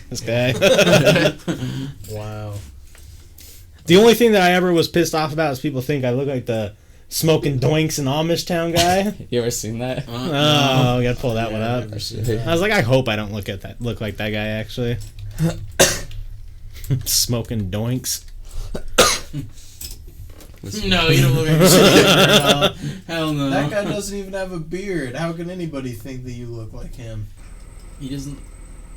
this guy. Wow. The only thing that I ever was pissed off about is people think I look like the smoking doinks in Amish Town guy. You ever seen that? Oh, we gotta pull that one up. I've never seen that. I was like, I hope I don't look like that guy actually. Smoking doinks. No, you don't look like shit. Hell no. That guy doesn't even have a beard. How can anybody think that you look like him? He doesn't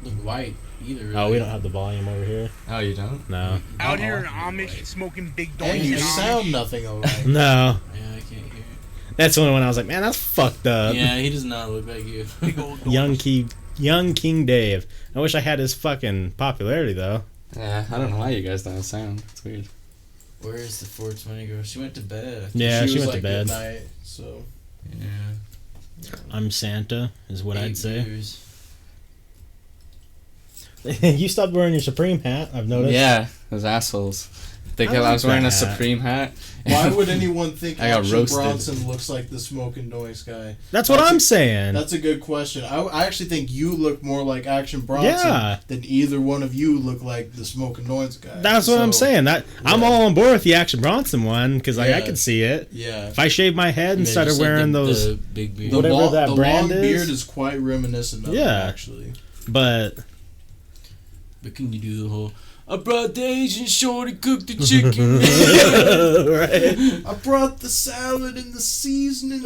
look white either. Really. Oh, we don't have the volume over here. Oh, you don't? No. Out here in Amish smoking big And doinks. you sound nothing alike. No. Yeah, I can't hear it. That's the only one I was like, man, that's fucked up. Yeah, he does not look like you. Big old doinks. Young King Dave. I wish I had his fucking popularity though. Yeah, I don't know why you guys don't sound. It's weird. Where is the 420 girl? She went to bed. Yeah, she was went to like, bed. "Good night," so Yeah. I'm Santa, is what I'd 8 say. viewers. You stopped wearing your Supreme hat, I've noticed. Yeah, those assholes. Think I I like was wearing that a hat. Supreme hat. why would anyone think I got Action roasted. Bronson looks like the Smoking Noise guy? That's what I'm saying. That's a good question. I actually think you look more like Action Bronson Yeah. than either one of you look like the Smoking Noise guy. That's what I'm So, saying. I'm yeah. all on board with the Action Bronson one because I Yeah. can see it. Yeah. If I shaved my head and Yeah, started just like wearing those, the big beard. The, whatever that the brand long is. beard is quite reminiscent of Yeah. it, actually. but But can you do the whole? I brought the Asian shorty, cooked the chicken. right? I brought the salad and the seasoning.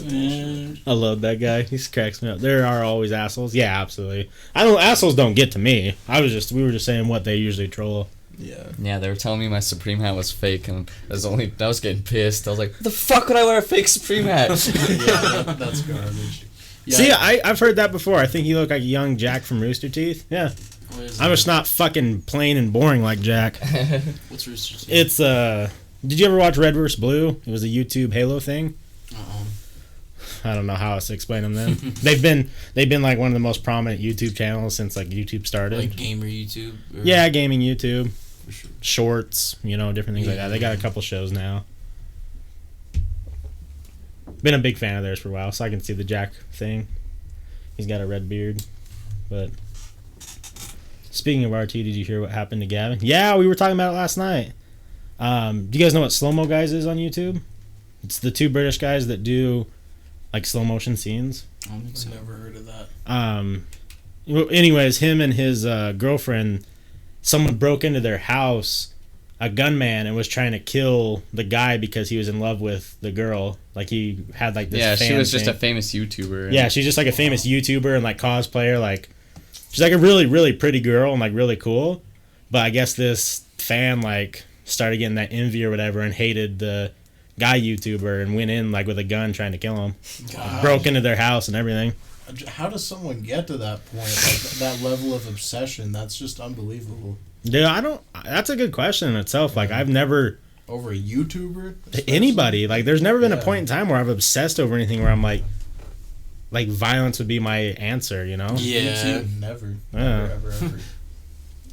Man. I love that guy. He cracks me up. There are always assholes. Yeah, absolutely. Assholes don't get to me. We were just saying what they usually troll. Yeah. Yeah, they were telling me my Supreme hat was fake, and I was getting pissed. I was like, "What the fuck would I wear a fake Supreme hat?" Yeah, that's garbage. Yeah, See, I've heard that before. I think you look like young Jack from Rooster Teeth. Yeah. What is I'm that? just not fucking plain and boring like Jack. What's Rooster Teeth? It's did you ever watch Red vs. Blue? It was a YouTube Halo thing. I don't know how else to explain them then. they've been like one of the most prominent YouTube channels since like YouTube started. Like gamer YouTube. Or Yeah, gaming YouTube, For sure. shorts, different things like that. They got a couple shows now. Been a big fan of theirs for a while, so I can see the Jack thing. He's got a red beard. But speaking of RT, did you hear what happened to Gavin? Yeah, we were talking about it last night. Do you guys know what Slow Mo Guys is on YouTube? It's the two British guys that do like slow motion scenes. I don't think so. I've never heard of that. Well, anyways, him and his girlfriend, someone broke into their house, a gunman, and was trying to kill the guy because he was in love with the girl. Like he had like this. Yeah, she fan was just a thing. famous YouTuber. Yeah, she's just like a famous YouTuber and like cosplayer. Like she's like a really really pretty girl and like really cool. But I guess this fan like started getting that envy or whatever and hated the guy YouTuber and went in like with a gun trying to kill him. God. Broke into their house and everything. How does someone get to that point? Like that level of obsession? That's just unbelievable. Yeah, that's a good question in itself. Like I've never Over a YouTuber? especially? anybody like there's never been a Yeah. point in time where I've obsessed over anything where I'm like violence would be my answer, Yeah. Me too. Never. Yeah. Never, ever, ever.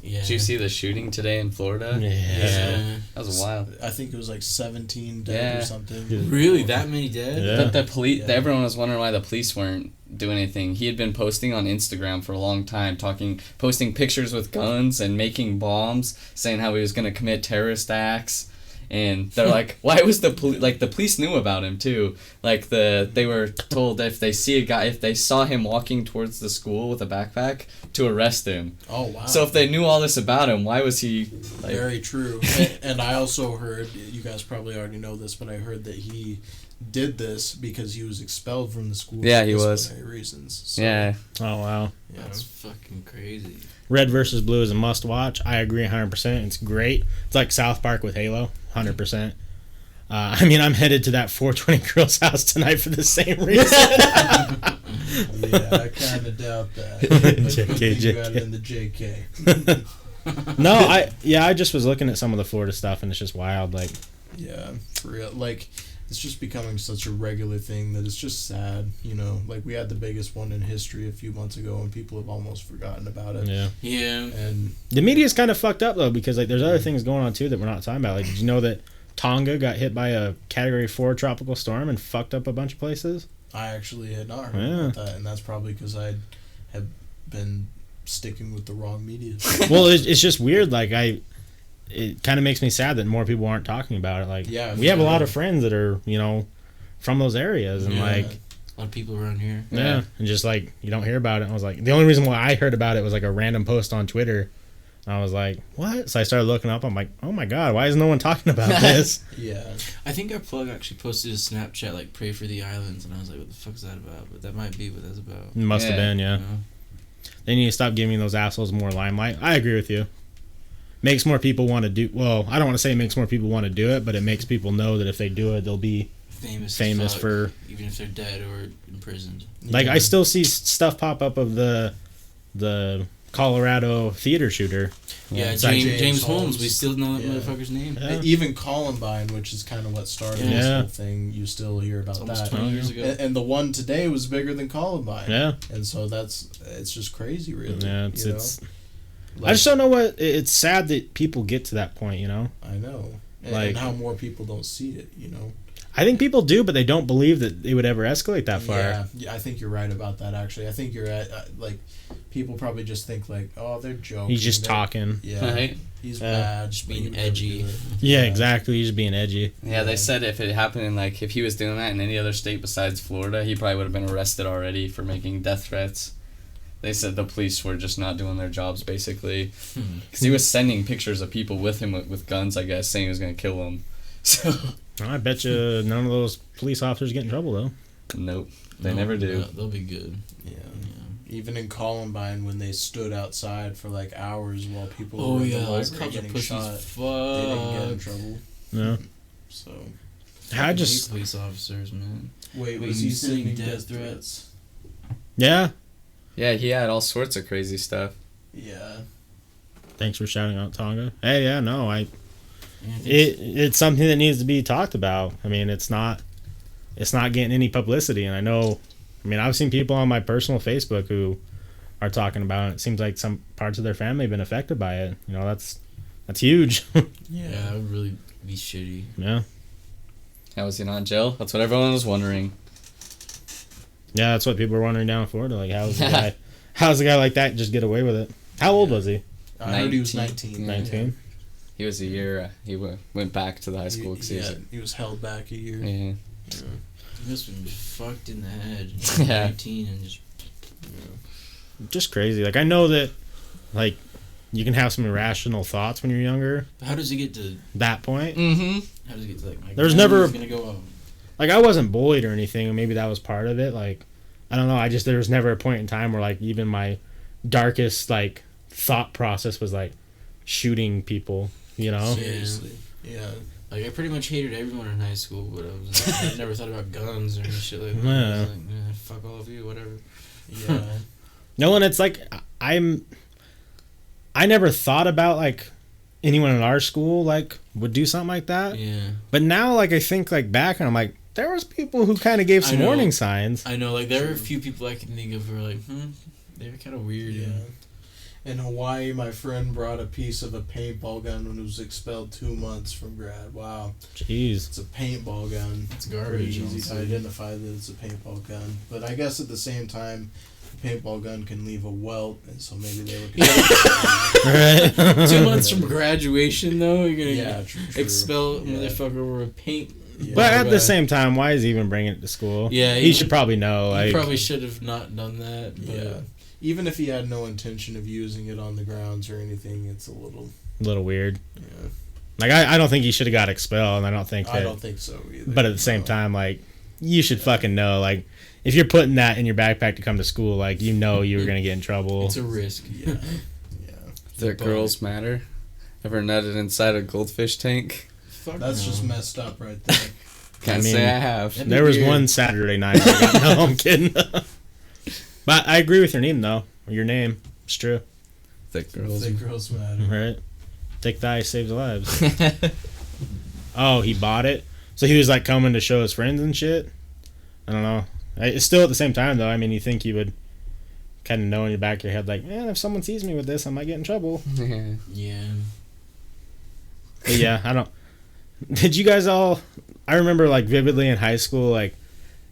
Yeah. Did you see the shooting today in Florida? Yeah. That was wild. I think it was like 17 dead Yeah. or something. Really? That many dead? Yeah. The police. Yeah. Everyone was wondering why the police weren't doing anything. He had been posting on Instagram for a long time, posting pictures with guns and making bombs, saying how he was going to commit terrorist acts. And they're like, why was the police knew about him too. Like they were told that if they saw him walking towards the school with a backpack, to arrest him. Oh wow! So if they knew all this about him, why was he? Very true. And I also heard, you guys probably already know this, but I heard that he did this because he was expelled from the school. Yeah, for he was. disciplinary reasons. So, Yeah. Oh wow. Yeah. That's fucking crazy. Red versus Blue is a must watch. I agree 100%. It's great. It's like South Park with Halo, 100%. I mean, I'm headed to that 420 Girls house tonight for the same reason. Yeah, I kind of doubt that. But JK. you got it in the JK. No, I just was looking at some of the Florida stuff, and it's just wild. Like, Yeah, for real. Like, it's just becoming such a regular thing that it's just sad, you know. Like, we had the biggest one in history a few months ago, and people have almost forgotten about it. yeah. Yeah. And The media's kind of fucked up, though, because, like, there's other things going on, too, that we're not talking about. Like, did you know that Tonga got hit by a Category 4 tropical storm and fucked up a bunch of places? I actually had not heard Yeah. about that, and that's probably because I have been sticking with the wrong media. Well, it's just weird. Like, it kind of makes me sad that more people aren't talking about it. Like, Yeah, we have a for lot real. of friends that are, you know, from those areas, and Yeah. like, A lot of people around here. yeah, and just like you don't hear about it. And I was like, the only reason why I heard about it was like a random post on Twitter. And I was like, what? So I started looking up. I'm like, oh my god, why is no one talking about this? Yeah. I think our plug actually posted a Snapchat like "Pray for the Islands," and I was like, "What the fuck is that about?" But that might be what that's about. It must have Yeah. been, yeah. You know? They need to stop giving those assholes more limelight. I agree with you. Makes more people want to do. Well, I don't want to say it makes more people want to do it, but it makes people know that if they do it, they'll be Famous famous as fuck, for. even if they're dead or imprisoned. Like, I still see stuff pop up of the Colorado theater shooter. Yeah, It's like James Holmes. We still know that Yeah. motherfucker's name. Yeah. Even Columbine, which is kind of what started this Yeah. whole thing, you still hear It's about almost that. 20 years ago. And the one today was bigger than Columbine. Yeah, And so it's just crazy, really. yeah. you know? I just don't know what. It's sad that people get to that point. You know. I know. Like- And how more people don't see it, you know? I think people do, but they don't believe that it would ever escalate that far. Yeah, I think you're right about that, actually. I think you're at, like, people probably just think, like, oh, they're joking. He's just They're- talking. Yeah. Right? He's Yeah. bad. Just but being he would never edgy. do it. Yeah, exactly. He's just being edgy. Yeah, they said if it happened in like if he was doing that in any other state besides Florida, he probably would have been arrested already for making death threats. They said the police were just not doing their jobs basically, because he was sending pictures of people with him with guns, I guess, saying he was gonna kill them. So I bet you none of those police officers get in trouble though. nope, they No, never do. They'll be good. Yeah. Yeah. Even in Columbine, when they stood outside for, like, hours while people Oh were in yeah, the those library cops are getting pussies. shot, Fuck. they didn't get in trouble. No, So, I hate just police officers, man. wait, Wait, was you he sending sending death death threats? yeah. Yeah, he had all sorts of crazy stuff. Yeah. Thanks for shouting out Tonga. Hey, yeah, no, Yeah, it's something that needs to be talked about. I mean, it's not getting any publicity, and I know. I mean, I've seen people on my personal Facebook who are talking about it. It seems like some parts of their family have been affected by it. You know, that's huge. yeah, that would really be shitty. Yeah, How was he not in jail? That's what everyone was wondering. yeah, that's what people are wondering down in Florida. Like, how's a guy like that just get away with it? How old was he? I heard he was 19. 19. 19. He was a year. He went back to the high school because He was held back a year. yeah. He must have been fucked in the head. Yeah. 19 and just. Just crazy. Like, I know that, like, you can have some irrational thoughts when you're younger. But how does he get to? That point, Mm-hmm. How does he get to like? My There's gun never- is gonna go off. like, I wasn't bullied or anything, and maybe that was part of it. Like, I don't know. There was never a point in time where, like, even my darkest, like, thought process was, like, shooting people, you know? Seriously. Yeah. Like I pretty much hated everyone in high school, but I never thought about guns or any shit like that. I Yeah. was like, fuck all of you, whatever. Yeah. No, and it's like, I never thought about, like, anyone in our school, like, would do something like that. Yeah. But now, like, I think, like, back, and I'm like, there was people who kind of gave I some know. warning signs. I know, like there are a few people I can think of who are like, they're kind of weird. Yeah. In Hawaii, my friend brought a piece of a paintball gun when it was expelled 2 months from grad. Wow. Jeez. It's a paintball gun. It's Pretty garbage. easy to honestly. identify that it's a paintball gun. But I guess at the same time, paintball gun can leave a welt, and so maybe they were. Right. 2 months from graduation, though, you're gonna True. expel a motherfucker over a paint. Yeah. But at the same time, why is he even bringing it to school? Yeah, he should probably know. He Like, probably should have not done that. But Yeah. Even if he had no intention of using it on the grounds or anything, it's a little weird. Yeah. Like, I don't think he should have got expelled. And I don't think that. I don't think so either. But at the same time, like, you should fucking know. Like, if you're putting that in your backpack to come to school, like, you know you're gonna get in trouble. it's a risk. Yeah. That girls matter. Ever nutted inside a goldfish tank? Fuck That's no. just messed up right there. Can't mean, say I have. That'd be There was weird. one Saturday night. I got, no, I'm kidding. But I agree with your name, though. Your name. It's true. Thick girls. Thick girls matter. Right? Thick thigh saves lives. Oh, he bought it? So he was, like, coming to show his friends and shit? I don't know. It's still at the same time, though. I mean, you think you would kind of know in your back of your head, like, man, if someone sees me with this, I might get in trouble. Yeah. But yeah, I don't. Did you guys all? I remember like vividly in high school, like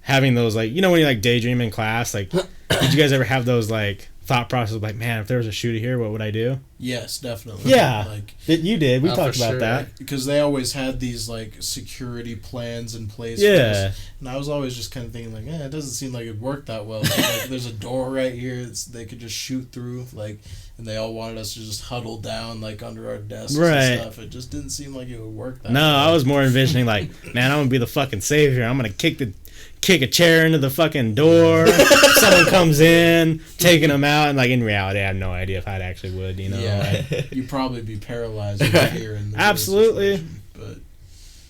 having those like when you like daydream in class. Like, did you guys ever have those like thought process like, man, if there was a shooter here, what would I do? Yes, definitely. Yeah, Like you did. We Oh, talked for about sure. that. because they always had these like security plans in place. for Yeah. this. And I was always just kind of thinking like, it doesn't seem like it worked that well. Like, there's a door right here. They could just shoot through. Like, and they all wanted us to just huddle down like under our desks Right. and stuff. It just didn't seem like it would work that No, well. I was more envisioning like, man, I'm gonna be the fucking savior. I'm gonna kick a chair into the fucking door. Someone comes in, taking them out, and like in reality, I have no idea if I actually would. Yeah, like- you'd probably be paralyzed with fear in the Absolutely. situation, but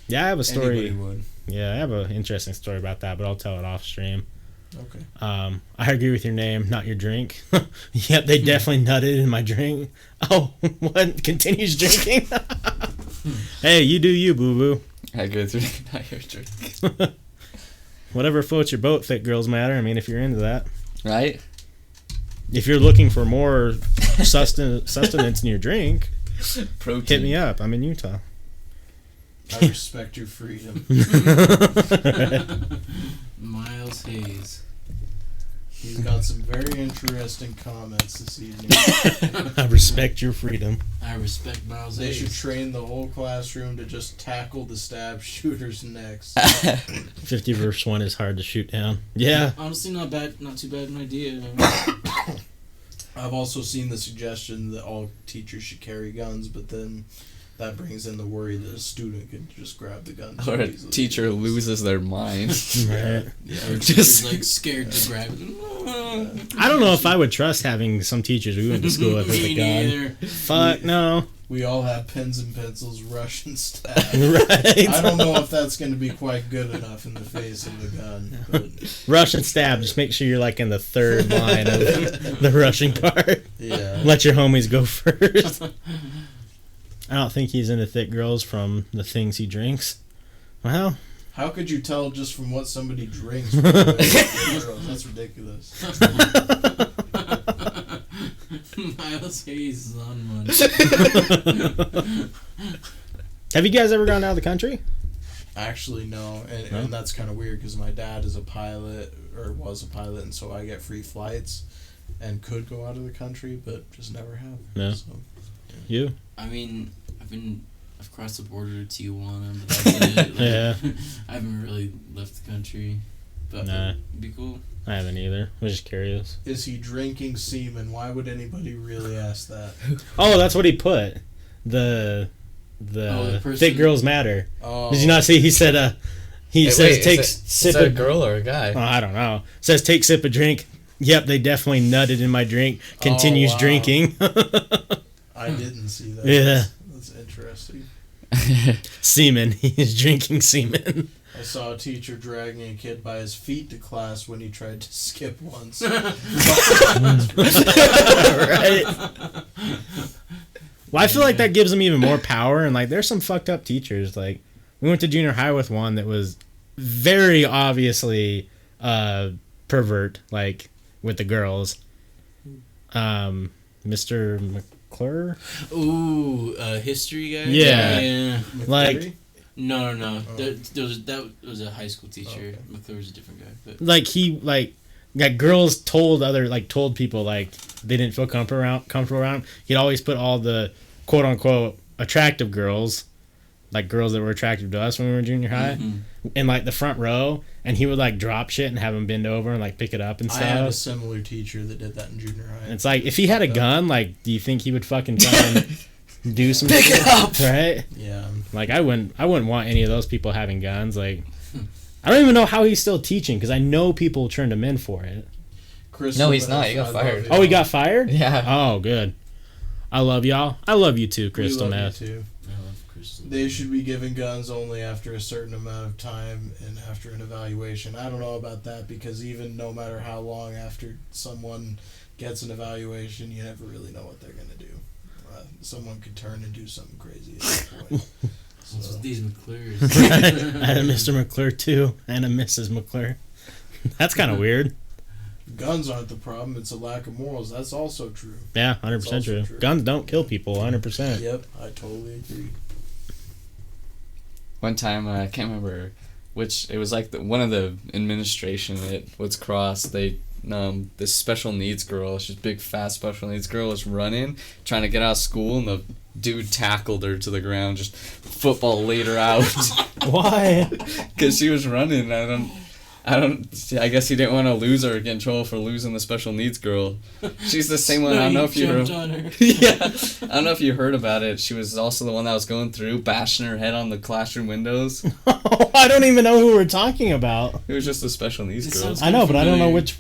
yeah, I have a story. anybody would. Yeah, I have an interesting story about that, but I'll tell it off stream. Okay. I agree with your name, not your drink. Yep, they definitely nutted in my drink. Oh, what? Continues drinking? Hey, you do you, boo-boo. I go through not your drink. Whatever floats your boat, thick girls matter. I mean, if you're into that. Right? If you're looking for more sustenance in your drink, Protein. hit me up. I'm in Utah. I respect your freedom. Miles Hayes. He's got some very interesting comments this evening. I respect your freedom. I respect Miles They should Hayes. train the whole classroom to just tackle the stab shooters next. 50 verse 1 is hard to shoot down. Yeah. Honestly, not bad. Not too bad an idea. I've also seen the suggestion that all teachers should carry guns, but then that brings in the worry that a student could just grab the gun. Or too a easily. teacher loses their mind. Right. Yeah, Or Just- just like scared to grab it. I don't know if I would trust having some teachers we went to school with with a Me gun. neither. Fuck no. we all have pens and pencils, Russian stab. Right. I don't know if that's going to be quite good enough in the face of a gun. But Russian stab. Just make sure you're like in the third line of the rushing part. yeah. Let your homies go first. I don't think he's into thick girls from the things he drinks. Well, How could you tell just from what somebody drinks? That's ridiculous. Miles Hayes is on one. have you guys ever gone out of the country? Actually, no. No? And that's kind of weird because my dad is a pilot, or was a pilot, and so I get free flights and could go out of the country, but just never have. No. So, You? I mean, I've crossed the border to Tijuana, but that's it. Like, Yeah. I haven't really left the country, but Nah. it'd be cool. I haven't either. I was just curious. is he drinking semen? Why would anybody really ask that? Oh, that's what he put. The the person- thick girls matter. Oh, Did you not see? He said, he says take is sip that a of. girl or a guy? Oh, I don't know. Says take sip of drink. Yep, they definitely nutted in my drink. Continues wow. drinking. I didn't see that. Yeah. That's interesting. Semen. He is drinking semen. I saw a teacher dragging a kid by his feet to class when he tried to skip once. Right. Well, I feel like that gives them even more power, and like there's some fucked up teachers. Like we went to junior high with one that was very obviously pervert, like with the girls. Mr. McClure. Ooh, history guy. Yeah. Yeah. Like No. Oh. That was a high school teacher. Okay. McClure was a different guy, but like he like Like girls told people like they didn't feel comfortable around him. He'd always put all the quote unquote attractive girls, like girls that were attractive to us when we were in junior high, in like the front row, and he would like drop shit and have them bend over and like pick it up and stuff. I had a similar teacher that did that in junior high. And it's like if he had a gun, like, do you think he would fucking try and do some Pick shit? it up! Right? Yeah. Like I wouldn't want any of those people having guns. Like I don't even know how he's still teaching because I know people turned him in for it. No, he's not. He got fired. Oh, he got fired? Yeah. Oh, good. I love y'all. I love you too, Crystal We love Meth. you too. I love Crystal. They should be given guns only after a certain amount of time and after an evaluation. I don't know about that because even no matter how long after someone gets an evaluation, you never really know what they're going to do. Someone could turn and do something crazy at that point. What's with these McClures? I had a Mr. McClure too, and a Mrs. McClure. That's kind of weird. Guns aren't the problem, it's a lack of morals. That's also true. Yeah, 100% true. Guns don't kill people, 100%. Yep, I totally agree. One time, I can't remember which, it was like one of the administration at Woods Cross, this special needs girl, she's a big fat special needs girl, was running, trying to get out of school, and the dude tackled her to the ground, just football laid her out. Why? Because she was running. I guess he didn't want to lose her, get in trouble for losing the special needs girl. She's the same one. I don't know if you heard. Yeah, I don't know if you heard about it. She was also the one that was going through, bashing her head on the classroom windows. I don't even know who we're talking about. It was just a special needs girl. I know, but I don't know which.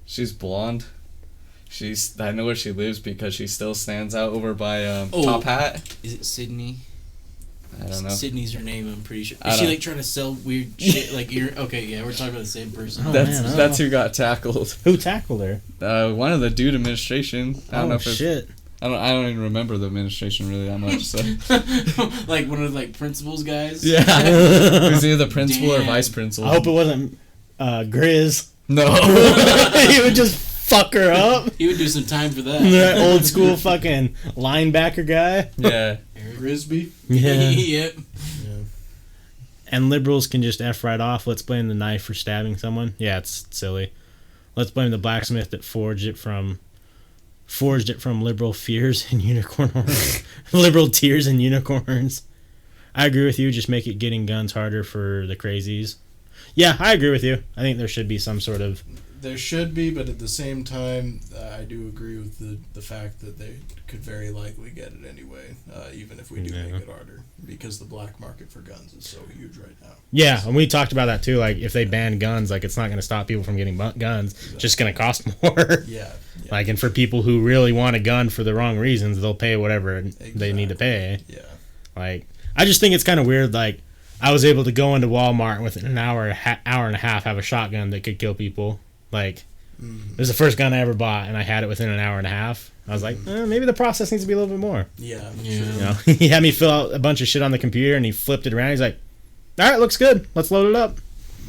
She's blonde. I know where she lives because she still stands out over by Top Hat. Is it Sydney? I don't know. Sydney's her name, I'm pretty sure. Is she like trying to sell weird shit? Like okay, yeah, we're talking about the same person. Oh, That's who got tackled. Who tackled her? One of the dude administration. I don't know if shit. I don't even remember the administration really that much. So like one of the principals guys. Yeah, it was either the principal or Damn. vice principal. I hope it wasn't Grizz. No. He would just fuck her up. He would do some time for that. That old school fucking linebacker guy. Yeah. Grisby? Yeah. Yep. Yeah. And liberals can just F right off. Let's blame the knife for stabbing someone. Yeah, it's silly. Let's blame the blacksmith that forged it from liberal fears and unicorn horns. Liberal tears and unicorns. I agree with you. Just make it getting guns harder for the crazies. Yeah, I agree with you. I think there should be some sort of... There should be, but at the same time, I do agree with the fact that they could very likely get it anyway, even if we do make it harder, because the black market for guns is so huge right now. Yeah, and we talked about that too. Like, if they ban guns, like, it's not going to stop people from getting guns. Exactly. It's just going to cost more. Yeah. Like, and for people who really want a gun for the wrong reasons, they'll pay whatever they need to pay. Yeah. Like, I just think it's kind of weird. Like, I was able to go into Walmart and within an hour and a half have a shotgun that could kill people. Like, it was the first gun I ever bought, and I had it within an hour and a half. I was like, maybe the process needs to be a little bit more. Yeah. Yeah. You know, he had me fill out a bunch of shit on the computer, and he flipped it around. He's like, all right, looks good. Let's load it up.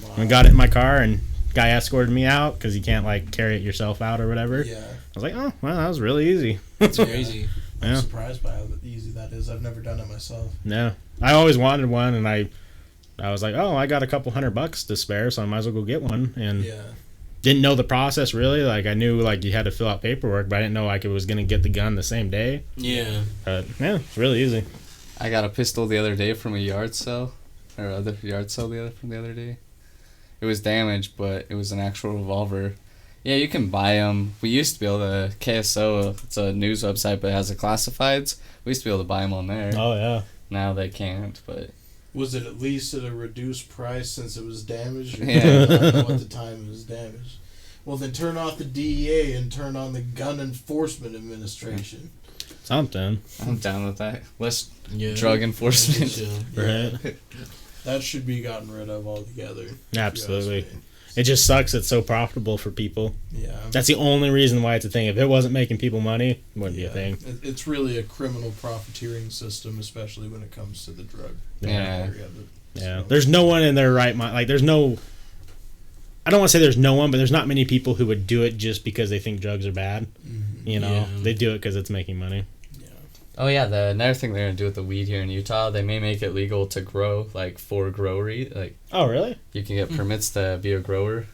Wow. And got it in my car, and guy escorted me out because you can't, like, carry it yourself out or whatever. Yeah. I was like, oh, well, that was really easy. It's crazy. I'm surprised by how easy that is. I've never done it myself. No. I always wanted one, and I was like, oh, I got a couple $100 to spare, so I might as well go get one. And didn't know the process really. Like, I knew like you had to fill out paperwork, but I didn't know like it was gonna get the gun the same day. Yeah. But yeah, it's really easy. I got a pistol the other day from a yard sale, from the other day. It was damaged, but it was an actual revolver. Yeah, you can buy them. We used to be able to, KSO, it's a news website, but it has the classifieds. We used to be able to buy them on there. Oh yeah. Now they can't, but... Was it at least at a reduced price since it was damaged? Yeah. I don't know at the time it was damaged. Well, then turn off the DEA and turn on the Gun Enforcement Administration. Something. I'm down with that. Less Yeah. drug enforcement. Right. That should be gotten rid of altogether. Absolutely. It just sucks it's so profitable for people. Yeah. That's the only reason why it's a thing. If it wasn't making people money, it wouldn't be a thing. It's really a criminal profiteering system, especially when it comes to the drug Yeah. area of it. Yeah. So. There's no one in their right mind. Like, there's no... I don't want to say there's no one, but there's not many people who would do it just because they think drugs are bad. Mm-hmm. You know? Yeah. They do it because it's making money. Oh yeah, another thing they're gonna do with the weed here in Utah, they may make it legal to grow, like for growery. Like, Oh, really? you can get permits to be a grower.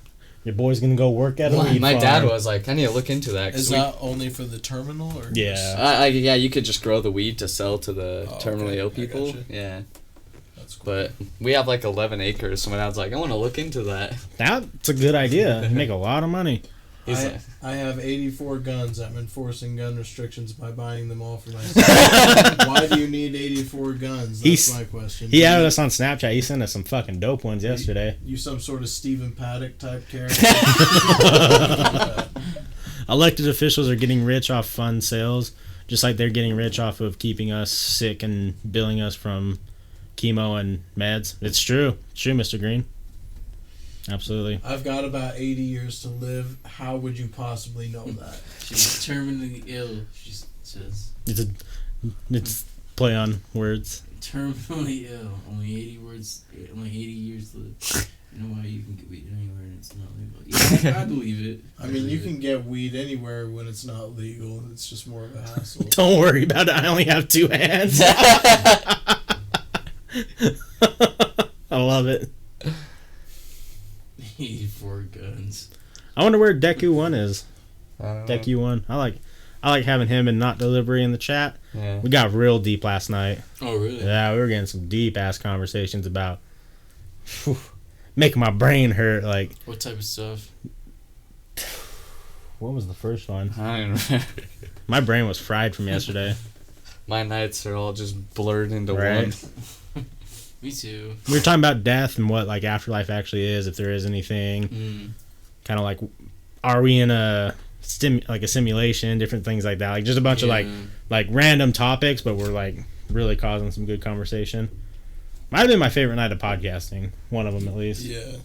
Your boy's gonna go work at a weed My farm. dad was like, I need to look into that. 'Cause Is that only for the terminal or? Yeah. yeah, you could just grow the weed to sell to the terminally ill I people. gotcha. Yeah. That's cool. But we have like 11 acres, so my dad's like, I want to look into that. That's a good idea. You make a lot of money. He's like, I have 84 guns. I'm enforcing gun restrictions by buying them all for myself. Why do you need 84 guns? That's my question. He added us on Snapchat. He sent us some fucking dope ones yesterday. You some sort of Stephen Paddock type character? Elected officials are getting rich off fund sales, just like they're getting rich off of keeping us sick and billing us from chemo and meds. It's true. It's true, Mr. Green. Absolutely. I've got about 80 years to live. How would you possibly know that? She's terminally ill. She says. It's play on words. Terminally ill. Only 80 words. Only 80 years to live. You know why you can get weed anywhere and it's not legal? Yeah, I believe it. I mean, you can get weed anywhere when it's not legal. It's just more of a hassle. Don't worry about it. I only have 2 hands. I love it. 84 guns. I wonder where Deku 1 is. I don't know. Deku 1. I like having him and Not Delivery in the chat. Yeah. We got real deep last night. Oh, really? Yeah, we were getting some deep ass conversations about making my brain hurt. Like, What type of stuff? what was the first one? I don't know. My brain was fried from yesterday. My nights are all just blurred into Right. one. Me too. We were talking about death and what like afterlife actually is, if there is anything. Mm. Kind of like, are we in a simulation? Different things like that. Like just a bunch of like random topics, but we're like really causing some good conversation. Might have been my favorite night of podcasting. One of them at least. Yeah.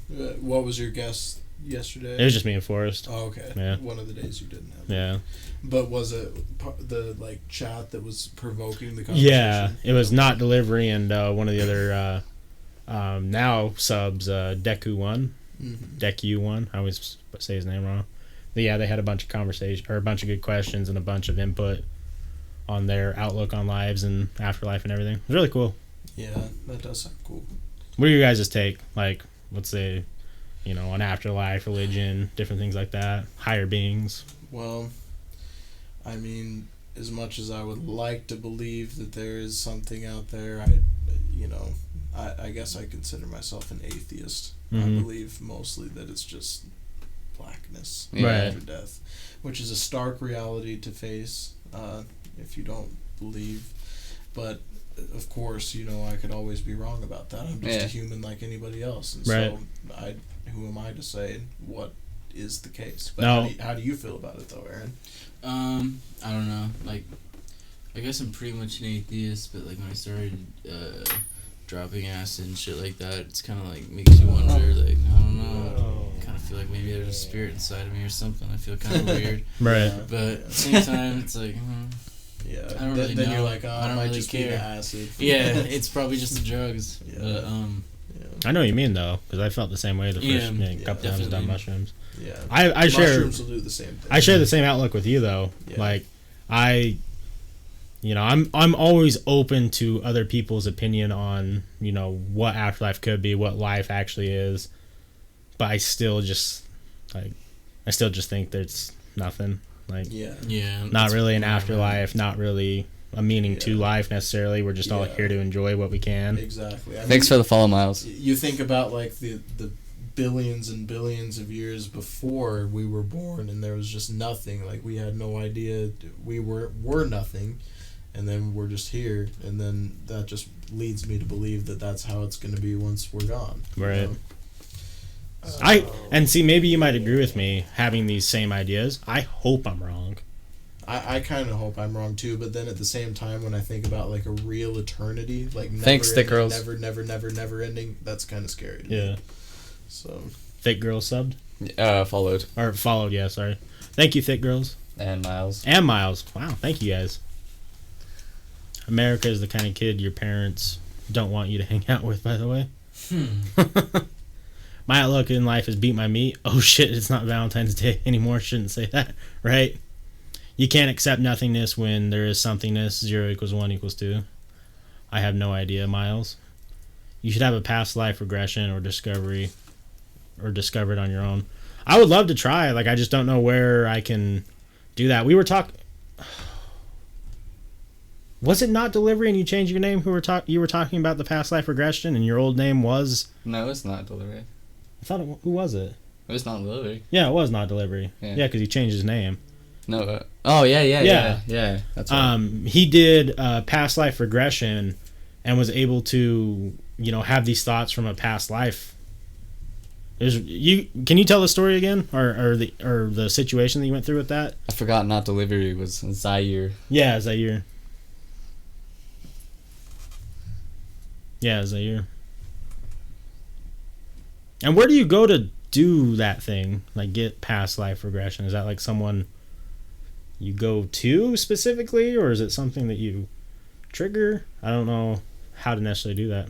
What was your guess yesterday? It was just me and Forrest. Oh, okay. Yeah. One of the days you didn't have. Yeah. But was it the like chat that was provoking the conversation? Yeah, it was Not Delivery and one of the other now subs, Deku 1. Mm-hmm. Deku 1. I always say his name wrong. But yeah, they had a bunch of conversation or a bunch of good questions and a bunch of input on their outlook on lives and afterlife and everything. It was really cool. Yeah, that does sound cool. What are your guys' take? Like, let's say, on afterlife, religion, different things like that, higher beings. Well, I mean, as much as I would like to believe that there is something out there, I guess I consider myself an atheist. I Mhm. believe mostly that it's just blackness Yeah. Right. after death, which is a stark reality to face if you don't believe. But of course, I could always be wrong about that. I'm just Yeah. a human like anybody else, and Right. so who am I to say what is the case? But No. how do you feel about it though, Aaron? I don't know. Like, I guess I'm pretty much an atheist, but like when I started dropping acid and shit like that, it's kind of like makes you wonder. Like, I don't know. I kind of feel like maybe there's a spirit inside of me or something. I feel kind of weird, Right. but at the same time, it's like, Yeah. I don't really then know. you're like, I don't might really just care. be the acid. yeah, it's probably just the drugs. Yeah. But I know what you mean, though, because I felt the same way the first Yeah, couple times I've done definitely. mushrooms. Yeah. I share Mushrooms will do the same thing. I share the same outlook with you, though. Yeah. Like, I'm always open to other people's opinion on, what afterlife could be, what life actually is. But I still just think there's nothing. Like, Yeah. yeah, not that's really an where I'm at. afterlife, not really a meaning to Yeah. life necessarily. We're just all Yeah. here to enjoy what we can. Exactly. Thanks for the follow, Miles. You think about like the billions and billions of years before we were born, and there was just nothing. Like we had no idea we were nothing, and then we're just here, and then that just leads me to believe that that's how it's going to be once we're gone. Right. And see, maybe you might agree with me having these same ideas. I hope I'm wrong. I kind of hope I'm wrong too, but then at the same time, when I think about like a real eternity, like never Thanks, Thick ending, Girls. never ending, that's kind of scary to me. Yeah. So Thick Girls subbed? Followed. Or followed, yeah, sorry. Thank you, Thick Girls. And Miles. And Miles. Wow, thank you guys. America is the kind of kid your parents don't want you to hang out with, by the way. My outlook in life is beat my meat. Oh shit, it's not Valentine's Day anymore. Shouldn't say that, right? You can't accept nothingness when there is somethingness. 0 = 1 = 2. I have no idea, Miles. You should have a past life regression or discovery, or discover it on your own. I would love to try. Like, I just don't know where I can do that. We were talking. Was it not delivery and you changed your name? You were talking about the past life regression and your old name was. No, it's not delivery. I thought who was it? It was not delivery. Yeah, it was not delivery. Yeah, because he changed his name. No. Oh yeah. That's right. He did past life regression and was able to, have these thoughts from a past life. Can you tell the story again, or the situation that you went through with that? I forgot. Not delivery was Zaire. Yeah, Zaire. Yeah, Zaire. And where do you go to do that thing? Like, get past life regression? Is that like someone you go to specifically, or is it something that you trigger? I don't know how to necessarily do that.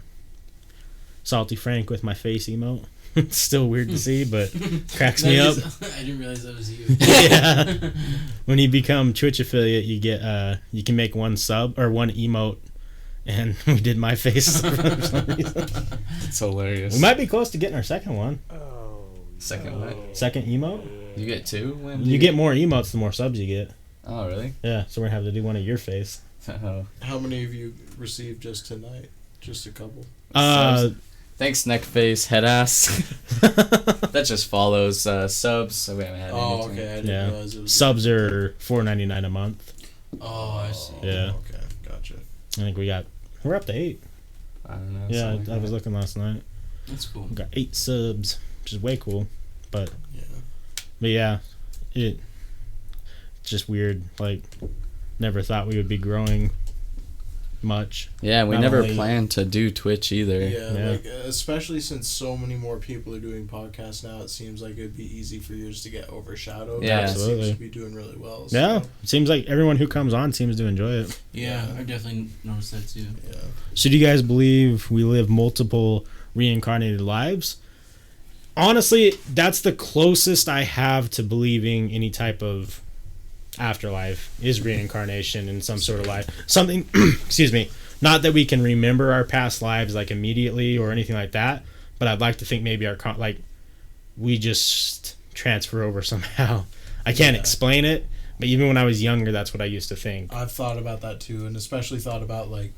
Salty Frank with my face emote. It's still weird to see, but cracks me up. I didn't realize that was you. Yeah. When you become Twitch affiliate, you get you can make one sub or one emote, and we did my face for some reason. It's hilarious. We might be close to getting our second one. Second what? Second emote. You get two? When You get more emotes the more subs you get. Oh, really? Yeah, so we're gonna have to do one of your face. Oh. How many of you received just tonight? Just a couple. Thanks, neckface, head ass. That just follows subs, so we haven't had anything. Okay. I didn't realize it was subs are $4.99 a month. Oh, I see. Yeah. Okay, gotcha. I think we're up to 8. I don't know. Yeah, something like I was that. looking last night. That's cool. We got 8 subs, which is way cool. But Yeah. it's just weird. Like, never thought we would be growing much. Yeah, we Not never only- planned to do Twitch either. Yeah, like especially since so many more people are doing podcasts now, it seems like it'd be easy for yours to get overshadowed. Yeah. It Absolutely. seems to be doing really well. So, Yeah, it seems like everyone who comes on seems to enjoy it. Yeah, I definitely noticed that too. Yeah. So do you guys believe we live multiple reincarnated lives? Honestly, that's the closest I have to believing any type of afterlife is reincarnation in some sort of life. Something, excuse me, not that we can remember our past lives like immediately or anything like that, but I'd like to think maybe we just transfer over somehow. I can't explain it, but even when I was younger, that's what I used to think. I've thought about that too, and especially thought about like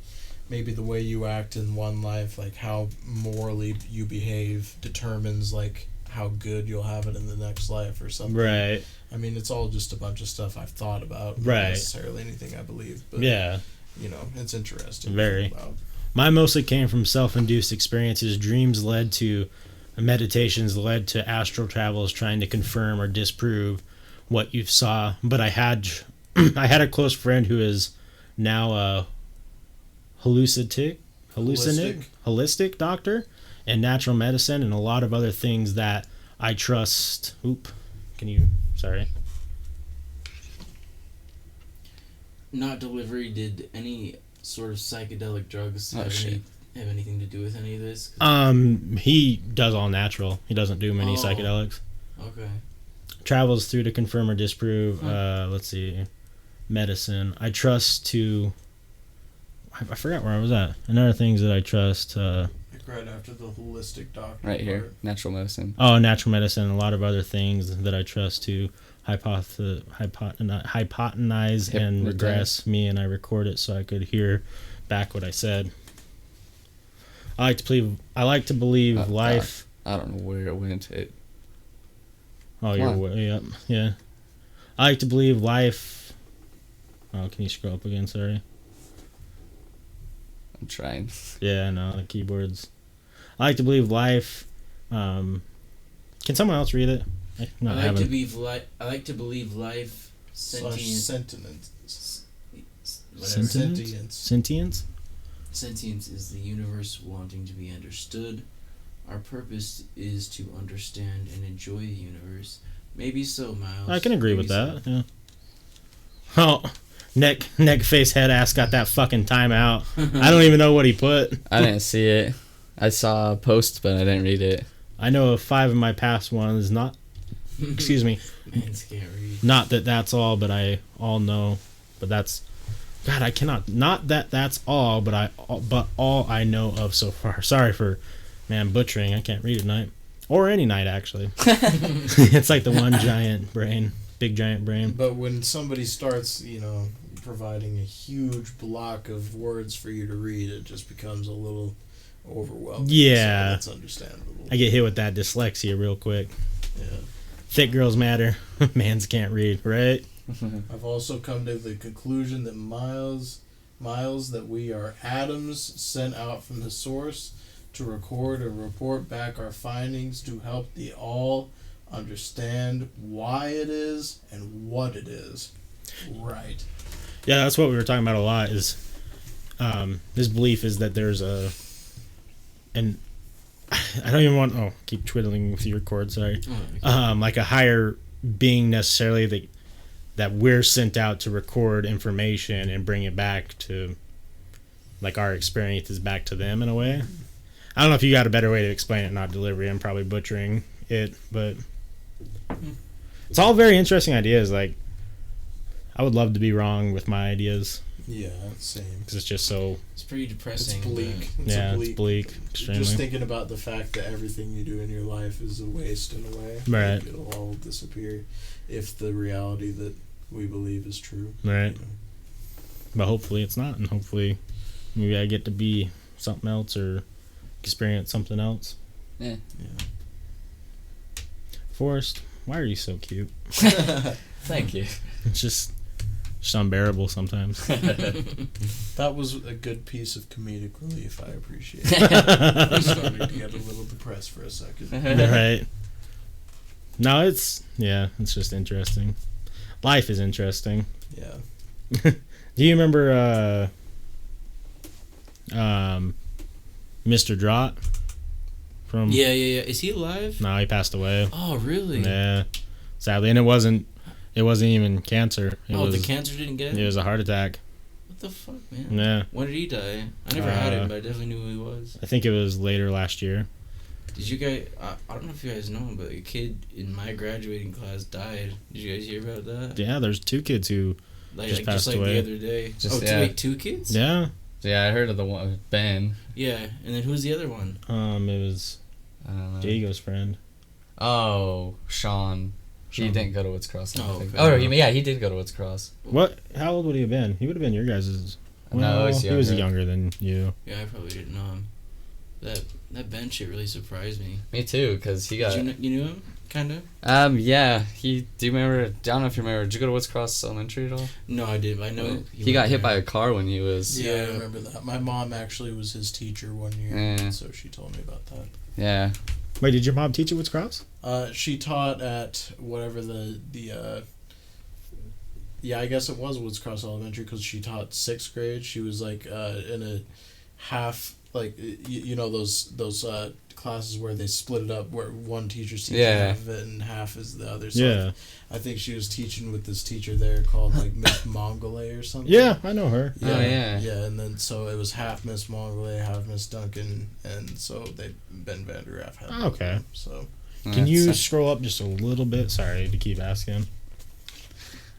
maybe the way you act in one life, like how morally you behave determines like how good you'll have it in the next life or something. Right. I mean, it's all just a bunch of stuff I've thought about. Not Right. necessarily anything I believe, but Yeah. it's interesting. Very. To think about. Mine mostly came from self-induced experiences. Dreams led to meditations, led to astral travels, trying to confirm or disprove what you saw. But I had a close friend who is now a holistic doctor and natural medicine and a lot of other things that I trust. Sorry. Not delivery. Did any sort of psychedelic drugs have anything to do with any of this? He does all natural. He doesn't do many psychedelics. Okay. Travels through to confirm or disprove. Let's see. Medicine. I trust to. I forgot where I was at. And other things that I trust. Like right after the holistic doctor. Right here, part. natural medicine. Oh, natural medicine. And a lot of other things that I trust to hypotenize and regress me, and I record it so I could hear back what I said. I like to believe life. I don't know where it went. Yeah. I like to believe life. Oh, can you scroll up again? Sorry. I'm trying. Yeah, I know the keyboards. I like to believe life. Can someone else read it? I like to believe life. Sentience. Sentience? Sentience is the universe wanting to be understood. Our purpose is to understand and enjoy the universe. Maybe so, Miles. I can agree with that. Yeah. Oh, neck, face, head, ass got that fucking timeout. I don't even know what he put. I didn't see it. I saw a post, but I didn't read it. I know of 5 of my past ones. Not. Excuse me. Man's can't read. Not that that's all, but I all know. But that's. God, I cannot. Not that that's all, but all I know of so far. Sorry for, butchering. I can't read tonight. Or any night, actually. It's like the one giant brain, big giant brain. But when somebody starts, providing a huge block of words for you to read, it just becomes a little overwhelming. Yeah. So that's understandable. I get hit with that dyslexia real quick. Yeah. Thick girls matter. Mans can't read, right? I've also come to the conclusion that Miles, that we are atoms sent out from the source to record or report back our findings to help the all understand why it is and what it is. Right. Yeah, that's what we were talking about a lot. Is this belief is that there's and I don't even want. Oh, keep twiddling with your cord. Sorry. Like a higher being necessarily that we're sent out to record information and bring it back to, like, our experiences back to them in a way. I don't know if you got a better way to explain it, not delivery. I'm probably butchering it, but it's all very interesting ideas. Like, I would love to be wrong with my ideas. Yeah, same. Because it's just so... It's pretty depressing. It's bleak. It's bleak. Extremely. Just thinking about the fact that everything you do in your life is a waste in a way. Right. Like, it'll all disappear if the reality that we believe is true. Right. But hopefully it's not, and hopefully maybe I get to be something else or experience something else. Yeah. Forrest, why are you so cute? Thank you. It's just unbearable sometimes. That was a good piece of comedic relief. I appreciate it. I'm starting to get a little depressed for a second. Right. No, it's just interesting. Life is interesting. Yeah. Do you remember Mr. Drott from Yeah. Is he alive? No, he passed away. Oh, really? Yeah. Sadly, and it wasn't even cancer. The cancer didn't get him? It was a heart attack. What the fuck, man? Yeah. When did he die? I never had him, but I definitely knew who he was. I think it was later last year. Did you guys... I don't know if you guys know him, but a kid in my graduating class died. Did you guys hear about that? Yeah, there's 2 kids who just passed away. The other day. Just, 2 kids? Yeah. Yeah, I heard of the one with Ben. Yeah, and then who's the other one? It was I don't know. Diego's friend. Oh, Sean. He didn't go to Woods Cross. I don't think. Okay. He did go to Woods Cross. What? How old would he have been? He would have been your guys'... No, he was younger than you. Yeah, I probably didn't know him. That Ben shit really surprised me. Me too, because he got... You knew him? Kind of? Yeah. Do you remember... I don't know if you remember. Did you go to Woods Cross Elementary at all? No, I didn't. I know He got hit by a car when he was... Yeah, I remember that. My mom actually was his teacher one year, so she told me about that. Yeah. Wait, did your mom teach at Woods Cross? She taught at whatever the I guess it was Woods Cross Elementary because she taught 6th grade. She was like in a half, like those classes where they split it up where one teacher's teaching half of it and half is the other. So I think she was teaching with this teacher there called like Miss Mongolay or something. Yeah, I know her. Yeah. And then so it was half Miss Mongolay, half Miss Duncan, and so Ben Vandergraff had Oh, okay. them, so. Can you scroll up just a little bit? Sorry to keep asking.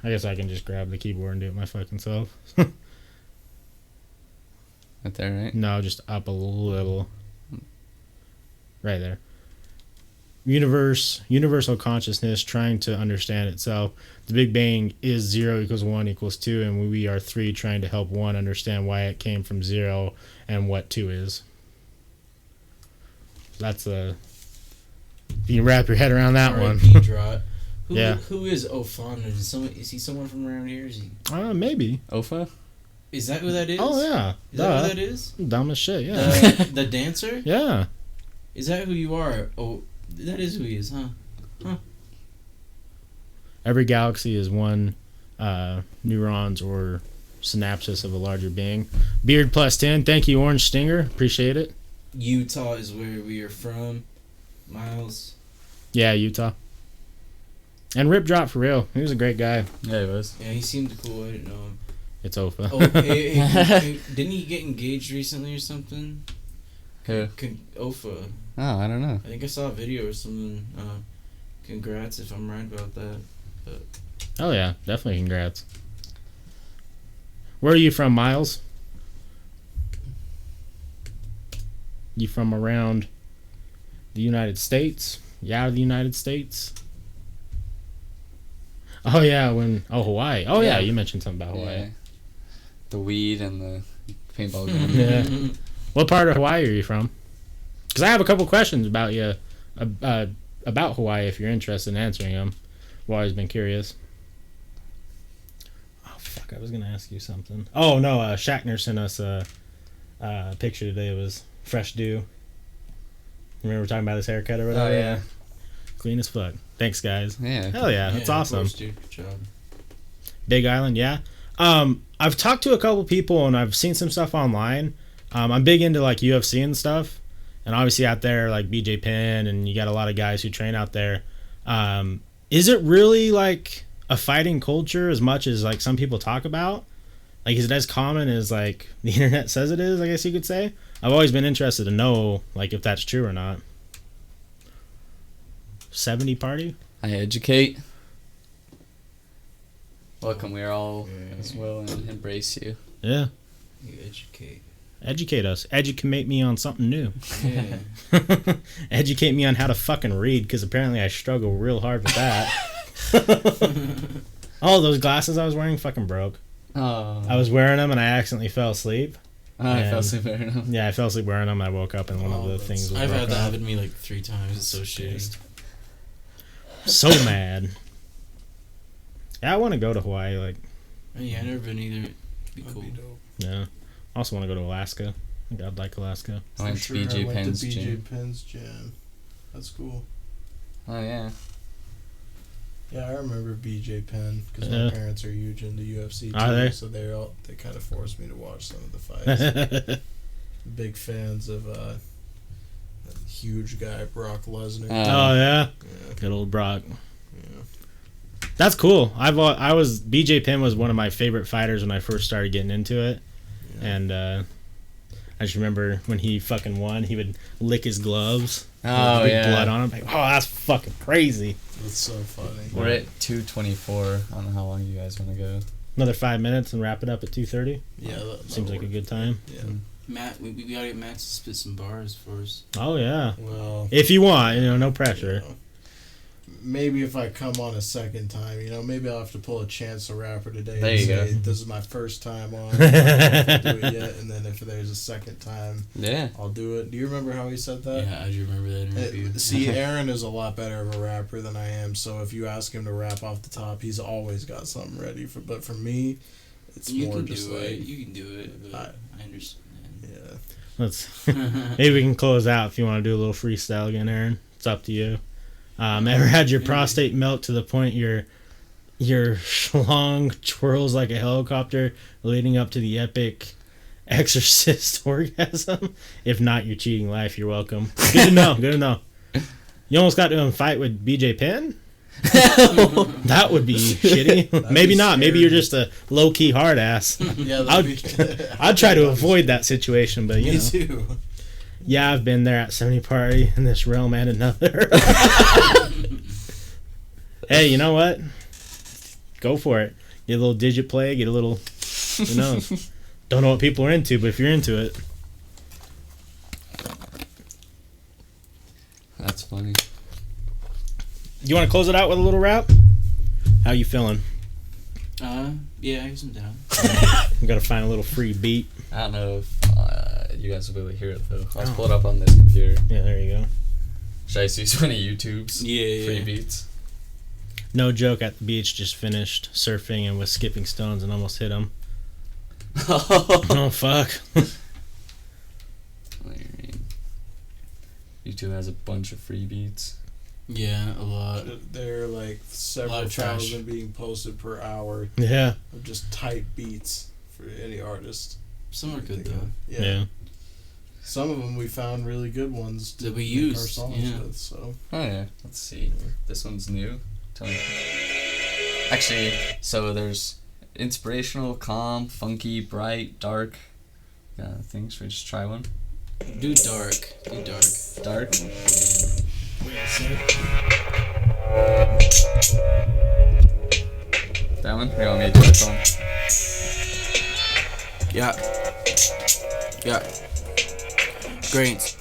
I guess I can just grab the keyboard and do it my fucking self. Right there, right? No, just up a little. Right there. Universal consciousness trying to understand itself. The Big Bang is 0 equals 1 equals 2, and we are 3 trying to help 1 understand why it came from 0 and what 2 is. That's a... You can wrap your head around that one. Who is Ofan? Is he someone from around here? Is he? Maybe. Ofa? Is that who that is? Oh, yeah. Is that who that is? Dumb as shit, yeah. The dancer? Yeah. Is that who you are? Oh, that is who he is, huh? Every galaxy is one neurons or synapses of a larger being. Beard plus 10. Thank you, Orange Stinger. Appreciate it. Utah is where we are from. Miles. Yeah, Utah. And Rip Drop for real. He was a great guy. Yeah, he was. Yeah, he seemed cool. I didn't know him. It's Ofa. Oh, hey, didn't he get engaged recently or something? Who? Ofa. Oh, I don't know. I think I saw a video or something. Congrats if I'm right about that. But. Oh yeah, definitely congrats. Where are you from, Miles? You from around the United States? You out of the United States? Oh yeah, Hawaii. Oh yeah, Yeah. you mentioned something about Hawaii. Yeah. The weed and the paintball gun. Yeah. What part of Hawaii are you from? Because I have a couple questions about you, about Hawaii. If you're interested in answering them, I've always been curious. Oh fuck! I was gonna ask you something. Oh no, Shackner sent us a picture today. It was fresh dew. Remember talking about his haircut or whatever? Oh, yeah. Clean as fuck. Thanks, guys. Yeah. Hell yeah, that's of awesome. course, dude. Good job. Big Island, yeah. I've talked to a couple people and I've seen some stuff online. I'm big into like UFC and stuff, and obviously out there like BJ Penn, and you got a lot of guys who train out there. Is it really like a fighting culture as much as like some people talk about? Like, is it as common as like the internet says it is? I guess you could say. I've always been interested to know like if that's true or not. 70 party? I educate. Welcome, we are all as well and embrace you. Yeah. You educate. Educate us. Educate me on something new. Yeah. Educate me on how to fucking read, because apparently I struggle real hard with that. Oh, those glasses I was wearing fucking broke. Oh. I was wearing them and I accidentally fell asleep. I fell asleep wearing them. Yeah, I fell asleep wearing them. I woke up and one of the that's- things was I've had broke that off. happen to me like 3 times. It's so shitty. So mad. Yeah, I want to go to Hawaii. Like, Yeah, I've never been either. It'd be That'd cool. be dope. yeah. I also want to go to Alaska. I think I'd like Alaska. I went For to sure, BJ I went Penn's to BJ gym. Penn's gym. That's cool. Oh, yeah. Yeah, I remember BJ Penn because Yeah. my parents are huge into UFC too, Are they? so they kind of forced me to watch some of the fights. Big fans of that huge guy Brock Lesnar. Oh yeah, Yeah, good old Brock. yeah. That's cool. BJ Penn was one of my favorite fighters when I first started getting into it, Yeah. and I just remember when he fucking won, he would lick his gloves. Oh, with yeah. blood on him. Like, oh, that's fucking crazy. It's so funny. We're at 2:24. I don't know how long you guys want to go. Another 5 minutes and wrap it up at 2:30. Yeah, that Seems like a good time. Yeah. Matt, we gotta get Matt to spit some bars for us. Oh yeah, Well, if you want, no pressure. you know, maybe if I come on a second time, maybe I'll have to pull a Chance the Rapper today There and you say go. this is my first time on. I don't know if I'll do it yet, and then if there's a second time, Yeah. I'll do it. Do you remember how he said that? Yeah, I do remember that interview. See, Aaron is a lot better of a rapper than I am, so if you ask him to rap off the top, he's always got something ready. But for me, it's you more can just do like, it. You can do it. But I understand. yeah. Let's maybe we can close out if you want to do a little freestyle again, Aaron. It's up to you. Ever had your prostate melt to the point your schlong twirls like a helicopter, leading up to the epic exorcist orgasm? If not, you're cheating life. You're welcome. Good to know. Good to know. You almost got to a fight with BJ Penn? That would be shitty. Maybe be not. Maybe scary. you're just a low-key hard ass. Yeah, I'd try to avoid that situation, but you Me know. too. Yeah, I've been there at 70 party in this realm and another. Hey, you know what? Go for it. Get a little digit play, get a little, who knows? Don't know what people are into, but if you're into it. That's funny. You want to close it out with a little rap? How you feeling? Yeah, I guess I'm down. We got to find a little free beat. I don't know if you guys will be able to hear it, though. I'll just pull it up on this computer. Yeah, there you go. Should I see so many YouTubes? Yeah, Free yeah. beats? No joke, at the beach, just finished surfing and was skipping stones and almost hit him. Oh, fuck. YouTube has a bunch of free beats. Yeah, a lot. There are like A lot several of trash. thousand being posted per hour Yeah. of just tight beats for any artist. Some are good Think of. though. Yeah. Some of them we found really good ones to That we make used, our songs yeah. with. So Oh, yeah. Let's see. This one's new. Tell me. Actually, so there's inspirational, calm, funky, bright, dark things. Should we just try one? Do dark. Do dark. Dark? That one? Or you want me to do this one? Yeah. Yeah. Grains.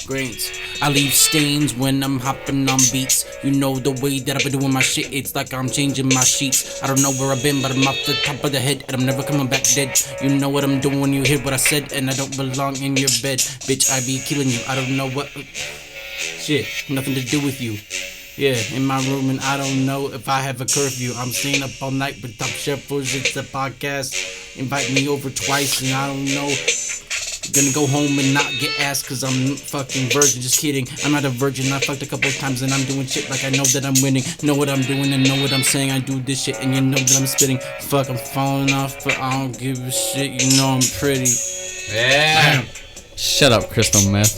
Grains. I leave stains when I'm hopping on beats. You know the way that I've been doing my shit, it's like I'm changing my sheets. I don't know where I've been, but I'm off the top of the head, and I'm never coming back dead. You know what I'm doing when you hear what I said, and I don't belong in your bed. Bitch, I be killing you, I don't know what. Shit, nothing to do with you. Yeah, in my room, and I don't know if I have a curfew. I'm staying up all night with Topshelfers. It's a podcast. Invite me over twice, and I don't know. Gonna go home and not get asked cause I'm fucking virgin. Just kidding, I'm not a virgin. I fucked a couple times and I'm doing shit like I know that I'm winning. Know what I'm doing and know what I'm saying. I do this shit and you know that I'm spitting. Fuck, I'm falling off, but I don't give a shit. You know I'm pretty. Yeah. Shut up, crystal meth.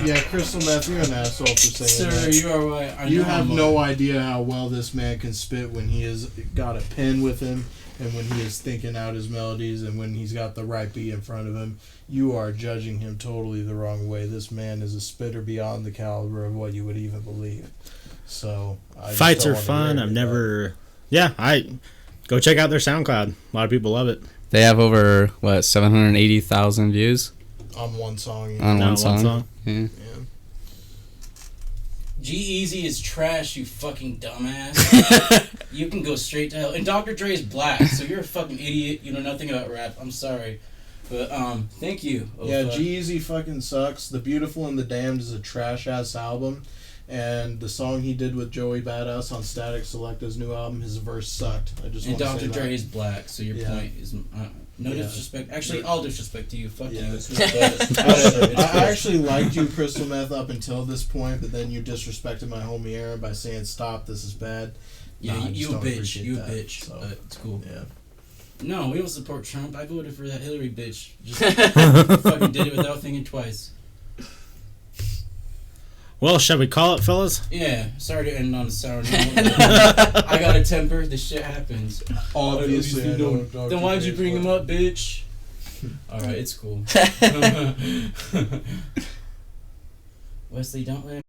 Yeah, crystal meth, you're an asshole for saying Sir, that. you are right. You have no idea how well this man can spit when he has got a pen with him and when he is thinking out his melodies and when he's got the right beat in front of him. You are judging him totally the wrong way. This man is a spitter beyond the caliber of what you would even believe. So Fights are fun. I've never. Yeah, I go check out their SoundCloud. A lot of people love it. They have over 780,000 views on one song. on No, one song. Yeah. Yeah. G-Eazy is trash, you fucking dumbass. You can go straight to hell. And Dr. Dre is black, so you're a fucking idiot. You know nothing about rap. I'm sorry. But, thank you. Yeah, G-Eazy fucking sucks. The Beautiful and the Damned is a trash-ass album. And the song he did with Joey Badass on Static Selecta's new album, his verse sucked. I just And want to say Dr. Dre that. is black, so your point is... no disrespect. Actually, all disrespect to you. Fuck Yeah. you. But whatever. I actually liked you, Crystal Meth, up until this point, but then you disrespected my homie Aaron by saying, stop, this is bad. Yeah, Nah, I you just a don't bitch. appreciate You a that, bitch. so, But it's cool. Yeah. No, we don't support Trump. I voted for that Hillary bitch. Just fucking did it without thinking twice. Well, shall we call it, fellas? Yeah, sorry to end on a sour note. I got a temper. This shit happens. Obviously, I know Dr. Then why'd you Dre's bring him black. up, bitch? Alright, it's cool. Wesley, don't let him